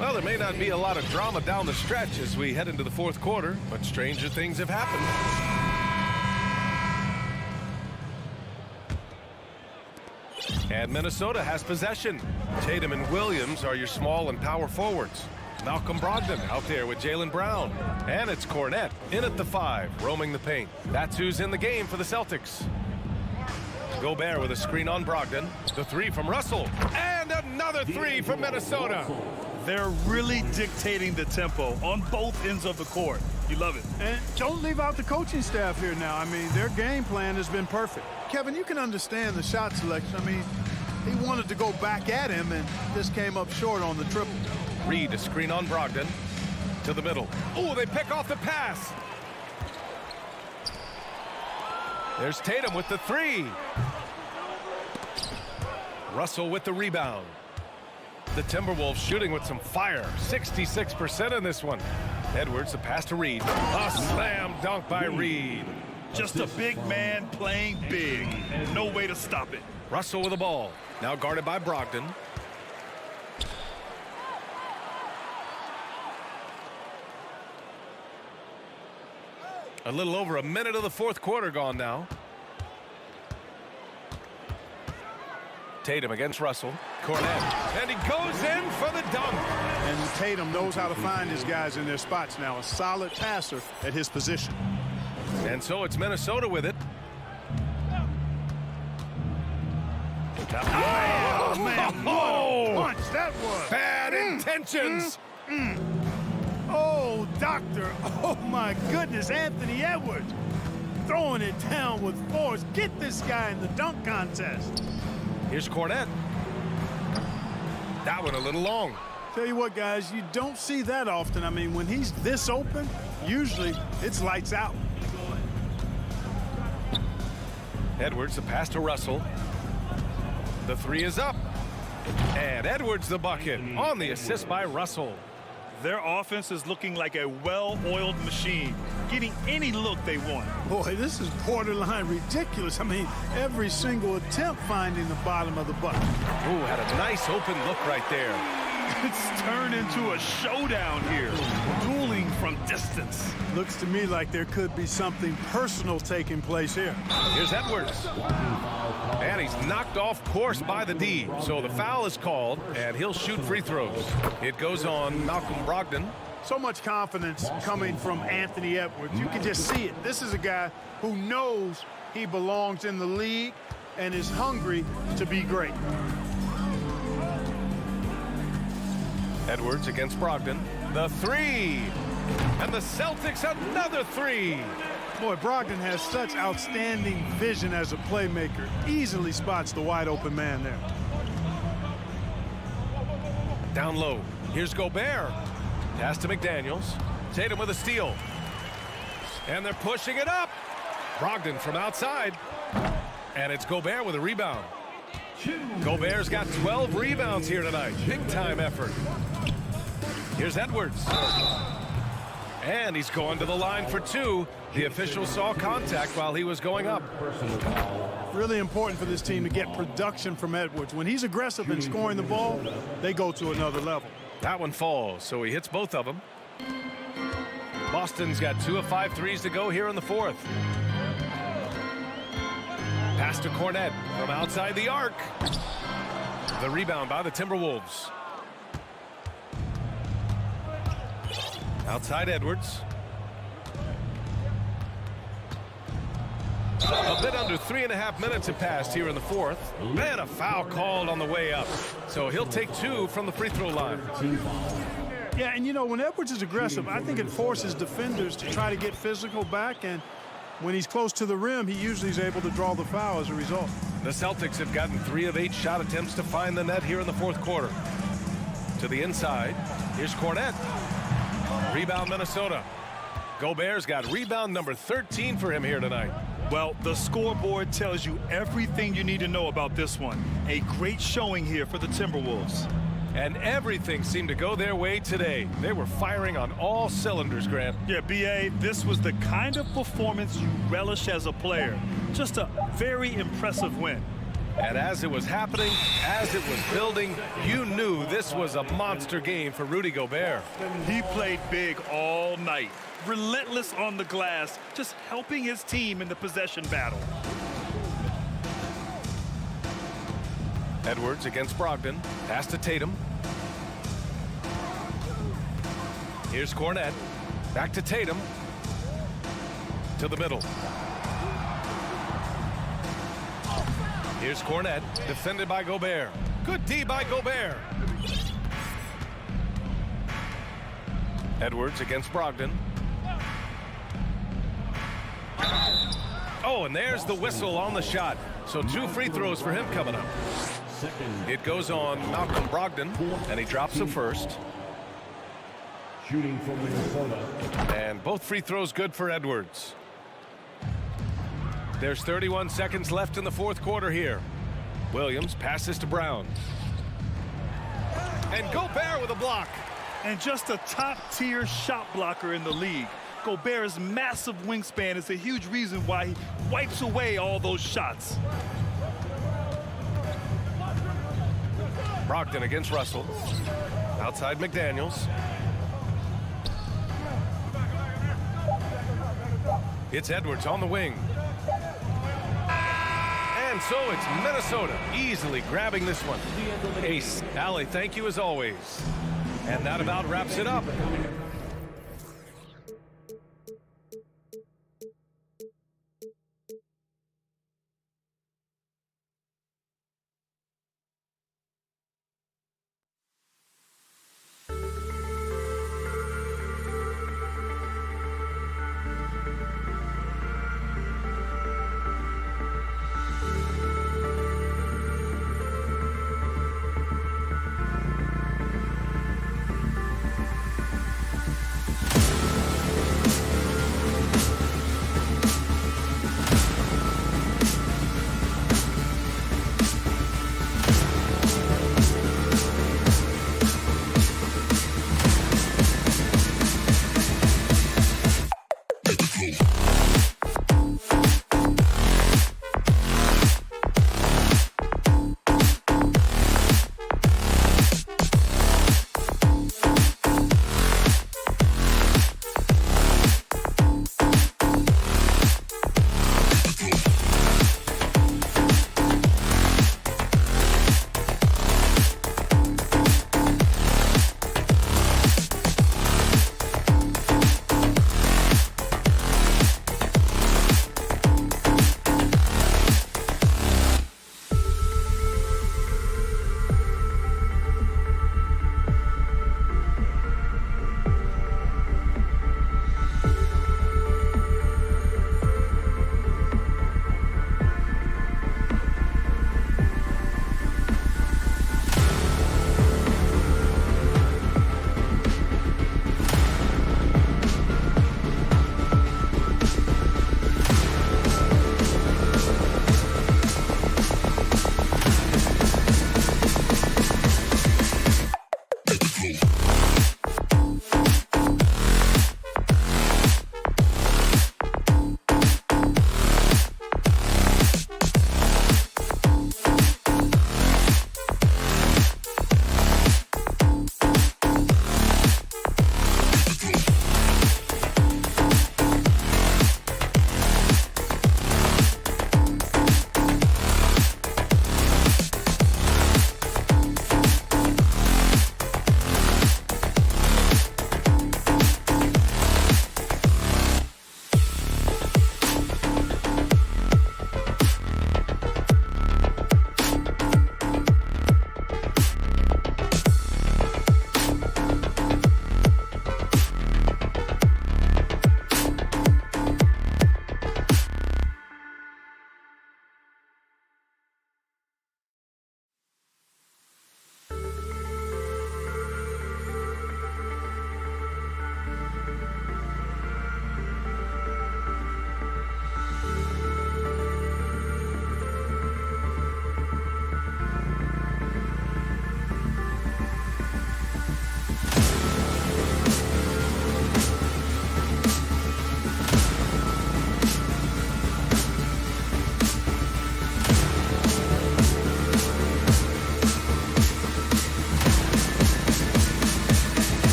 Well, there may not be a lot of drama down the stretch as we head into the 4th quarter, but stranger things have happened. And Minnesota has possession. Tatum and Williams are your small and power forwards. Malcolm Brogdon out there with Jaylen Brown. And it's Cornette in at the 5, roaming the paint. That's who's in the game for the Celtics. Gobert with a screen on Brogdon. The 3 from Russell. And another 3 from Minnesota. They're really dictating the tempo on both ends of the court. You love it. And don't leave out the coaching staff here now. I mean, their game plan has been perfect. Kevin, you can understand the shot selection. I mean, he wanted to go back at him and just came up short on the triple. Reed a screen on Brogdon. To the middle. Oh, they pick off the pass. There's Tatum with the 3. Russell with the rebound. The Timberwolves shooting with some fire. 66% in this one. Edwards, the pass to Reed. A slam dunk by Reed. Just a big man playing big. No way to stop it. Russell with the ball. Now guarded by Brogdon. A little over a minute of the fourth quarter gone now. Tatum against Russell. Cornet. And he goes in for the dunk. And Tatum knows how to find his guys in their spots now. A solid passer at his position. And so it's Minnesota with it. Oh, man. What a punch that was. Bad intentions. Oh, doctor. Oh, my goodness. Anthony Edwards throwing it down with force. Get this guy in the dunk contest. Here's Cornet. That one a little long. Tell you what, guys, you don't see that often. I mean, when he's this open, usually it's lights out. Edwards, the pass to Russell. The three is up. And Edwards the bucket on the assist by Russell. Their offense is looking like a well-oiled machine, getting any look they want. Boy, this is borderline ridiculous. I mean, every single attempt finding the bottom of the bucket. Ooh, had a nice open look right there. It's turned into a showdown here, dueling from distance. Looks to me like there could be something personal taking place here. Here's Edwards. And he's knocked off course by the D. So the foul is called, and he'll shoot free throws. It goes on Malcolm Brogdon. So much confidence coming from Anthony Edwards. You can just see it. This is a guy who knows he belongs in the league and is hungry to be great. Edwards against Brogdon. The three. And the Celtics another three. Boy, Brogdon has such outstanding vision as a playmaker. Easily spots the wide open man there. Down low. Here's Gobert. Pass to McDaniels. Tatum with a steal. And they're pushing it up. Brogdon from outside. And it's Gobert with a rebound. Gobert's got 12 rebounds here tonight. Big time effort. Here's Edwards. And he's going to the line for two. The official saw contact while he was going up. Really important for this team to get production from Edwards. When he's aggressive in scoring the ball, they go to another level. That one falls, so he hits both of them. Boston's got 2 of 5 threes to go here in the fourth. Pass to Cornet from outside the arc. The rebound by the Timberwolves. Outside Edwards. A bit under 3.5 minutes have passed here in the fourth. And a foul called on the way up. So he'll take 2 from the free throw line. Yeah, and you know, when Edwards is aggressive, I think it forces defenders to try to get physical back, and when he's close to the rim, he usually is able to draw the foul as a result. The Celtics have gotten 3 of 8 shot attempts to find the net here in the fourth quarter. To the inside, here's Cornet. Rebound Minnesota. Gobert's got rebound number 13 for him here tonight. Well, the scoreboard tells you everything you need to know about this one. A great showing here for the Timberwolves. And everything seemed to go their way today. They were firing on all cylinders, Grant. Yeah, B.A., this was the kind of performance you relish as a player. Just a very impressive win. And as it was happening, as it was building, you knew this was a monster game for Rudy Gobert. He played big all night. Relentless on the glass, just helping his team in the possession battle. Edwards against Brogdon. Pass to Tatum. Here's Cornet. Back to Tatum. To the middle. Here's Cornet. Defended by Gobert. Good D by Gobert. Edwards against Brogdon. Oh, and there's the whistle on the shot. So 2 free throws for him coming up. It goes on Malcolm Brogdon, and he drops the first. Shooting from Minnesota. And both free throws good for Edwards. There's 31 seconds left in the fourth quarter here. Williams passes to Brown. And Gobert with a block. And just a top-tier shot blocker in the league. Gobert's massive wingspan is a huge reason why he wipes away all those shots. Brogdon against Russell. Outside McDaniels. It's Edwards on the wing. And so it's Minnesota easily grabbing this one. Ace, Allie, thank you as always. And that about wraps it up.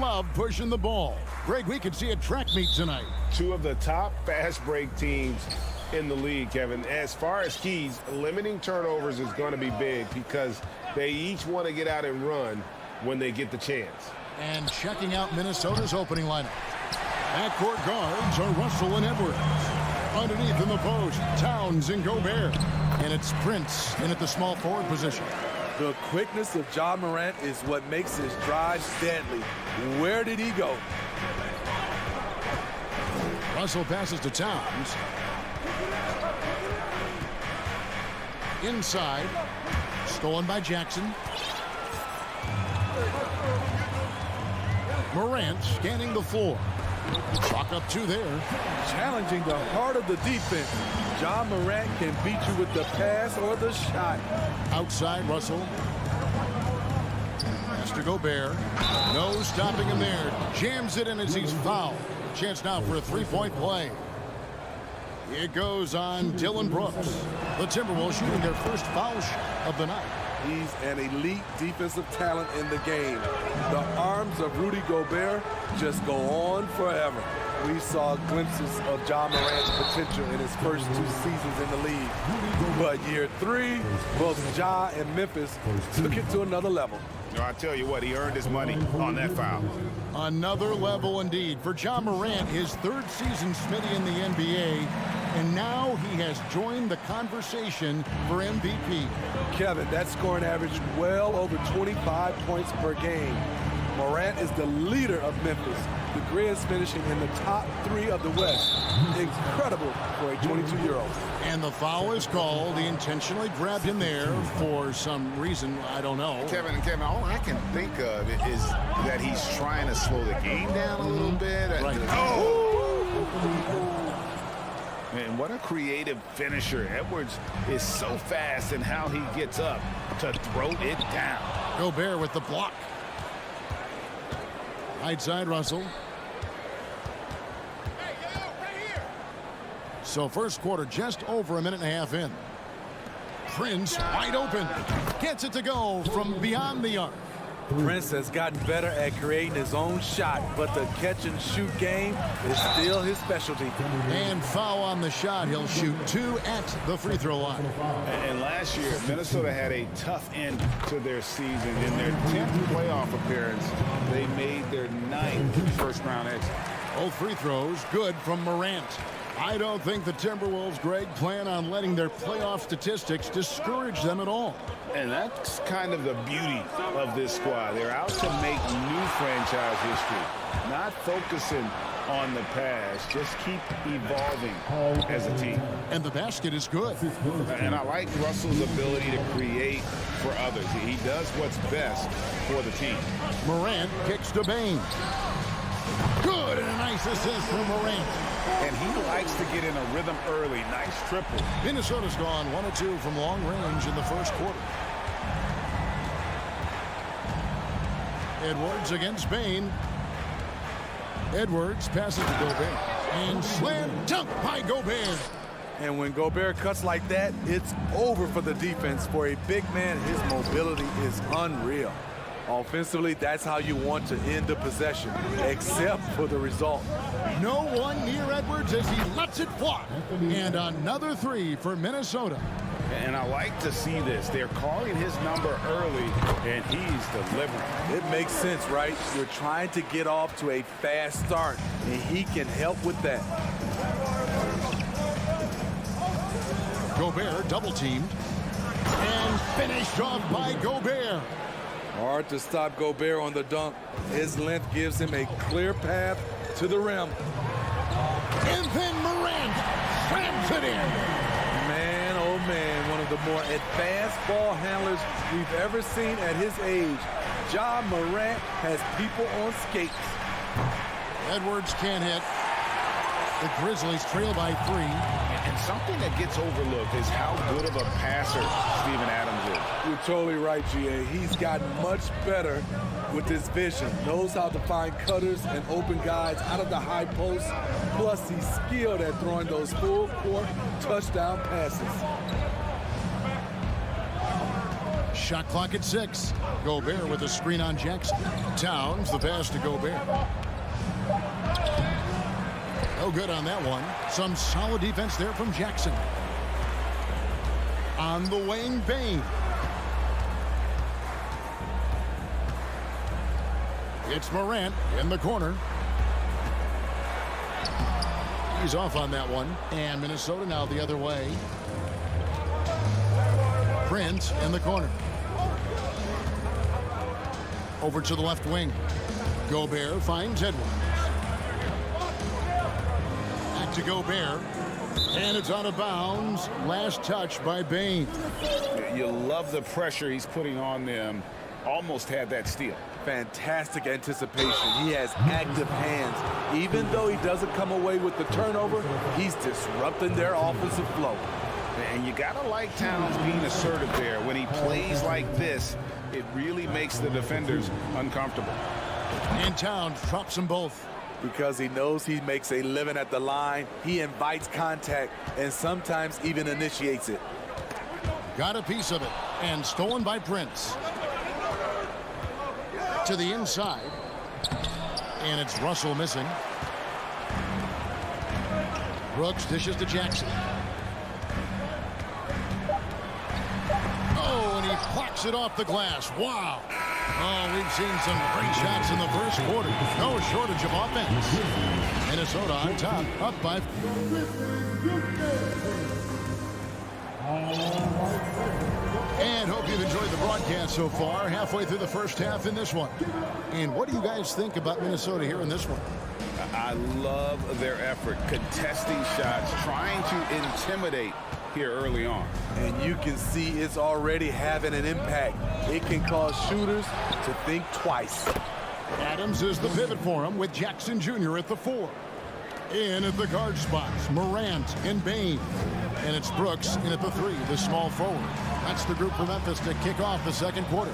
love pushing the ball. Greg, we could see a track meet tonight. Two of the top fast break teams in the league, Kevin. As far as keys, limiting turnovers is going to be big because they each want to get out and run when they get the chance. And checking out Minnesota's opening lineup. Backcourt guards are Russell and Edwards. Underneath in the post, Towns and Gobert. And it's Prince in at the small forward position. The quickness of Ja Morant is what makes his drives deadly. Where did he go? Russell passes to Towns. Inside. Stolen by Jackson. Morant scanning the floor. Chalk up two there. Challenging the heart of the defense. Ja Morant can beat you with the pass or the shot. Outside, Russell. Pass to Gobert. No stopping him there. Jams it in as he's fouled. Chance now for a three-point play. It goes on Dylan Brooks. The Timberwolves shooting their first foul shot of the night. He's an elite defensive talent in the game. The arms of Rudy Gobert just go on forever. We saw glimpses of Ja Morant's potential in his first 2 seasons in the league. But year 3, both Ja and Memphis took it to another level. I tell you what, he earned his money on that foul. Another level indeed for Ja Morant, his 3rd season Smitty in the NBA. And now he has joined the conversation for MVP. Kevin, that scoring average well over 25 points per game. Morant is the leader of Memphis. The Grizz finishing in the top 3 of the West. Incredible for a 22-year-old. And the foul is called. He intentionally grabbed him there for some reason. I don't know. Kevin, all I can think of is that he's trying to slow the game down a little bit. Right. Man, what a creative finisher. Edwards is so fast in how he gets up to throw it down. Gobert with the block. Right side, Russell. So first quarter just over a minute and a half in. Prince wide open. Gets it to go from beyond the arc. Prince has gotten better at creating his own shot, but the catch-and-shoot game is still his specialty. And foul on the shot. He'll shoot 2 at the free throw line. And last year, Minnesota had a tough end to their season. In their 10th playoff appearance, they made their 9th first-round exit. Both free throws good from Morant. I don't think the Timberwolves, Greg, plan on letting their playoff statistics discourage them at all. And that's kind of the beauty of this squad. They're out to make new franchise history, not focusing on the past. Just keep evolving as a team. And the basket is good. And I like Russell's ability to create for others. He does what's best for the team. Morant kicks to Bane. Good, and a nice assist from Morant. And he likes to get in a rhythm early. Nice triple. Minnesota's gone 1 of 2 from long range in the first quarter. Edwards against Bane. Edwards passes to Gobert. And slam dunk by Gobert. And when Gobert cuts like that, it's over for the defense. For a big man, his mobility is unreal. Offensively, that's how you want to end the possession, except for the result. No one near Edwards as he lets it fly. And another 3 for Minnesota. And I like to see this. They're calling his number early, and he's delivering. It makes sense, right? You're trying to get off to a fast start, and he can help with that. Gobert double-teamed. And finished off by Gobert. Hard to stop Gobert on the dunk. His length gives him a clear path to the rim. And then Morant slams it in. Man, oh man, one of the more advanced ball handlers we've ever seen at his age. Ja Morant has people on skates. Edwards can't hit. The Grizzlies trail by 3. And something that gets overlooked is how good of a passer Steven Adams is. You're totally right, GA. He's gotten much better with his vision. Knows how to find cutters and open guys out of the high post. Plus, he's skilled at throwing those full-court touchdown passes. Shot clock at 6. Gobert with a screen on Jackson. Towns, the pass to Gobert. No good on that one. Some solid defense there from Jackson. On the wing, Bane. It's Morant in the corner. He's off on that one. And Minnesota now the other way. Prince in the corner. Over to the left wing. Gobert finds Edwards. Back to Gobert. And it's out of bounds. Last touch by Bane. You love the pressure he's putting on them. Almost had that steal. Fantastic anticipation. He has active hands. Even though he doesn't come away with the turnover, he's disrupting their offensive flow. And you gotta like Towns being assertive there. When he plays like this, it really makes the defenders uncomfortable. And Towns drops them both. Because he knows he makes a living at the line, he invites contact and sometimes even initiates it. Got a piece of it and stolen by Prince. To the inside. And it's Russell missing. Brooks dishes to Jackson. Oh, and he plucks it off the glass. Wow. Oh, we've seen some great shots in the first quarter. No shortage of offense. Minnesota on top, up by. And hope you've enjoyed the broadcast so far. Halfway through the first half in this one. And what do you guys think about Minnesota here in this one? I love their effort, contesting shots, trying to intimidate here early on. And you can see it's already having an impact. It can cause shooters to think twice. Adams is the pivot for him with Jackson Jr. at the 4. In at the guard spots, Morant and Bane. And it's Brooks in at the 3, the small forward. That's the group for Memphis to kick off the second quarter.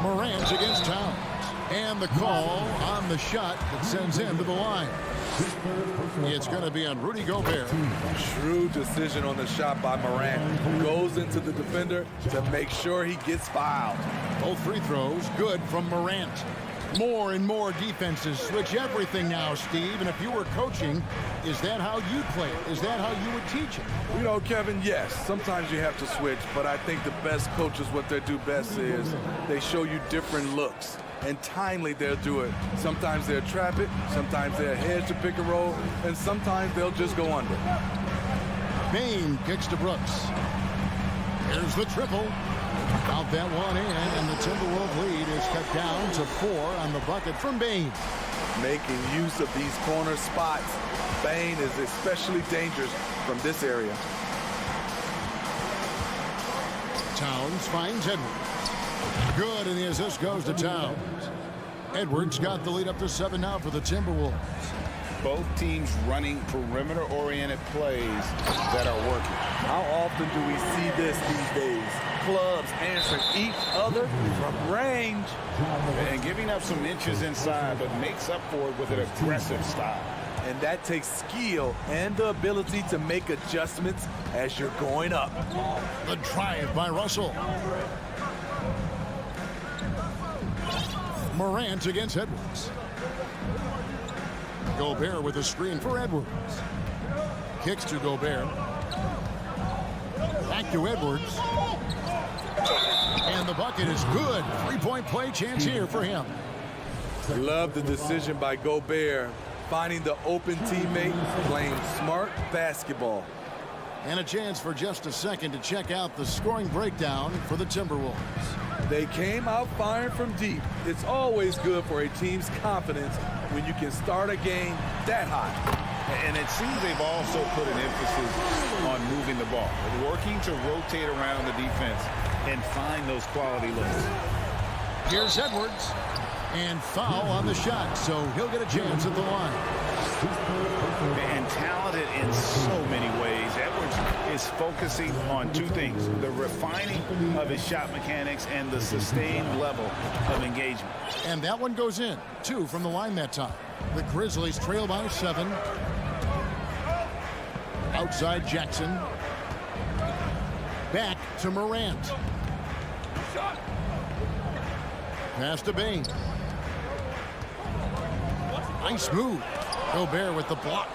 Morant against Towns. And the call on the shot that sends him to the line. It's going to be on Rudy Gobert. Shrewd decision on the shot by Morant. Goes into the defender to make sure he gets fouled. Both free throws good from Morant. More and more defenses switch everything now, Steve. And if you were coaching, is that how you play it? Is that how you would teach it? You know, Kevin, yes. Sometimes you have to switch. But I think the best coaches, what they do best is they show you different looks. And timely, they'll do it. Sometimes they'll trap it. Sometimes they'll hedge to pick and roll. And sometimes they'll just go under. Bane kicks to Brooks. Here's the triple. Out that one in, and the Timberwolves lead is cut down to 4 on the bucket from Bane. Making use of these corner spots. Bane is especially dangerous from this area. Towns finds Edwards. Good, and the assist goes to Towns. Edwards got the lead up to 7 now for the Timberwolves. Both teams running perimeter-oriented plays that are working. How often do we see this these days? Clubs answering each other from range. And giving up some inches inside, but makes up for it with an aggressive style. And that takes skill and the ability to make adjustments as you're going up. The drive by Russell. Morant against Edwards. Gobert with a screen for Edwards. Kicks to Gobert. Back to Edwards. And the bucket is good. 3-point play chance here for him. Love the decision by Gobert. Finding the open teammate, playing smart basketball. And a chance for just a second to check out the scoring breakdown for the Timberwolves. They came out firing from deep. It's always good for a team's confidence when you can start a game that high. And it seems they've also put an emphasis on moving the ball, working to rotate around the defense and find those quality looks. Here's Edwards. And foul on the shot, so he'll get a chance at the line. And talented in so many ways. Edwards is focusing on 2 things: the refining of his shot mechanics and the sustained level of engagement. And that one goes in. 2 from the line that time. The Grizzlies trail by 7. Outside Jackson. to Morant. Pass to Bane. Nice move. Gobert with the block.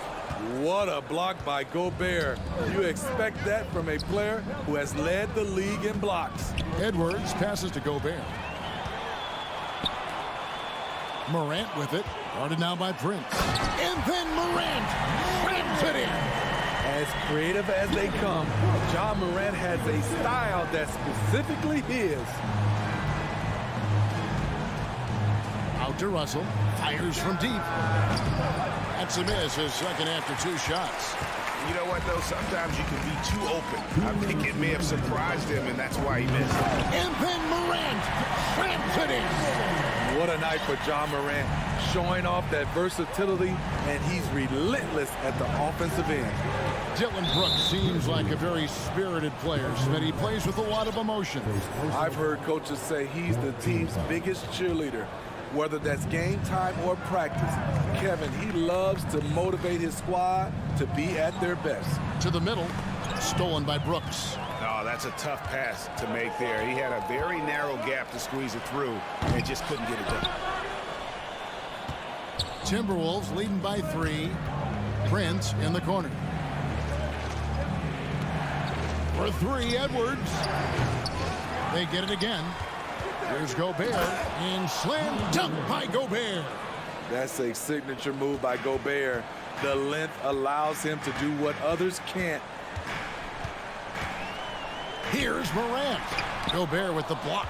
What a block by Gobert. You expect that from a player who has led the league in blocks. Edwards passes to Gobert. Morant with it. Guarded now by Prince. And then Morant slams it in. As creative as they come, Ja Morant has a style that's specifically his. Out to Russell. Fires from deep. That's a miss, his second after 2 shots. You know what, though? Sometimes you can be too open. I think it may have surprised him, and that's why he missed. And then Morant slams it in. What a night for Ja Morant, showing off that versatility, and he's relentless at the offensive end. Dylan Brooks seems like a very spirited player, but he plays with a lot of emotion. I've heard coaches say he's the team's biggest cheerleader. Whether that's game time or practice, Kevin, he loves to motivate his squad to be at their best. To the middle, stolen by Brooks. Oh, that's a tough pass to make there. He had a very narrow gap to squeeze it through and just couldn't get it done. Timberwolves leading by 3. Prince in the corner. For 3, Edwards. They get it again. Here's Gobert, and slam dunk by Gobert. That's a signature move by Gobert. The length allows him to do what others can't. Here's Morant. Gobert with the block.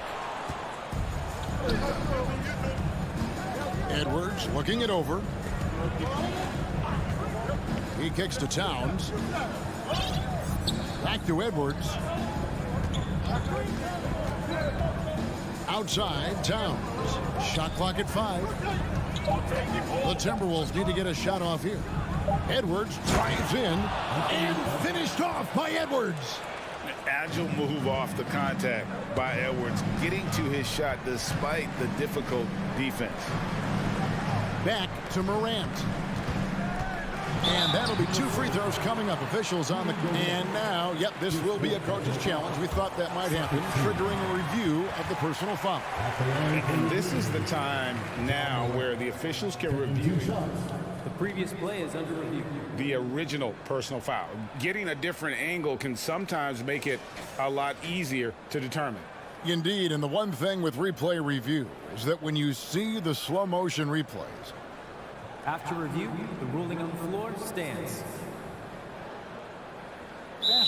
Edwards looking it over. He kicks to Towns. Back to Edwards. Outside, Towns. Shot clock at 5. The Timberwolves need to get a shot off here. Edwards drives in and finished off by Edwards. An agile move off the contact by Edwards, getting to his shot despite the difficult defense. Back to Morant. And that'll be 2 free throws coming up. Officials on the... And now, yep, this will be a coach's challenge. We thought that might happen, triggering a review of the personal foul. And this is the time now where the officials can review The previous play is under review. the original personal foul. Getting a different angle can sometimes make it a lot easier to determine. Indeed, and the one thing with replay review is that when you see the slow motion replays, After review, the ruling on the floor stands.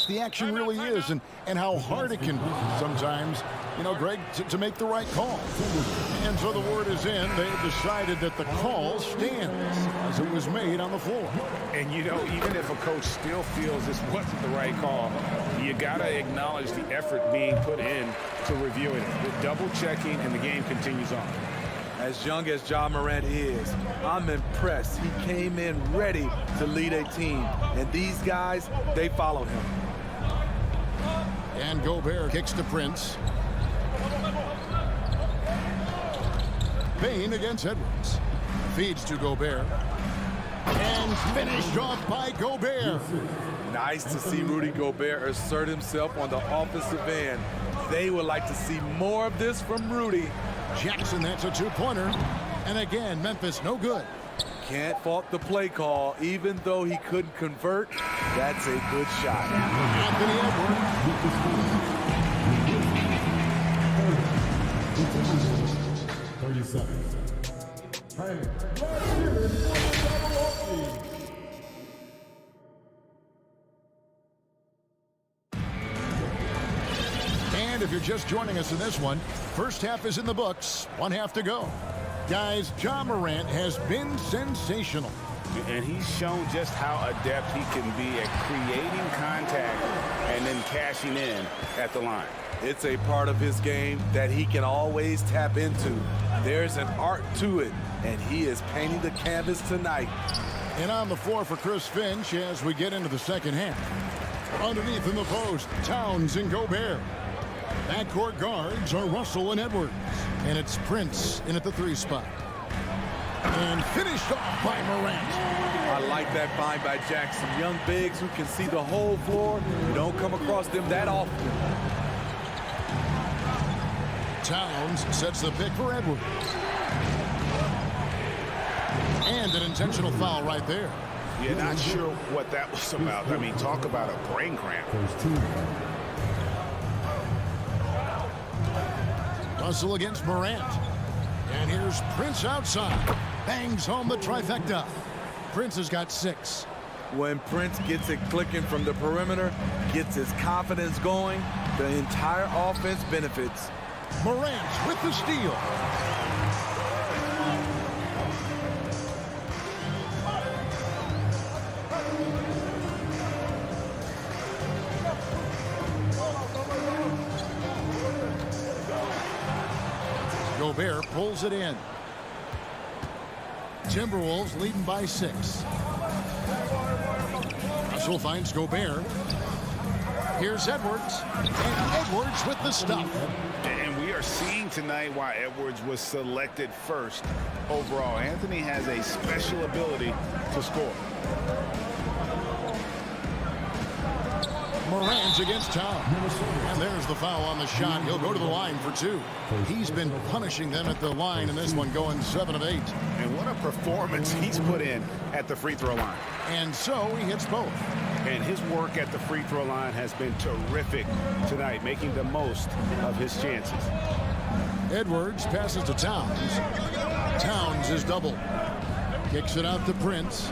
fast the action really is and how hard it can be sometimes, you know, Greg, to make the right call. And so the word is in. They've decided that the call stands as it was made on the floor. And, you know, even if a coach still feels this wasn't the right call, you got to acknowledge the effort being put in to reviewing it. The double checking, and the game continues on. As young as Ja Morant is, I'm impressed. He came in ready to lead a team. And these guys, they follow him. And Gobert kicks to Prince. Bane against Edwards. Feeds to Gobert. And finished off by Gobert. Nice to see Rudy Gobert assert himself on the offensive end. They would like to see more of this from Rudy. Jackson, that's a 2-pointer. And again, Memphis, no good. Can't fault the play call. Even though he couldn't convert, that's a good shot. Anthony Edwards. 30 seconds. Hey. And if you're just joining us in this one, first half is in the books, 1 half to go. Guys, Ja Morant has been sensational. And he's shown just how adept he can be at creating contact and then cashing in at the line. It's a part of his game that he can always tap into. There's an art to it, and he is painting the canvas tonight. And on the floor for Chris Finch as we get into the second half. Underneath in the post, Towns and Gobert. Backcourt guards are Russell and Edwards. And it's Prince in at the 3 spot. And finished off by Morant. I like that find by Jackson. Young bigs who can see the whole floor. You don't come across them that often. Towns sets the pick for Edwards. And an intentional foul right there. Yeah, not sure what that was about. I mean, talk about a brain cramp. Russell against Morant. And here's Prince outside. Bangs home the trifecta. Prince has got 6. When Prince gets it clicking from the perimeter, gets his confidence going, the entire offense benefits. Morant with the steal. Gobert pulls it in. Timberwolves leading by 6. Russell finds Gobert. Here's Edwards. And Edwards with the stop. And we are seeing tonight why Edwards was selected first overall. Anthony has a special ability to score. Morant's against Towns. And there's the foul on the shot. He'll go to the line for 2. He's been punishing them at the line in this one, going 7 of 8. And what a performance he's put in at the free throw line. And so he hits both. And his work at the free throw line has been terrific tonight, making the most of his chances. Edwards passes to Towns. Towns is double. Kicks it out to Prince.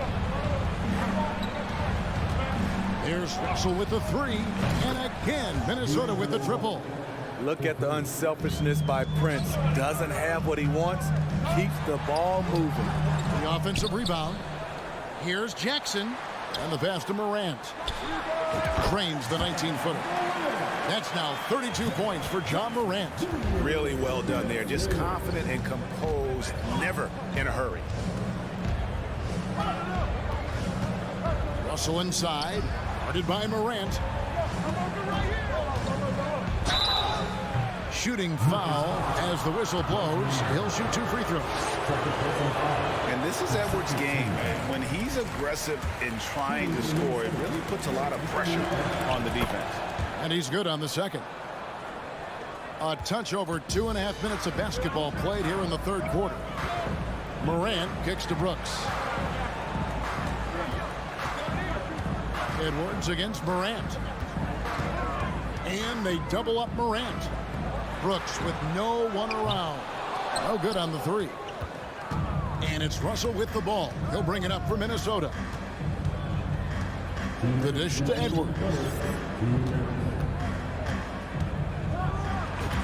Here's Russell with the 3. And again, Minnesota with the triple. Look at the unselfishness by Prince. Doesn't have what he wants. Keeps the ball moving. The offensive rebound. Here's Jackson. And the pass to Morant. Trains the 19-footer. That's now 32 points for John Morant. Really well done there. Just confident and composed. Never in a hurry. Russell inside. Guarded by Morant. Shooting foul as the whistle blows. He'll shoot 2 free throws. And this is Edwards' game. When he's aggressive in trying to score, it really puts a lot of pressure on the defense. And he's good on the second. A touch over 2.5 minutes of basketball played here in the third quarter. Morant kicks to Brooks. Edwards against Morant. And they double up Morant. Brooks with no one around. No good on the 3. And it's Russell with the ball. He'll bring it up for Minnesota. The dish to Edwards.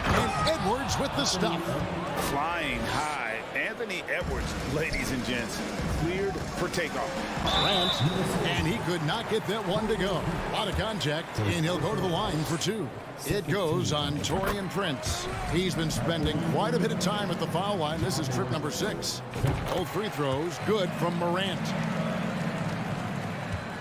And Edwards with the stop. Flying high. Anthony Edwards, ladies and gents, cleared for takeoff. Morant, and he could not get that one to go. A lot of contact, and he'll go to the line for 2. It goes on Taurean Prince. He's been spending quite a bit of time at the foul line. This is trip number 6. Both free throws good from Morant.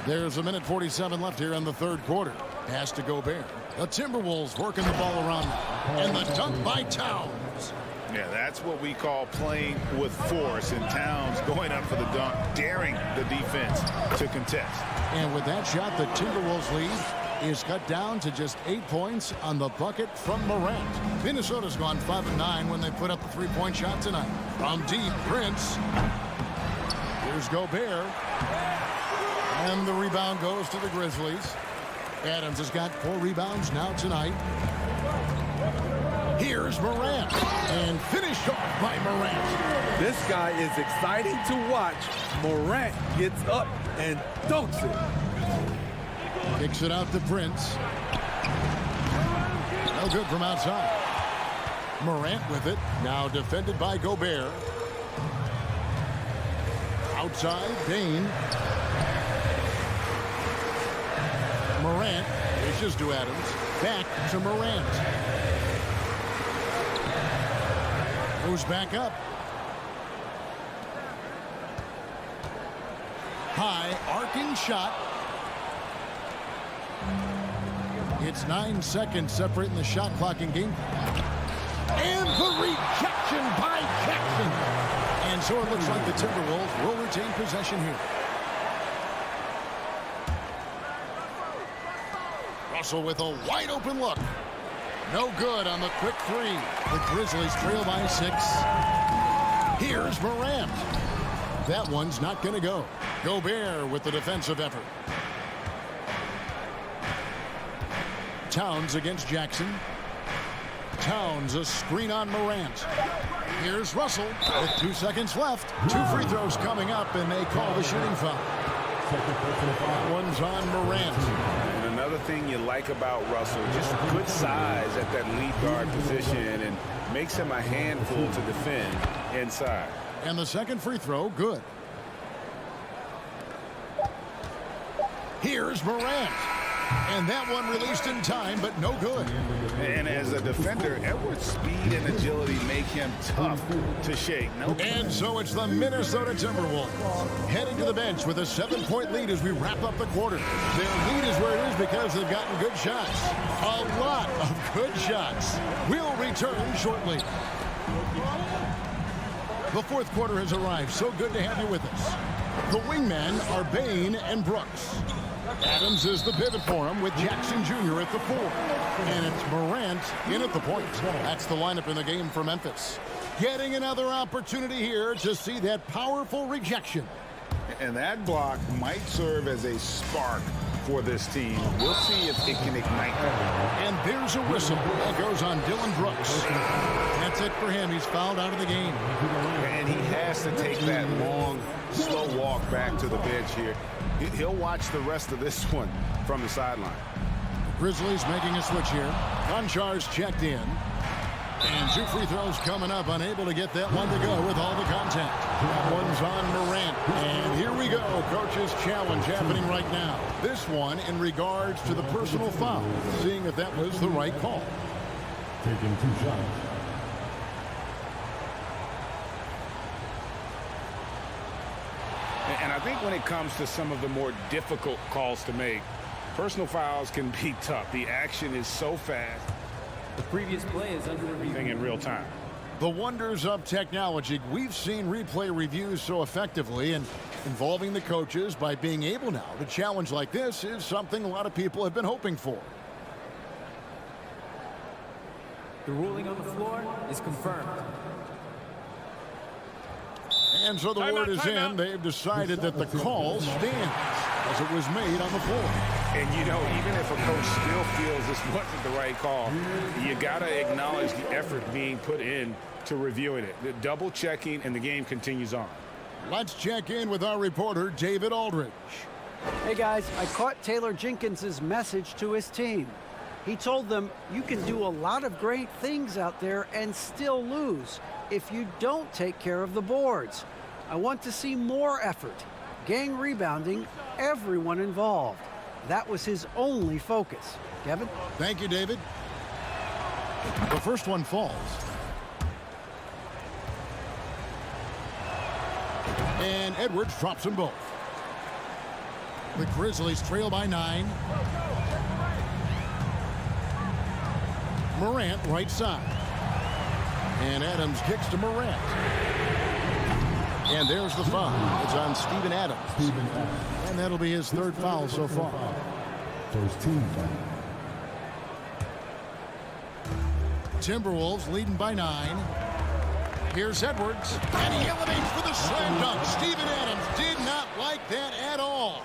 There's 1:47 left here in the third quarter. Pass to Gobert. The Timberwolves working the ball around now. And the dunk by Towns. Yeah, that's what we call playing with force. And Towns going up for the dunk, daring the defense to contest. And with that shot, the Timberwolves lead is cut down to just 8 points on the bucket from Morant. Minnesota's gone 5 of 9 when they put up a 3-point shot tonight. From deep, Prince. Here's Gobert. And the rebound goes to the Grizzlies. Adams has got 4 rebounds now tonight. Here's Morant. And finished off by Morant. This guy is exciting to watch. Morant gets up and dunks it. Kicks it out to Prince. No good from outside. Morant with it. Now defended by Gobert. Outside, Bain. Morant dishes to Adams. Back to Morant. Goes back up. High arcing shot. It's 9 seconds separating the shot clock in game. And the rejection by Jackson. And so it looks like the Timberwolves will retain possession here. Russell with a wide open look. No good on the quick three. The Grizzlies trail by 6. Here's Morant. That one's not going to go. Gobert with the defensive effort. Towns against Jackson. Towns a screen on Morant. Here's Russell with 2 seconds left. 2 free throws coming up, and they call the shooting foul. That one's on Morant. And another thing you like about Russell, just good size at that lead guard position, and makes him a handful to defend inside. And the second free throw, good. Here's Morant. And that one released in time, but no good. And as a defender, Edwards' speed and agility make him tough to shake. And so it's the Minnesota Timberwolves heading to the bench with a 7-point lead as we wrap up the quarter. Their lead is where it is because they've gotten good shots. A lot of good shots. We'll return shortly. The fourth quarter has arrived. So good to have you with us. The wingmen are Bane and Brooks. Adams is the pivot for him with Jackson Jr. at the 4. And it's Morant in at the point. That's the lineup in the game for Memphis. Getting another opportunity here to see that powerful rejection. And that block might serve as a spark for this team. We'll see if it can ignite them. And there's a whistle that goes on Dillon Brooks. That's it for him. He's fouled out of the game. And he has to take that long, slow walk back to the bench here. He'll watch the rest of this one from the sideline. Grizzlies making a switch here. Konchar's checked in. And 2 free throws coming up. Unable to get that one to go with all the contact. That one's on Morant. And here we go. Coach's challenge happening right now. This one in regards to the personal foul. Seeing if that was the right call. Taking 2 shots. And I think when it comes to some of the more difficult calls to make, personal fouls can be tough. The action is so fast. The previous play is under review. In real time. The wonders of technology. We've seen replay reviews so effectively, and involving the coaches by being able now to challenge like this is something a lot of people have been hoping for. The ruling on the floor is confirmed. And so the word is in. They've decided that the call stands as it was made on the floor. And, you know, even if a coach still feels this wasn't the right call, you got to acknowledge the effort being put in to reviewing it. The double checking, and the game continues on. Let's check in with our reporter, David Aldridge. Hey, guys, I caught Taylor Jenkins's message to his team. He told them, you can do a lot of great things out there and still lose if you don't take care of the boards. I want to see more effort, gang rebounding, everyone involved. That was his only focus. Kevin? Thank you, David. The first one falls. And Edwards drops them both. The Grizzlies trail by 9. Morant right side. And Adams kicks to Morant. And there's the foul. It's on Steven Adams. And that'll be his 3rd foul so far. First team foul. Timberwolves leading by 9. Here's Edwards. And he elevates for the slam dunk. Steven Adams did not like that at all.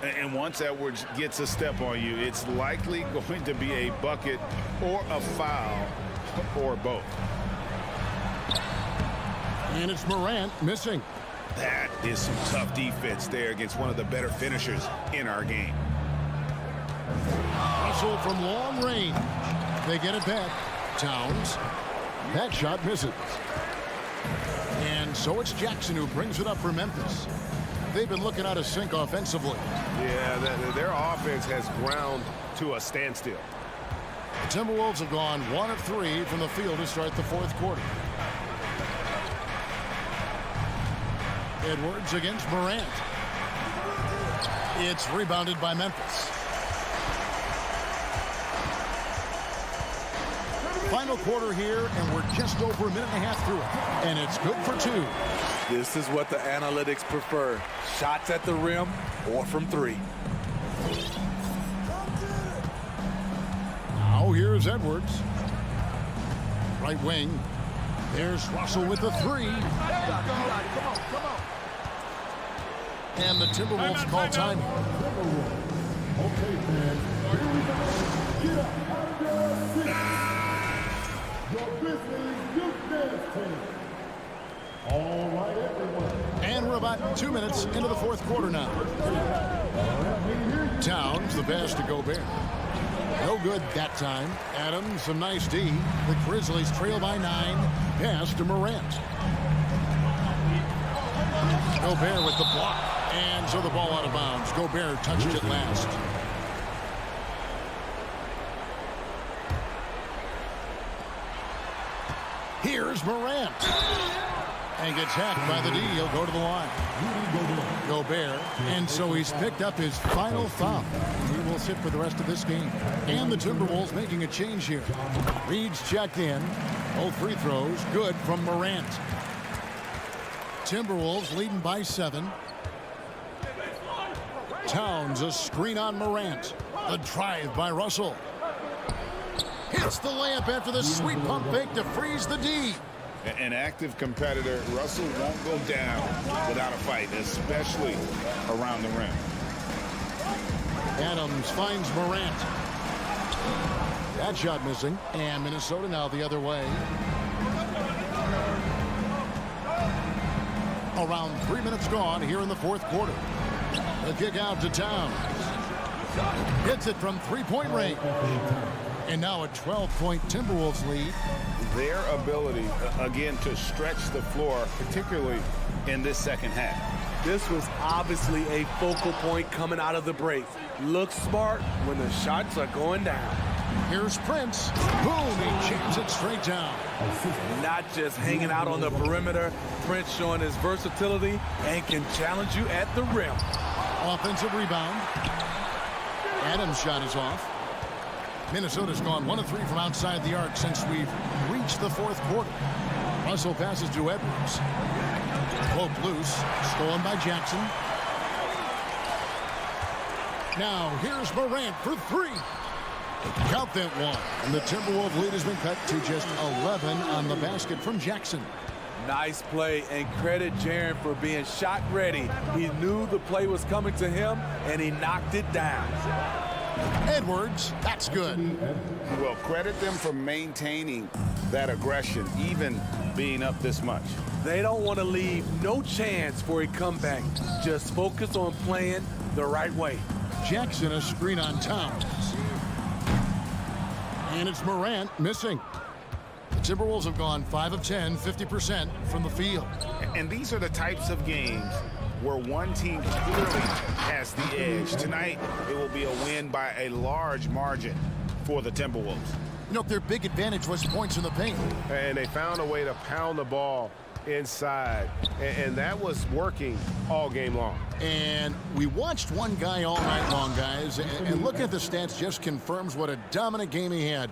And once Edwards gets a step on you, it's likely going to be a bucket or a foul or both. And it's Morant missing. That is some tough defense there against one of the better finishers in our game. Russell from long range. They get it back. Towns. That shot misses. And so it's Jackson who brings it up for Memphis. They've been looking out of sync offensively. Yeah, their offense has ground to a standstill. The Timberwolves have gone 1 of 3 from the field to start the 4th quarter. Edwards against Morant. It's rebounded by Memphis. Final quarter here, and we're just over a minute and a half through it. And it's good for 2. This is what the analytics prefer. Shots at the rim or from 3. Now here's Edwards. right wing. There's Russell with the three. And the Timberwolves call time. Okay, fans, here we go. Get up out of your seats. Your Grizzlies youth dance team. All right, everyone. And we're about 2 minutes into the fourth quarter now. Towns, the pass to Gobert. No good that time. Adams, some nice D. The Grizzlies trail by 9. Pass to Morant. Gobert with the block. And so the ball out of bounds. Gobert touched it last. Here's Morant. And gets hacked by the D. He'll go to the line. Gobert. And so he's picked up his final foul. He will sit for the rest of this game. And the Timberwolves making a change here. Reed's checked in. Both free throws good from Morant. Timberwolves leading by 7. Towns a screen on Morant. The drive by Russell. Hits the layup after the sweet pump fake to freeze the D. An active competitor, Russell won't go down without a fight, especially around the rim. Adams finds Morant. That shot missing. And Minnesota now the other way. Around 3 minutes gone here in the fourth quarter. The kick out to Towns. Hits it from three-point range. And now a 12-point Timberwolves lead. Their ability, again, to stretch the floor, particularly in this second half. This was obviously a focal point coming out of the break. Look smart when the shots are going down. Here's Prince. Boom, he jams it straight down. Not just hanging out on the perimeter. Prince showing his versatility and can challenge you at the rim. Offensive rebound. Adams' shot is off. Minnesota's gone 1 of 3 from outside the arc since we've reached the fourth quarter. Russell passes to Edwards. Pope loose. Stolen by Jackson. Now here's Morant for 3. Count that one. And the Timberwolves lead has been cut to just 11 on the basket from Jackson. Nice play, and credit Jaren for being shot ready. He knew the play was coming to him, and he knocked it down. Edwards, that's good. Well, credit them for maintaining that aggression, even being up this much. They don't want to leave no chance for a comeback. Just focus on playing the right way. Jackson a screen on Towns. And it's Morant missing. The Timberwolves have gone 5 of 10, 50% from the field. And these are the types of games where one team clearly has the edge. Tonight, it will be a win by a large margin for the Timberwolves. You know, their big advantage was points in the paint. And they found a way to pound the ball inside. And that was working all game long. And we watched one guy all night long, guys. And looking at the stats just confirms what a dominant game he had.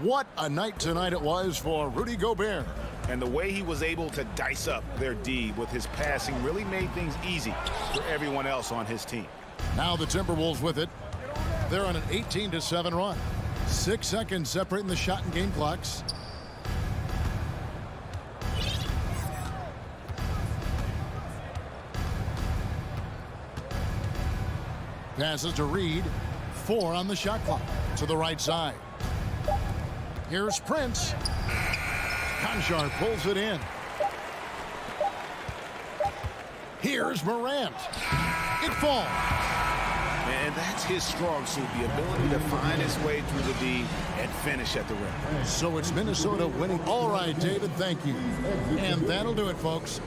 What a night tonight it was for Rudy Gobert. And the way he was able to dice up their D with his passing really made things easy for everyone else on his team. Now the Timberwolves with it. They're on an 18-7 run. 6 seconds separating the shot and game clocks. Passes to Reed. 4 on the shot clock. To the right side. Here's Prince. Conchar pulls it in. Here's Morant. It falls. And that's his strong suit, the ability to find his way through the D and finish at the rim. So it's Minnesota winning. All right, David, thank you. And that'll do it, folks.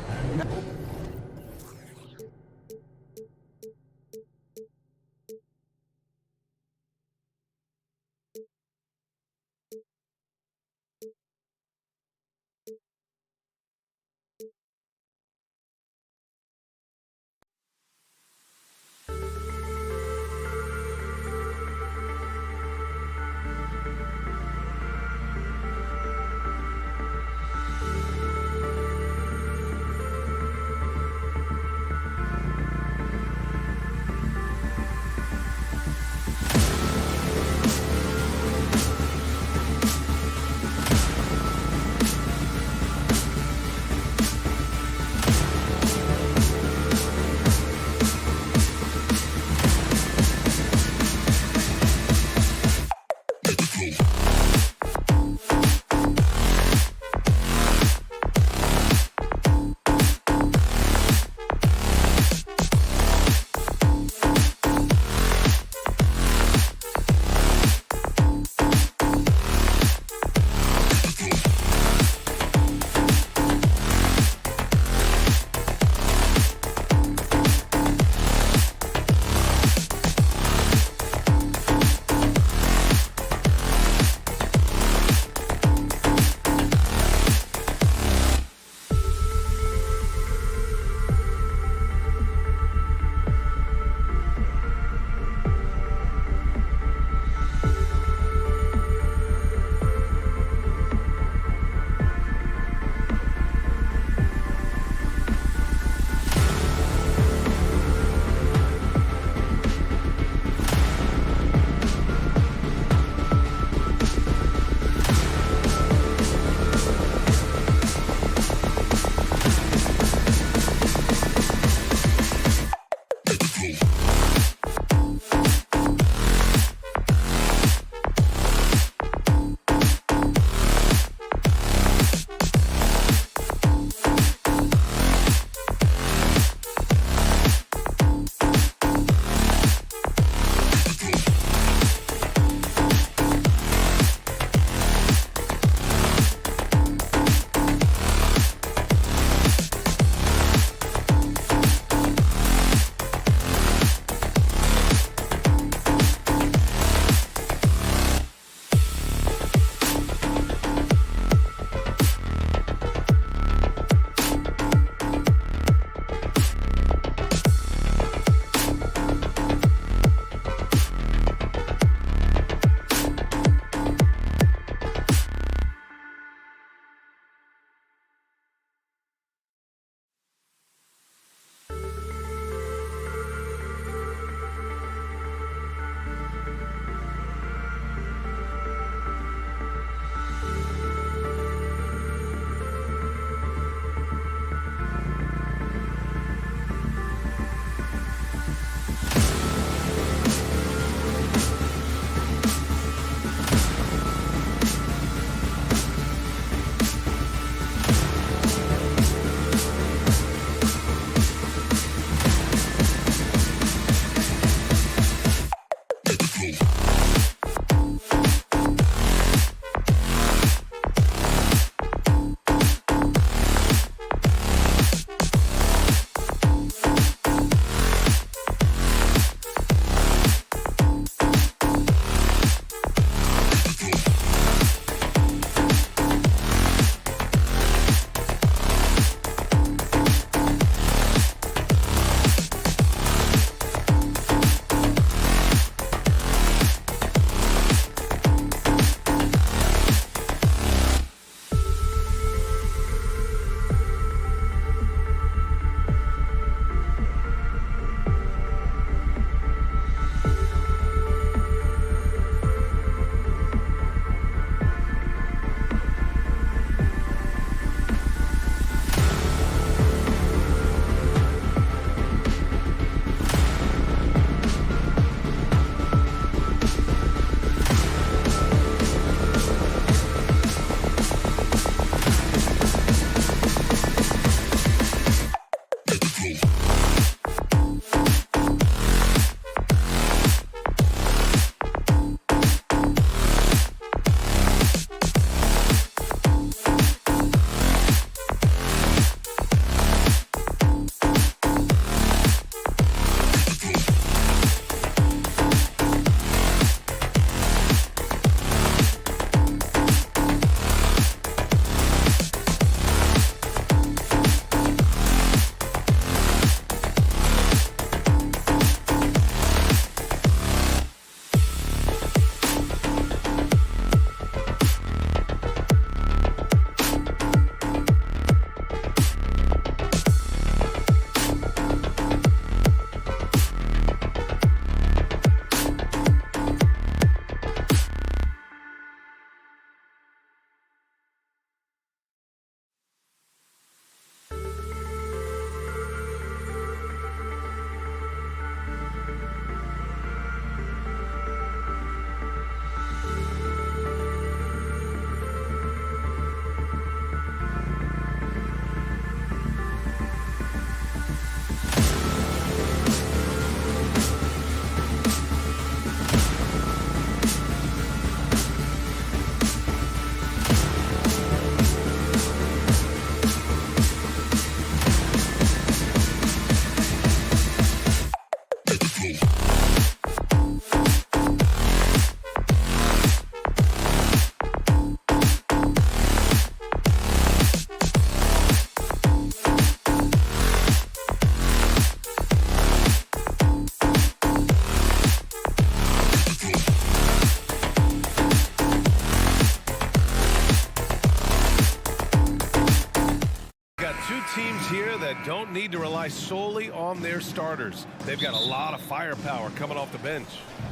Two teams here that don't need to rely solely on their starters. They've got a lot of firepower coming off the bench.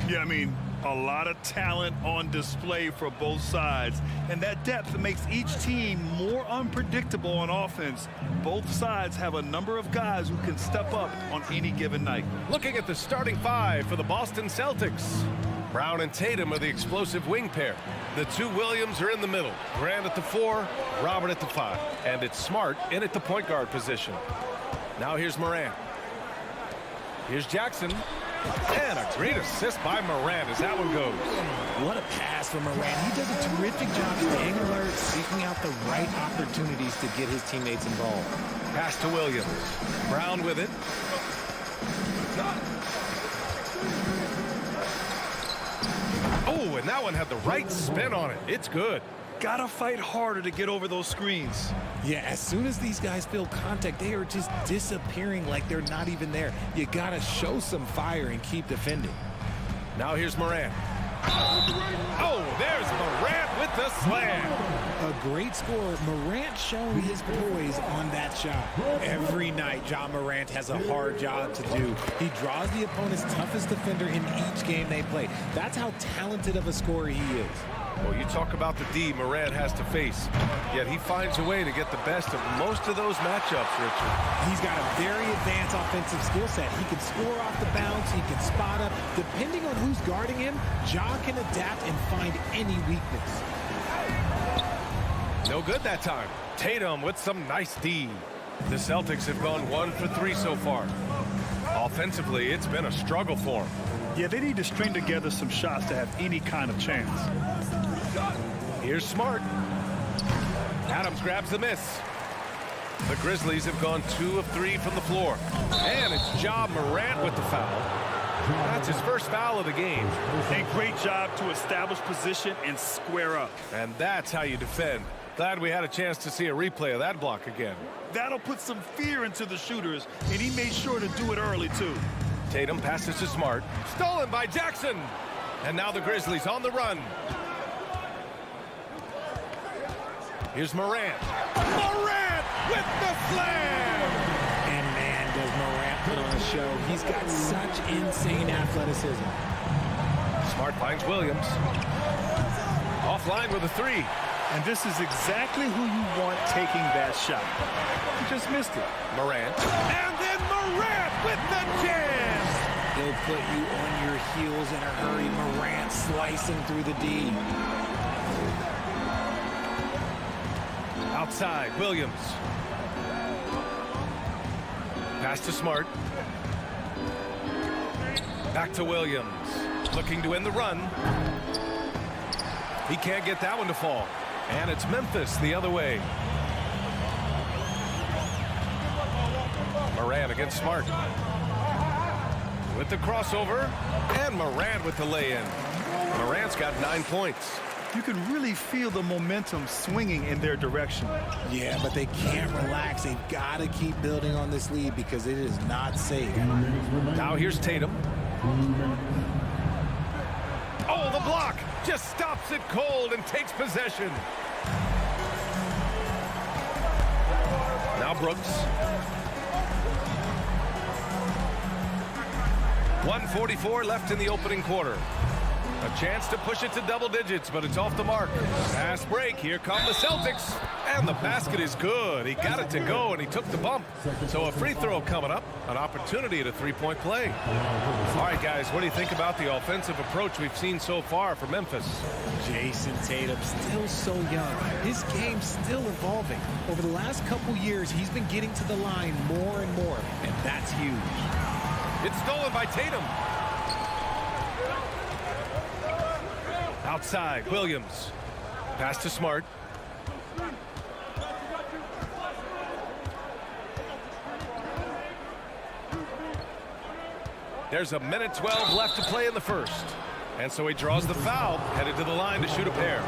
Yeah, I mean, a lot of talent on display for both sides. And that depth makes each team more unpredictable on offense. Both sides have a number of guys who can step up on any given night. Looking at the starting five for the Boston Celtics. Brown and Tatum are the explosive wing pair. The two Williams are in the middle. Grant at the 4, Robert at the 5. And it's Smart in at the point guard position. Now here's Morant. Here's Jackson. And a great assist by Morant as that one goes. What a pass from Morant. He does a terrific job staying alert, seeking out the right opportunities to get his teammates involved. Pass to Williams. Brown with it. Oh, and that one had the right spin on it. It's good. Gotta fight harder to get over those screens. Yeah, as soon as these guys feel contact, they are just disappearing like they're not even there. You gotta show some fire and keep defending. Now here's Morant. Oh, there's Morant with the slam. A great scorer. Morant showing his poise on that shot. Every night, John Morant has a hard job to do. He draws the opponent's toughest defender in each game they play. That's how talented of a scorer he is. Well, you talk about the D Morant has to face, yet he finds a way to get the best of most of those matchups, Richard. He's got a very advanced offensive skill set. He can score off the bounce. He can spot up. Depending on who's guarding him, Ja can adapt and find any weakness. No good that time. Tatum with some nice D. The Celtics have gone 1 for 3 so far. Offensively, it's been a struggle for them. Yeah, they need to string together some shots to have any kind of chance. Here's Smart. Adams grabs the miss. The Grizzlies have gone 2 of 3 from the floor. And it's Ja Morant with the foul. That's his first foul of the game. A great job to establish position and square up. And that's how you defend. Glad we had a chance to see a replay of that block again. That'll put some fear into the shooters, and he made sure to do it early, too. Tatum passes to Smart. Stolen by Jackson. And now the Grizzlies on the run. Here's Morant. Morant with the slam! And man, does Morant put on a show. He's got such insane athleticism. Smart finds Williams. Offline with a 3. And this is exactly who you want taking that shot. He just missed it. Morant. And then Morant with the jam! He'll put you on your heels in a hurry. Morant slicing through the D. Outside, Williams. Pass to Smart. Back to Williams. Looking to end the run. He can't get that one to fall. And it's Memphis the other way. Morant against Smart. With the crossover. And Morant with the lay-in. Morant's got 9 points. You can really feel the momentum swinging in their direction. Yeah, but they can't relax. They've got to keep building on this lead because it is not safe. Now here's Tatum. Oh, the block just stops it cold and takes possession. Now Brooks. 1:44 left in the opening quarter. A chance to push it to double digits, but it's off the mark. Fast break. Here come the Celtics. And the basket is good. He got it to go, and he took the bump. So a free throw coming up. An opportunity at a three-point play. All right, guys, what do you think about the offensive approach we've seen so far for Memphis? Jason Tatum, still so young. His game's still evolving. Over the last couple years, he's been getting to the line more and more, and that's huge. It's stolen by Tatum. Outside, Williams. Pass to Smart. There's a minute 12 left to play in the first. And so he draws the foul, headed to the line to shoot a pair.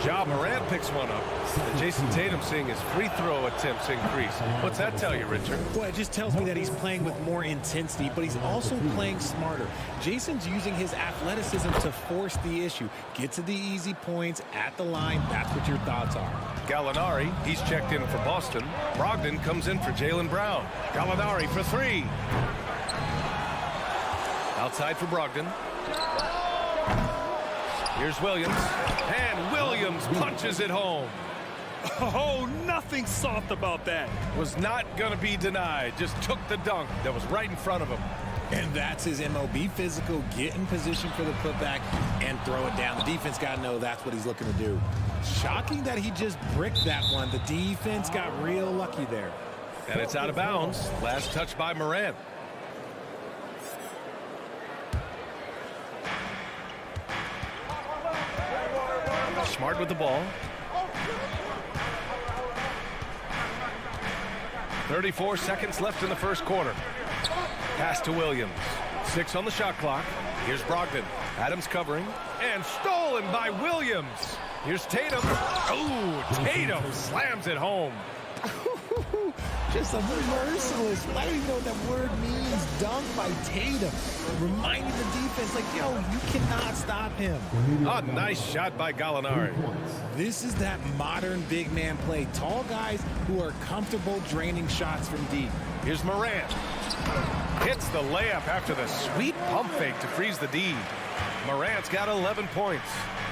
Ja Morant picks one up. And Jason Tatum seeing his free throw attempts increase. What's that tell you, Richard? Well, it just tells me that he's playing with more intensity, but he's also playing smarter. Jason's using his athleticism to force the issue. Get to the easy points at the line. That's what your thoughts are. Gallinari, he's checked in for Boston. Brogdon comes in for Jaylen Brown. Gallinari for three. Outside for Brogdon. Here's Williams. And Williams punches it home. Oh, nothing soft about that. Was not going to be denied. Just took the dunk that was right in front of him. And that's his MO. Be physical, get in position for the putback, and throw it down. The defense got to know that's what he's looking to do. Shocking that he just bricked that one. The defense got real lucky there. And it's out of bounds. Last touch by Morant. Smart with the ball. 34 seconds left in the first quarter. Pass to Williams. 6 on the shot clock. Here's Brogdon. Adams covering. And stolen by Williams. Here's Tatum. Oh, Tatum slams it home. Just a merciless. I don't even know what that word means. Dunk by Tatum. Reminding the defense, like, yo, you cannot stop him. A nice shot by Gallinari. This is that modern big man play. Tall guys who are comfortable draining shots from deep. Here's Morant. Hits the layup after the sweet pump fake to freeze the D. Morant's got 11 points.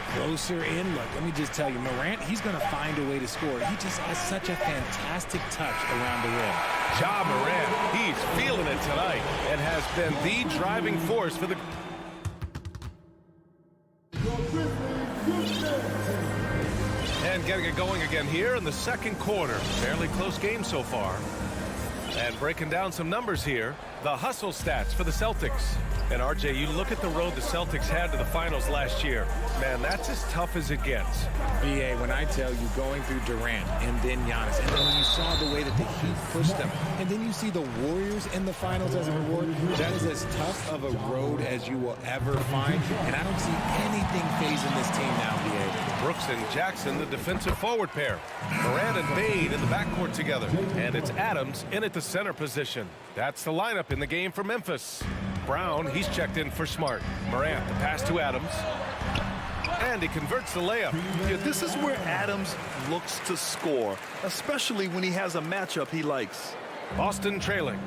Closer in. Look, let me just tell you, Morant, he's going to find a way to score. He just has such a fantastic touch around the rim. Ja Morant, he's feeling it tonight and has been the driving force for the... And getting it going again here in the second quarter. Fairly close game so far. And breaking down some numbers here, the hustle stats for the Celtics. And RJ, you look at the road the Celtics had to the finals last year. Man, that's as tough as it gets. BA, when I tell you going through Durant and then Giannis, and then when you saw the way that the Heat pushed them, and then you see the Warriors in the finals as a reward, that is as tough of a road as you will ever find. And I don't see anything phasing this team now, BA. Brooks and Jackson, the defensive forward pair. Morant and Bane in the backcourt together. And it's Adams in at the center position. That's the lineup in the game for Memphis. Brown, he's checked in for Smart. Morant, the pass to Adams. And he converts the layup. Yeah, this is where Adams looks to score, especially when he has a matchup he likes. Boston trailing.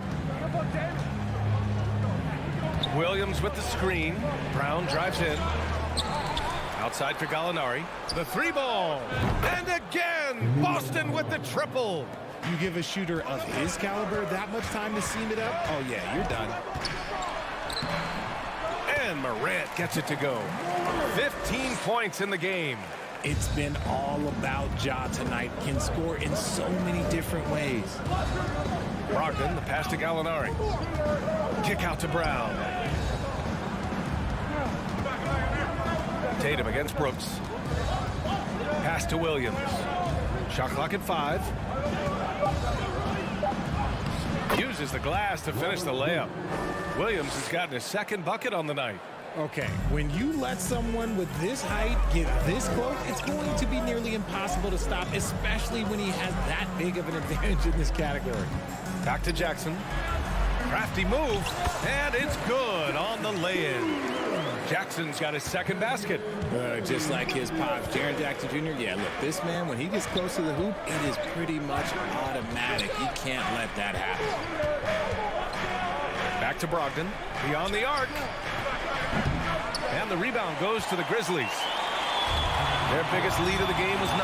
Williams with the screen. Brown drives in. Outside for Gallinari. The three ball. And again, Boston with the triple. You give a shooter of his caliber that much time to seam it up? Oh, yeah, you're done. And Morant gets it to go. 15 points in the game. It's been all about Ja tonight. Can score in so many different ways. Brogdon, the pass to Gallinari. Kick out to Brown. Tatum against Brooks. Pass to Williams. Shot clock at 5. Uses the glass to finish the layup. Williams has gotten his second bucket on the night. Okay, when you let someone with this height get this close, it's going to be nearly impossible to stop, especially when he has that big of an advantage in this category. Back to Jackson. Crafty move, and it's good on the lay-in. Jackson's got his second basket. Just like his pops, Jaren Jackson Jr. Yeah, look, this man, when he gets close to the hoop, it is pretty much automatic. You can't let that happen. Back to Brogdon, beyond the arc. And the rebound goes to the Grizzlies. Their biggest lead of the game was 9.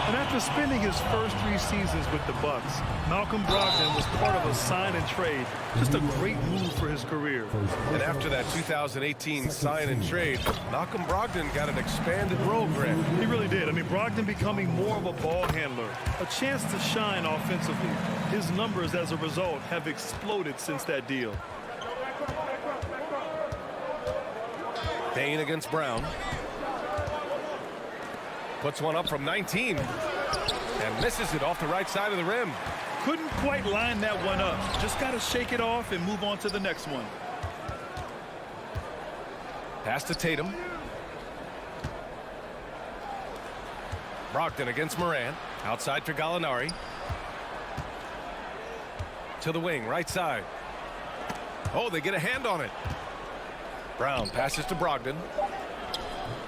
And after spending his first 3 seasons with the Bucks, Malcolm Brogdon was part of a sign and trade. Just a great move for his career. And after that 2018 sign and trade, Malcolm Brogdon got an expanded role, Grant. He really did. I mean, Brogdon becoming more of a ball handler, a chance to shine offensively. His numbers as a result have exploded since that deal. Bane against Brown. Puts one up from 19 and misses it off the right side of the rim. Couldn't quite line that one up. Just got to shake it off and move on to the next one. Pass to Tatum. Brogdon against Morant. Outside for Gallinari. To the wing, right side. Oh, they get a hand on it. Brown passes to Brogdon.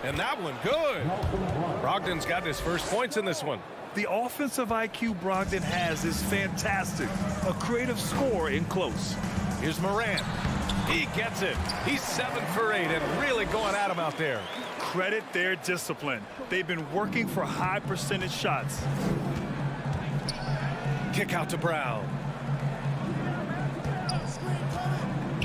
And that one, good. Brogdon's got his first points in this one. The offensive IQ Brogdon has is fantastic. A creative scorer in close. Here's Morant. He gets it. He's 7 for 8 and really going at him out there. Credit their discipline. They've been working for high percentage shots. Kick out to Brown.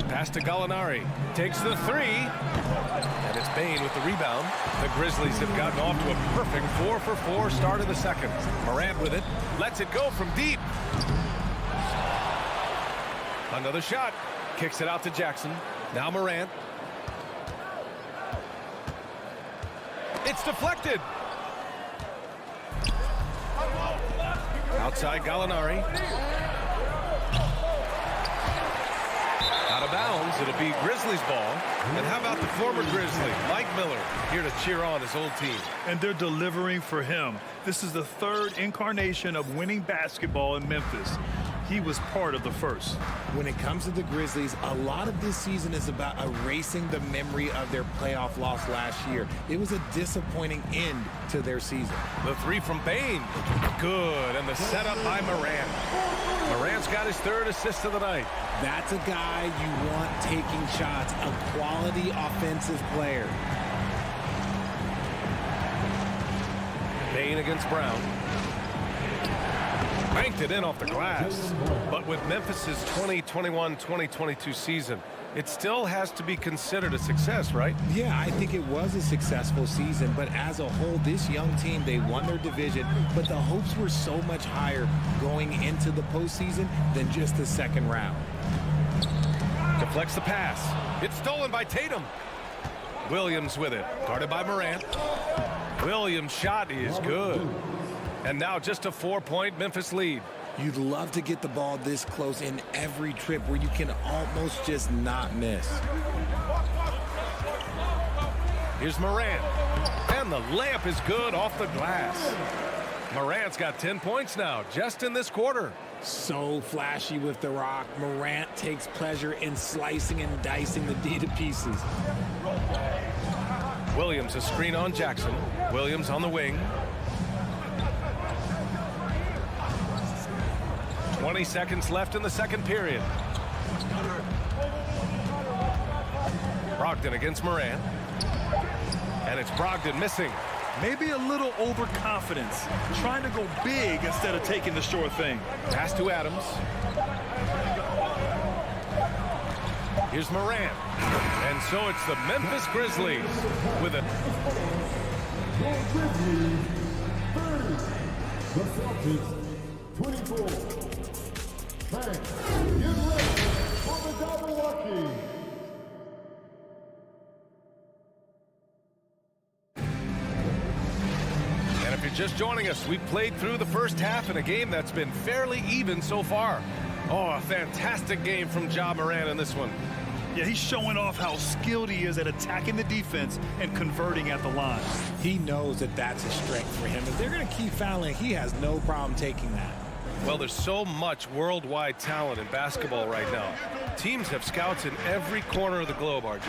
Pass to Gallinari. Takes the 3. And it's Bane with the rebound. The Grizzlies have gotten off to a perfect 4 for 4 start of the second. Morant with it. Lets it go from deep. Another shot. Kicks it out to Jackson. Now Morant. It's deflected. Outside Gallinari. Out of bounds. It'll be Grizzlies ball. And how about the former Grizzly, Mike Miller, here to cheer on his old team. And they're delivering for him. This is the third incarnation of winning basketball in Memphis. He was part of the first. When it comes to the Grizzlies, a lot of this season is about erasing the memory of their playoff loss last year. It was a disappointing end to their season. The 3 from Bane. Good. And the setup by Morant. Morant's got his 3rd assist of the night. That's a guy you want taking shots, a quality offensive player. Bane against Brown. Banked it in off the glass. But with Memphis's 2021-2022 season, it still has to be considered a success, right? Yeah, I think it was a successful season, but as a whole, this young team, they won their division, but the hopes were so much higher going into the postseason than just the second round. Deflects the pass. It's stolen by Tatum. Williams with it. Guarded by Morant. Williams' shot is good. And now just a 4-point Memphis lead. You'd love to get the ball this close in every trip where you can almost just not miss. Here's Morant. And the layup is good off the glass. Morant's got 10 points now just in this quarter. So flashy with the rock. Morant takes pleasure in slicing and dicing the D to pieces. Williams a screen on Jackson. Williams on the wing. 20 seconds left in the second period. Brogdon against Morant. And it's Brogdon missing. Maybe a little overconfidence, trying to go big instead of taking the sure thing. Pass to Adams. Here's Morant. And so it's the Memphis Grizzlies with it. The Celtics, 24. Fans, get ready for the double walking. And if you're just joining us, we've played through the first half in a game that's been fairly even so far. Oh, a fantastic game from Ja Morant in this one. Yeah, he's showing off how skilled he is at attacking the defense and converting at the line. He knows that that's a strength for him. If they're going to keep fouling, he has no problem taking that. Well, there's so much worldwide talent in basketball right now. Teams have scouts in every corner of the globe, RJ.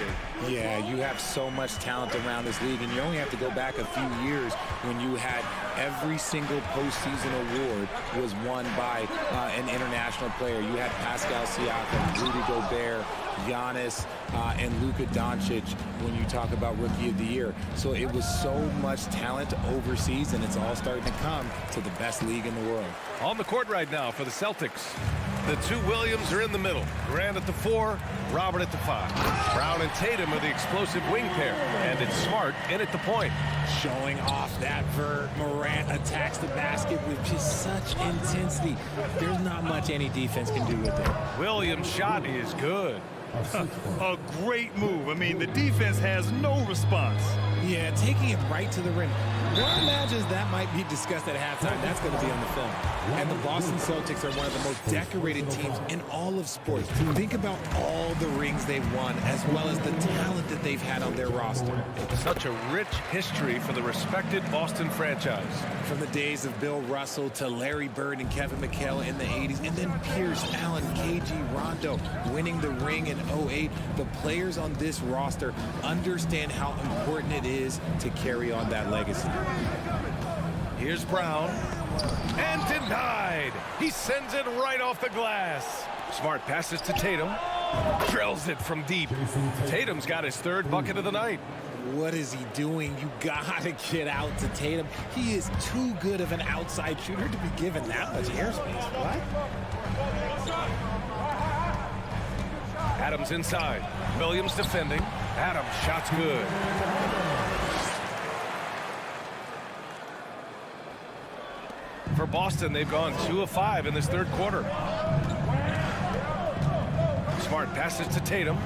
Yeah, you have so much talent around this league, and you only have to go back a few years when you had every single postseason award was won by an international player. You had Pascal Siakam, Rudy Gobert, Giannis, and Luka Doncic when you talk about Rookie of the Year. So it was so much talent overseas, and it's all starting to come to the best league in the world. On the court right now for the Celtics. The 2 Williams are in the middle. Grant at the 4, Robert at the 5. Brown and Tatum are the explosive wing pair. And it's Smart in at the point. Showing off that vert. Morant attacks the basket with just such intensity. There's not much any defense can do with it. Williams' shot is good. A great move. I mean, the defense has no response. Yeah, taking it right to the rim. One imagines that might be discussed at halftime. That's going to be on the film. And the Boston Celtics are one of the most decorated teams in all of sports. Think about all the rings they've won, as well as the talent that they've had on their roster. Such a rich history for the respected Boston franchise. From the days of Bill Russell to Larry Bird and Kevin McHale in the 80s, and then Pierce, Allen, KG, Rondo winning the ring in 08. The players on this roster understand how important it is to carry on that legacy. Here's Brown. And denied. He sends it right off the glass. Smart passes to Tatum. Drills it from deep. Tatum's got his third bucket of the night. What is he doing? You gotta get out to Tatum. He is too good of an outside shooter to be given that much airspace. What? Adams inside. Williams defending. Adams shot's good. For Boston, they've gone 2 of 5 in this third quarter. Smart passes to Tatum.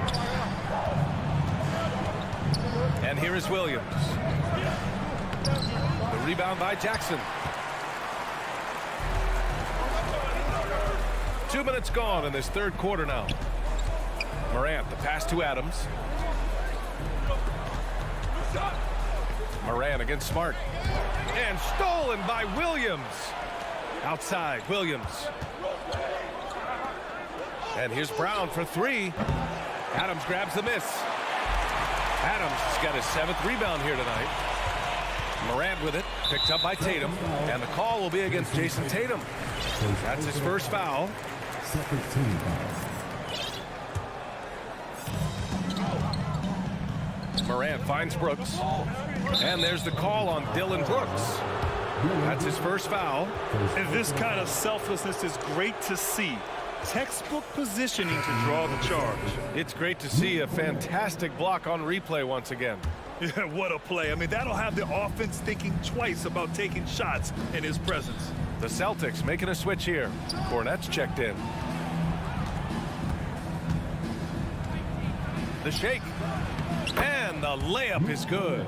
And here is Williams. The rebound by Jackson. 2 minutes gone in this third quarter now. Morant, the pass to Adams. Morant against Smart. And stolen by Williams. Outside, Williams. And here's Brown for 3. Adams grabs the miss. Adams has got his 7th rebound here tonight. Morant with it, picked up by Tatum. And the call will be against Jason Tatum. That's his first foul. Morant finds Brooks. And there's the call on Dylan Brooks. That's his first foul. And this kind of selflessness is great to see. Textbook positioning to draw the charge. It's great to see a fantastic block on replay once again. Yeah, what a play. I mean, that'll have the offense thinking twice about taking shots in his presence. The Celtics making a switch here. Cornette's checked in. The shake. And the layup is good.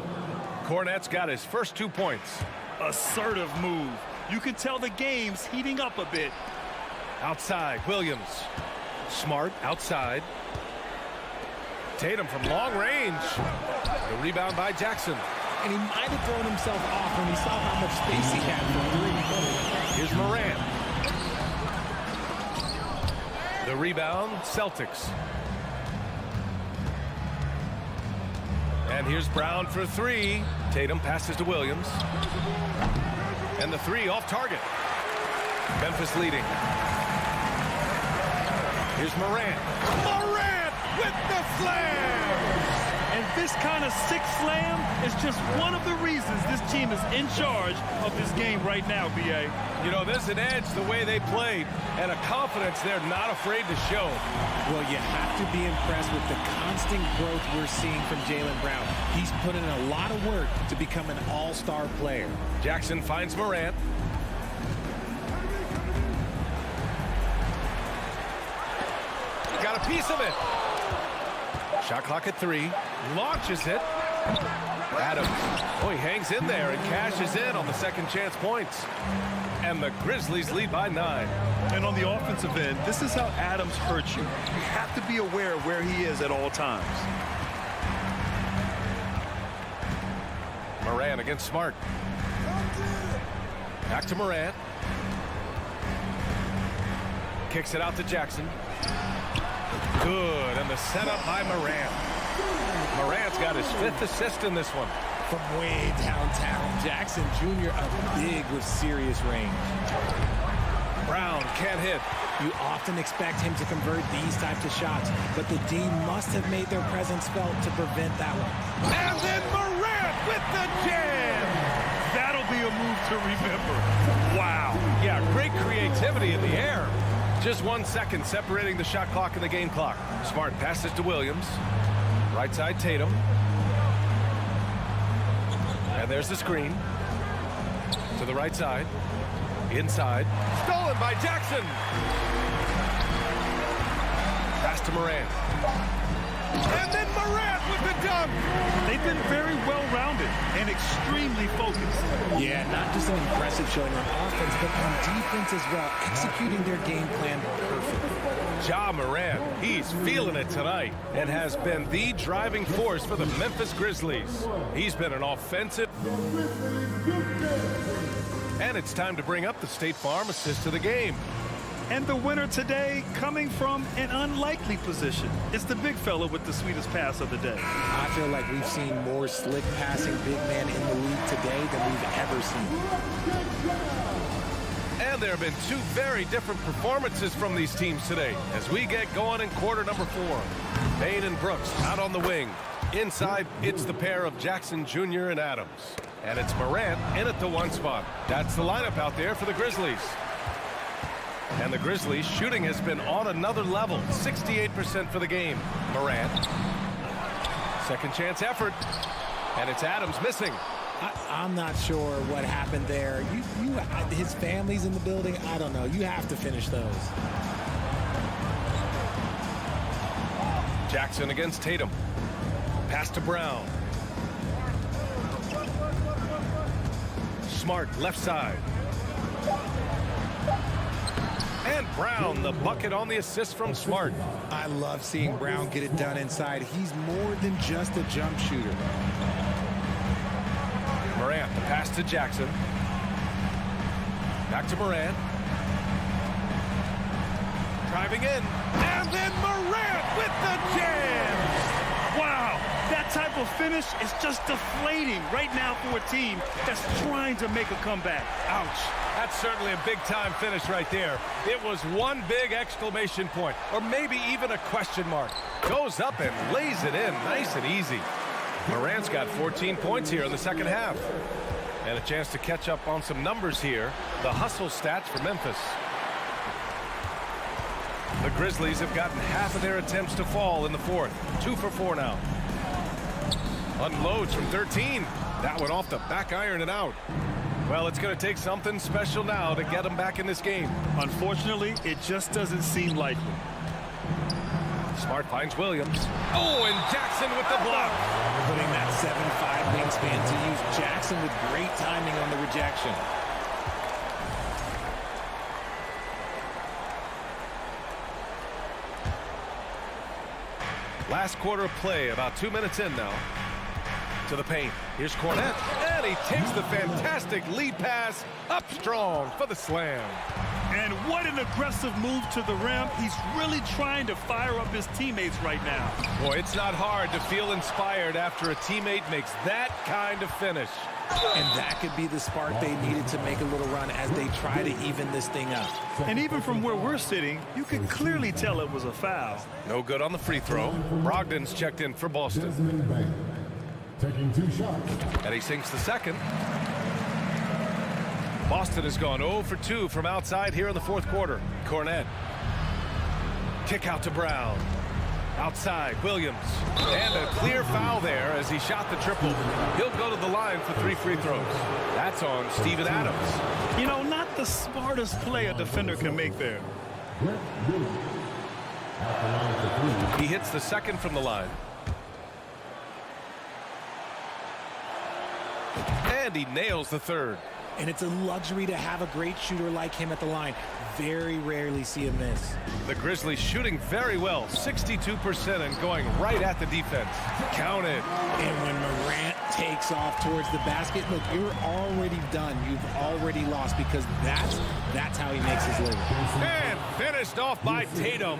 Cornette's got his first 2 points. Assertive move. You can tell the game's heating up a bit. Outside, Williams. Smart outside. Tatum from long range. The rebound by Jackson. And he might have thrown himself off when he saw how much space he had for 3. Here's Morant. The rebound, Celtics. And here's Brown for 3. Tatum passes to Williams. And the 3 off target. Memphis leading. Here's Morant. Morant with the slam! And this kind of sick slam is just one of the reasons this team is in charge of this game right now, B.A. You know, there's an edge the way they played and a confidence they're not afraid to show. Well, you have to be impressed with the constant growth we're seeing from Jaylen Brown. He's put in a lot of work to become an all-star player. Jackson finds Morant. Got a piece of it. Shot clock at 3. Launches it. Adams. Oh, he hangs in there and cashes in on the second chance points. And the Grizzlies lead by 9. And on the offensive end, this is how Adams hurts you. You have to be aware of where he is at all times. Morant against Smart. Back to Morant. Kicks it out to Jackson. Good, and the setup by Morant. Morant's got his 5th assist in this one. From way downtown, Jackson Jr. big with serious range. Brown can't hit. You often expect him to convert these types of shots, but the D must have made their presence felt to prevent that one. And then Morant with the jam! That'll be a move to remember. Wow. Yeah, great creativity in the air. Just 1 second separating the shot clock and the game clock. Smart passes to Williams. Right side, Tatum. And there's the screen. To the right side. Inside. Stolen by Jackson. Pass to Morant. And then Morant with the dunk. They've been very well-rounded and extremely focused. Yeah, not just an impressive showing on offense, but on defense as well, executing their game plan perfectly. Ja Morant, he's feeling it tonight and has been the driving force for the Memphis Grizzlies. He's been an offensive. And it's time to bring up the State Farm assist to the game. And the winner today coming from an unlikely position. It's the big fella with the sweetest pass of the day. I feel like we've seen more slick passing big men in the league today than we've ever seen. And there have been two very different performances from these teams today as we get going in quarter number 4. Payne and Brooks out on the wing. Inside, it's the pair of Jackson Jr. and Adams. And it's Morant in at the 1 spot. That's the lineup out there for the Grizzlies. And the Grizzlies shooting has been on another level. 68% for the game. Morant. Second chance effort. And it's Adams missing. I'm not sure what happened there. His family's in the building. I don't know. You have to finish those. Jackson against Tatum. Pass to Brown. Smart left side. And Brown, the bucket on the assist from Smart. I love seeing Brown get it done inside. He's more than just a jump shooter. Morant, the pass to Jackson. Back to Morant. Driving in. And then Morant with the jam. Wow, that type of finish is just deflating right now for a team that's trying to make a comeback. Ouch. That's certainly a big-time finish right there. It was one big exclamation point, or maybe even a question mark. Goes up and lays it in nice and easy. Morant's got 14 points here in the second half. And a chance to catch up on some numbers here. The hustle stats for Memphis. The Grizzlies have gotten half of their attempts to fall in the fourth. 2 for 4 now. Unloads from 13. That one off the back iron and out. Well, it's going to take something special now to get them back in this game. Unfortunately, it just doesn't seem likely. Smart finds Williams. Oh, and Jackson with the block. Putting that 7'5" wingspan to use. Jackson with great timing on the rejection. Last quarter of play, about 2 minutes in now. To the paint. Here's Cornette. And he takes the fantastic lead pass up strong for the slam. And what an aggressive move to the rim. He's really trying to fire up his teammates right now. Boy, it's not hard to feel inspired after a teammate makes that kind of finish. And that could be the spark they needed to make a little run as they try to even this thing up. And even from where we're sitting, you can clearly tell it was a foul. No good on the free throw. Brogdon's checked in for Boston. Taking 2 shots. And he sinks the second. Boston has gone 0 for 2 from outside here in the fourth quarter. Cornette. Kick out to Brown. Outside, Williams. And a clear foul there as he shot the triple. He'll go to the line for 3 free throws. That's on Steven Adams. You know, not the smartest play a defender can make there. He hits the second from the line. And he nails the third. And it's a luxury to have a great shooter like him at the line. Very rarely see him miss. The Grizzlies shooting very well, 62% and going right at the defense. Count it. And when Morant takes off towards the basket, look, you're already done. You've already lost because that's how he makes his living. And finished off by Tatum.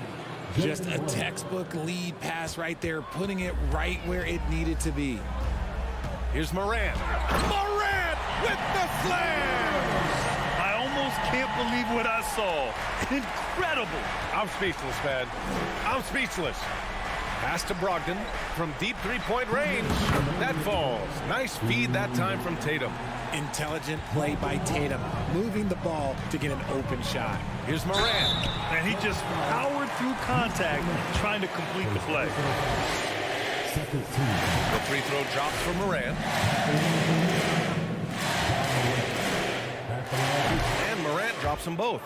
Just a textbook lead pass right there, putting it right where it needed to be. Here's Morant. Morant with the slam! I almost can't believe what I saw. Incredible. I'm speechless, man. I'm speechless. Pass to Brogdon from deep three-point range. That falls. Nice feed that time from Tatum. Intelligent play by Tatum, moving the ball to get an open shot. Here's Morant. And he just powered through contact trying to complete the play. The free throw drops for Morant. And Morant drops them both.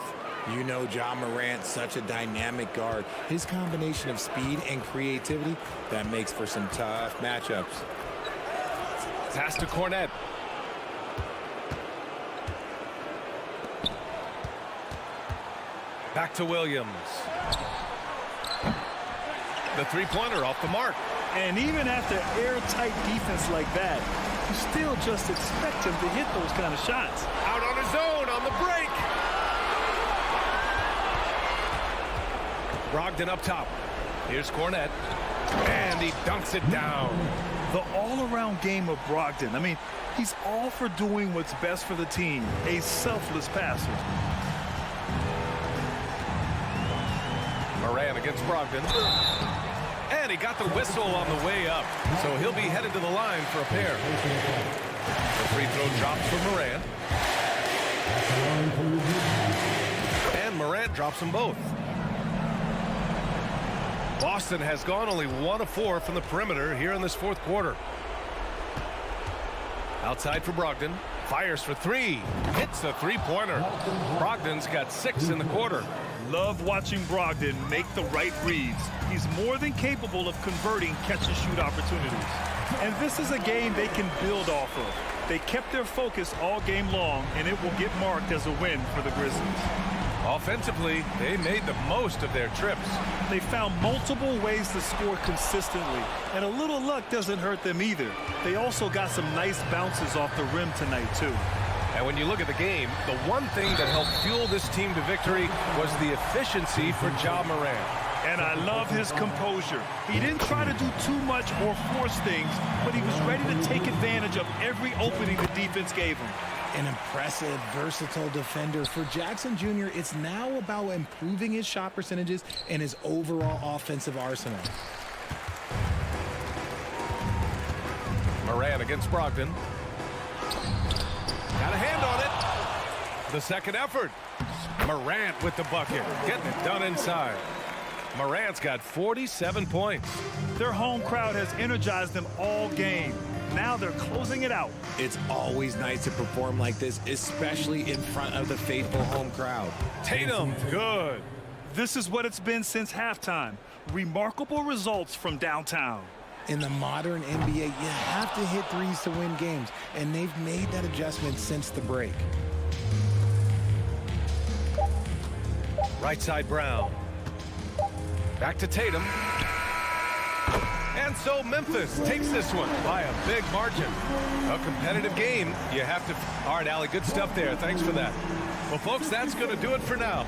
You know Ja Morant, such a dynamic guard. His combination of speed and creativity, that makes for some tough matchups. Pass to Cornette. Back to Williams. The three-pointer off the mark. And even after airtight defense like that, you still just expect him to hit those kind of shots. Out on his own on the break. Brogdon up top. Here's Cornette. And he dunks it down. The all-around game of Brogdon. I mean, he's all for doing what's best for the team. A selfless passer. Moran against Brogdon. And he got the whistle on the way up. So he'll be headed to the line for a pair. The free throw drops for Moran. And Morant drops them both. Boston has gone only 1 of 4 from the perimeter here in this fourth quarter. Outside for Brogdon. Fires for 3. Hits a three-pointer. Brogdon's got 6 in the quarter. Love watching Brogdon make the right reads. He's more than capable of converting catch-and-shoot opportunities. And this is a game they can build off of. They kept their focus all game long, and it will get marked as a win for the Grizzlies. Offensively, they made the most of their trips. They found multiple ways to score consistently, and a little luck doesn't hurt them either. They also got some nice bounces off the rim tonight, too. And when you look at the game, the one thing that helped fuel this team to victory was the efficiency for Ja Morant. And I love his composure. He didn't try to do too much or force things, but he was ready to take advantage of every opening the defense gave him. An impressive, versatile defender. For Jackson Jr., it's now about improving his shot percentages and his overall offensive arsenal. Moran against Brogdon. Got a hand on it. The second effort. Morant with the bucket. Getting it done inside. Morant's got 47 points. Their home crowd has energized them all game. Now they're closing it out. It's always nice to perform like this, especially in front of the faithful home crowd. Tatum, good. This is what it's been since halftime. Remarkable results from downtown. In the modern NBA, you have to hit threes to win games, and they've made that adjustment since the break. Right side Brown. Back to Tatum. And so Memphis takes this one by a big margin. A competitive game. You have to... All right, Allie, good stuff there. Thanks for that. Well, folks, that's going to do it for now.